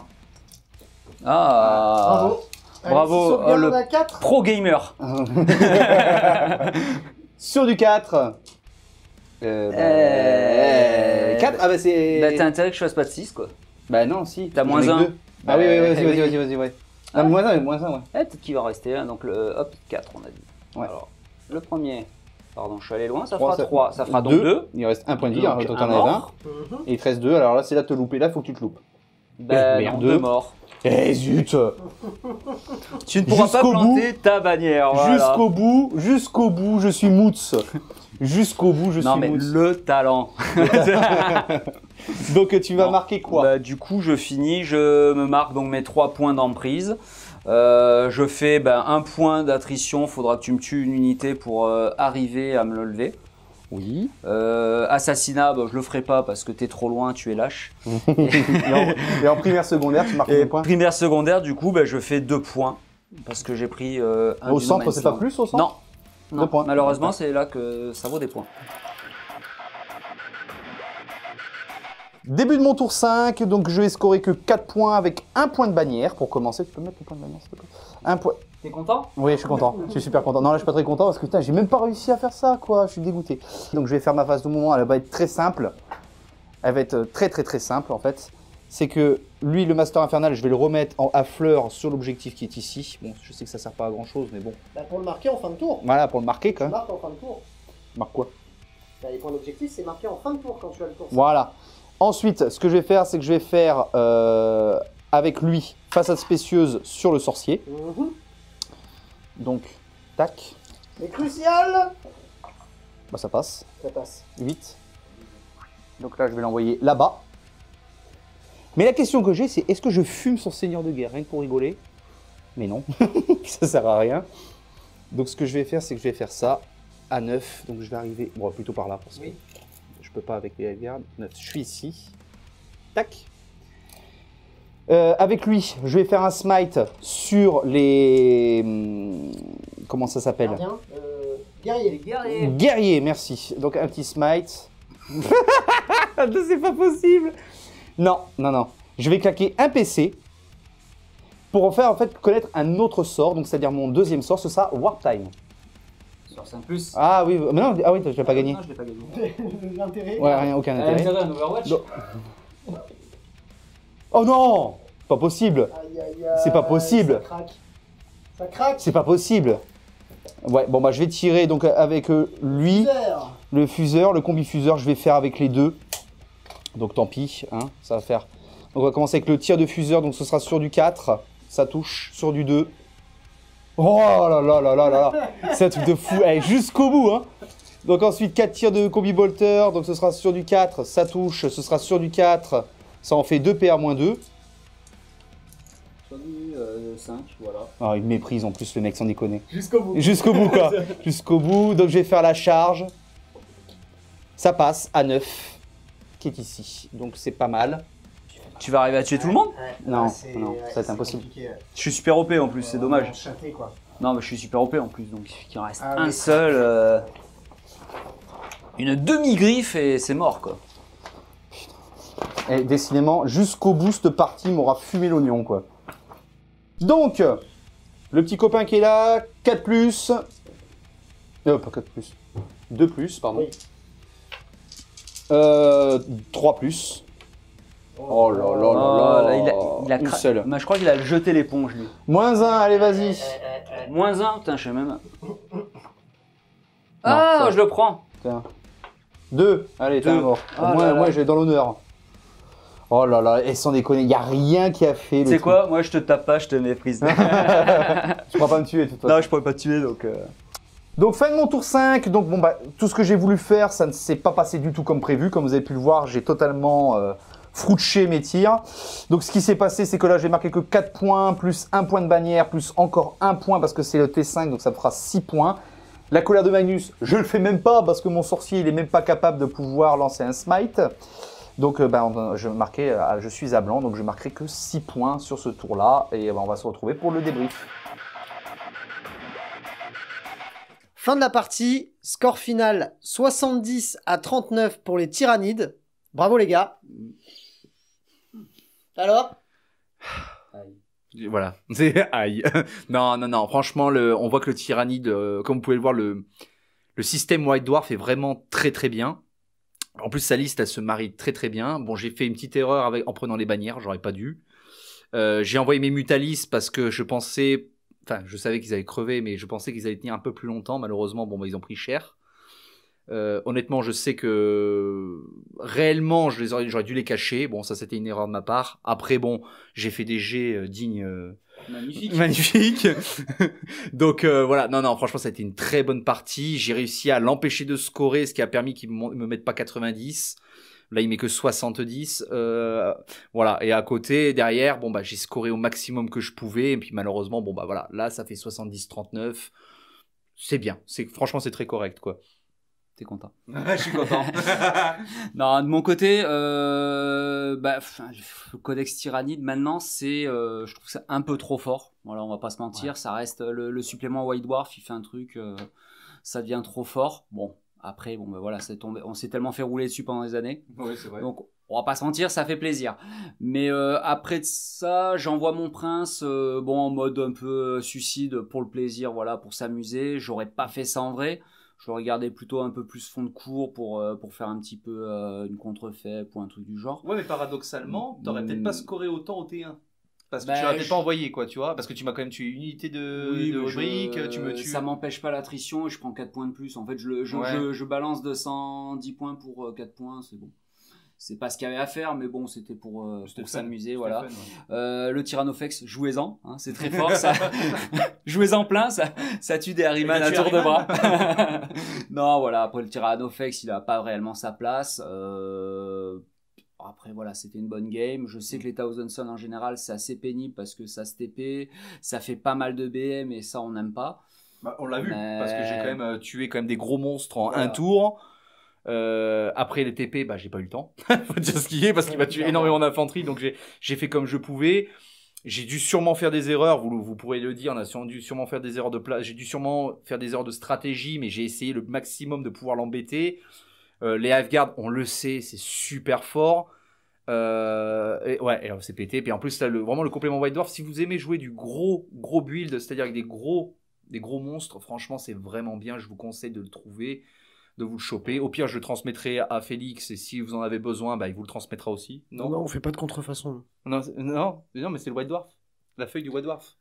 Ah. Bravo. Bravo, Allez, sauvegarde le à 4. pro gamer. Sur du 4. 4. Ah bah c'est... Bah t'as intérêt que je fasse pas de 6 quoi. Bah non si. T'as J'en ai -1. que 2. Ah oui, vas-ouais. Ouais. Ah. Non, -1, ouais. Peut-être qu'il va rester un, donc le hop, 4 on a dit. Ouais. Alors, le premier, pardon, je suis allé loin, ça Trois, fera ça- 3, ça fera donc 2. Il reste un point de vie, Donc, hein, t'en un as 20. mort. Et il te reste 2, alors là c'est là de te louper, là faut que tu te loupes. Bah merde. non, 2 morts. Eh zut. Tu ne pourras pas Jusqu'au planter ta bannière, voilà. Jusqu'au bout, je suis Moots. Jusqu'au bout, je Non suis mais Moots. le talent. Donc tu vas Non. marquer quoi? Bah, du coup je finis, je me marque donc mes 3 points d'emprise. Je fais 1 point d'attrition, faudra que tu me tues une unité pour arriver à me le lever. Oui. Assassinat, je le ferai pas parce que t'es trop loin, tu es lâche. Et en primaire secondaire, tu marques Et des points? primaire secondaire, du coup, je fais 2 points parce que j'ai pris un Au du centre, no c'est man's pas land. plus au centre? Non. Non, 2 points. malheureusement, c'est là que ça vaut des points. Début de mon tour 5, donc je vais scorer que 4 points avec 1 point de bannière pour commencer. Tu peux mettre le point de bannière s'il te plaît? 1 point. T'es content? Oui, je suis content. Je suis super content. Non, là, je suis pas très content parce que putain, j'ai même pas réussi à faire ça, quoi. Je suis dégoûté. Donc, je vais faire ma phase de mouvement. Elle va être très simple. Elle va être très simple, en fait. C'est que lui, le Master Infernal, je vais le remettre à fleur sur l'objectif qui est ici. Bon, je sais que ça sert pas à grand chose, mais bon. Bah, pour le marquer en fin de tour. Voilà, pour le marquer, quand Tu même. marques en fin de tour. Marque quoi? Bah, les points d'objectif, c'est marqué en fin de tour quand tu as le tour. Voilà. Ensuite, ce que je vais faire, c'est que je vais faire avec lui façade spécieuse sur le sorcier. Mhm. Donc, tac. Mais crucial. Bah, ça passe. Ça passe. 8. Donc là, je vais l'envoyer là-bas. Mais la question que j'ai, c'est est-ce que je fume son seigneur de guerre, rien que pour rigoler? Mais non, ça sert à rien. Donc ce que je vais faire, c'est que je vais faire ça à 9. Donc je vais arriver, bon, plutôt par là, parce que je peux pas avec les gardes. 9, je suis ici. Tac. Avec lui, je vais faire un smite sur les... comment ça s'appelle? Gardien. Guerrier. Guerrier, merci. Donc un petit smite. C'est pas possible. Non. Je vais claquer un PC pour en faire en fait connaître un autre sort. Donc c'est-à-dire mon deuxième sort, ce sera Warp Time. Sur 5+. Ah oui, mais non, ah oui, je l'ai pas gagné. Non, je l'ai pas gagné. L'intérêt. Ouais, rien, aucun intérêt. Intérêt à Overwatch. Non. Oh non, pas possible. Aïe, aïe, aïe. C'est pas possible. Ça craque. Ça craque. C'est pas possible. Ouais, bon bah je vais tirer donc avec lui. Fuseur. Le fuseur, le combi fuseur, je vais faire avec les deux. Donc tant pis, hein, ça va faire. Donc on va commencer avec le tir de fuseur, donc ce sera sur du 4, ça touche, sur du 2. Oh là là là là là là, c'est un truc de fou, allez, jusqu'au bout, hein. Donc ensuite 4 tirs de combi bolter, donc ce sera sur du 4, ça touche, ce sera sur du 4, ça en fait 2 PA-2. Sur du 5, voilà. Ah, il me méprise en plus le mec, sans déconner. Jusqu'au bout. Jusqu'au bout quoi, jusqu'au bout, donc je vais faire la charge. Ça passe à 9, qui est ici, donc c'est pas mal. Tu vas arriver à tuer tout le monde? Non, non, ça va être impossible. Je suis super OP en plus, c'est dommage. Chaté, quoi. Non, mais je suis super OP en plus, donc il suffit qu'il en reste un oui. seul. Une demi-griffe et c'est mort, quoi. Et décidément, jusqu'au bout, cette partie m'aura fumé l'oignon, quoi. Donc, le petit copain qui est là, 4+. Pas 4+. 2+, pardon. Oui. 3+. Oh là là là là. Il a Une seule. Mais je crois qu'il a jeté l'éponge, lui. -1, allez, vas-y. -1, putain, je sais même. ça- Ah, je le prends. 2, allez, t'es 2. mort. Ah Moi, là là. moi j'ai dans l'honneur. Oh là là, et sans déconner, il n'y a rien qui a fait. Tu sais quoi? Moi, je te tape pas, je te méprise. Tu pourras pas me tuer, de toute façon. Non, je pourrais pas te tuer, donc. Donc fin de mon tour 5, donc bon bah tout ce que j'ai voulu faire, ça ne s'est pas passé du tout comme prévu. Comme vous avez pu le voir, j'ai totalement frouché mes tirs. Donc ce qui s'est passé, c'est que là j'ai marqué que 4 points, plus 1 point de bannière, plus encore 1 point parce que c'est le T5, donc ça me fera 6 points. La colère de Magnus, je le fais même pas parce que mon sorcier il est même pas capable de pouvoir lancer un smite. Donc je suis à blanc, donc je marquerai que 6 points sur ce tour-là. Et on va se retrouver pour le débrief. Fin de la partie, score final 70-39 pour les Tyrannides. Bravo les gars. Alors? Voilà, c'est aïe. Non, franchement, on voit que le Tyrannide, comme vous pouvez le voir, le système White Dwarf est vraiment très très bien. En plus, sa liste, elle se marie très très bien. Bon, j'ai fait une petite erreur en prenant les bannières, j'aurais pas dû. J'ai envoyé mes Mutalis parce que je savais qu'ils allaient crever, mais je pensais qu'ils allaient tenir un peu plus longtemps. Malheureusement, bon, ils ont pris cher. Honnêtement, je sais que réellement, j'aurais dû les cacher. Bon, ça, c'était une erreur de ma part. Après, bon, j'ai fait des jets dignes. Magnifique. Donc voilà, non, franchement, ça a été une très bonne partie. J'ai réussi à l'empêcher de scorer, ce qui a permis qu'il me mette pas 90. Là, il met que 70. Voilà. Et à côté, derrière, j'ai scoré au maximum que je pouvais. Et puis malheureusement, voilà. Là, ça fait 70-39. C'est bien. Franchement, c'est très correct, quoi. T'es content? Je suis content. Non, de mon côté, le codex Tyrannide maintenant, je trouve que c'est un peu trop fort. Voilà, on va pas se mentir, ça reste le supplément White Dwarf, il fait un truc, ça devient trop fort. Bon, après, voilà, c'est tombé, on s'est tellement fait rouler dessus pendant des années. Oui, c'est vrai. Donc, on va pas se mentir, ça fait plaisir. Mais après de ça, j'envoie mon prince, en mode un peu suicide pour le plaisir, voilà, pour s'amuser. J'aurais pas fait ça en vrai. Je regardais plutôt un peu plus fond de cours pour faire un petit peu une contrefait ou un truc du genre. Ouais, mais paradoxalement, t'aurais peut-être pas scoré autant au T1. Parce que tu Bah, l'as peut-être pas envoyé, quoi, tu vois. Parce que tu m'as quand même tué une unité de briques, tu me tues. Ça m'empêche pas l'attrition et je prends 4 points de plus. En fait, je balance 210 points pour 4 points, c'est bon. C'est pas ce qu'il y avait à faire, mais bon, c'était pour s'amuser, voilà. Fun, ouais. Le Tyrannofex, jouez-en, hein, c'est très fort, ça. Jouez-en plein, ça tue des Harriman à tour de bras. Non, voilà, après le Tyrannofex, il a pas réellement sa place. Après, voilà, c'était une bonne game. Je sais que les Thousand Sun, en général, c'est assez pénible parce que ça se TP, ça fait pas mal de BM et ça, on n'aime pas. On l'a vu, parce que j'ai quand même tué des gros monstres en un tour. Après les TP, j'ai pas eu le temps. Faut dire ce qu'il est, parce qu'il m'a tué énormément d'infanterie, donc j'ai fait comme je pouvais. J'ai dû sûrement faire des erreurs, vous pourrez le dire, dû sûrement faire des erreurs de place, j'ai dû sûrement faire des erreurs de stratégie, mais j'ai essayé le maximum de pouvoir l'embêter. Les Halfguard, on le sait, c'est super fort. Et alors c'est pété. Puis en plus, là, vraiment le complément White Dwarf, si vous aimez jouer du gros build, c'est-à-dire avec des gros monstres, franchement, c'est vraiment bien. Je vous conseille de le trouver, de vous le choper. Au pire, je le transmettrai à Félix, et si vous en avez besoin, il vous le transmettra aussi. Non, on fait pas de contrefaçon. Non, mais c'est le White Dwarf. La feuille du White Dwarf.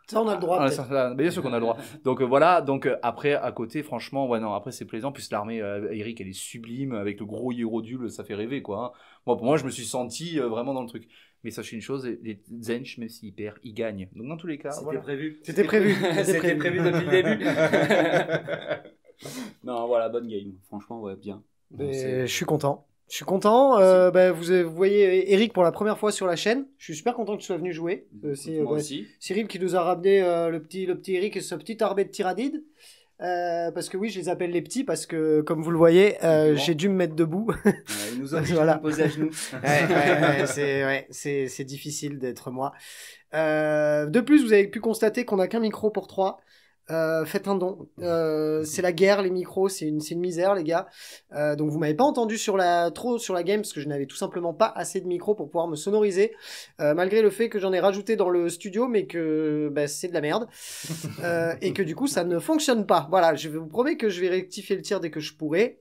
Ça, on a le droit. Bien sûr qu'on a le droit. Donc voilà, après, à côté, franchement, après c'est plaisant. Puis l'armée, Eric, elle est sublime, avec le gros Hierodule, ça fait rêver, quoi. Pour moi, je me suis senti vraiment dans le truc. Mais sachez une chose, les Zench, même s'ils perdent, ils gagnent. Donc dans tous les cas, C'était prévu. C'était prévu. C'était prévu depuis le début. Non, voilà, bonne game. Franchement, ouais, bien. Je suis content. Vous voyez Eric pour la première fois sur la chaîne. Je suis super content que tu sois venu jouer. Moi aussi. Cyril qui nous a ramené le petit Eric et ce petit arbet de Tyrannide. parce que oui, je les appelle les petits parce que, comme vous le voyez, j'ai dû me mettre debout. Ils nous obligent Voilà. à nous poser à genoux. C'est difficile d'être moi. De plus, vous avez pu constater qu'on n'a qu'un micro pour 3. Faites un don. C'est la guerre, les micros, c'est une misère, les gars. Donc vous m'avez pas entendu trop sur la game parce que je n'avais tout simplement pas assez de micros pour pouvoir me sonoriser, malgré le fait que j'en ai rajouté dans le studio, mais que c'est de la merde et que du coup ça ne fonctionne pas. Voilà, je vous promets que je vais rectifier le tir dès que je pourrai.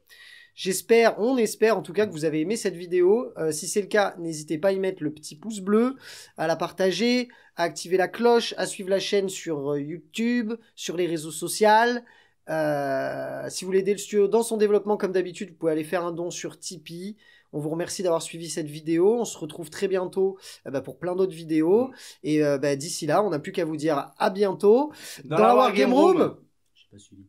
On espère en tout cas que vous avez aimé cette vidéo. Si c'est le cas, n'hésitez pas à y mettre le petit pouce bleu, à la partager, à activer la cloche, à suivre la chaîne sur YouTube, sur les réseaux sociaux. Si vous voulez aider le studio dans son développement comme d'habitude, vous pouvez aller faire un don sur Tipeee. On vous remercie d'avoir suivi cette vidéo. On se retrouve très bientôt pour plein d'autres vidéos. Et d'ici là, on n'a plus qu'à vous dire à bientôt dans la Wargame Room. J'ai pas suivi.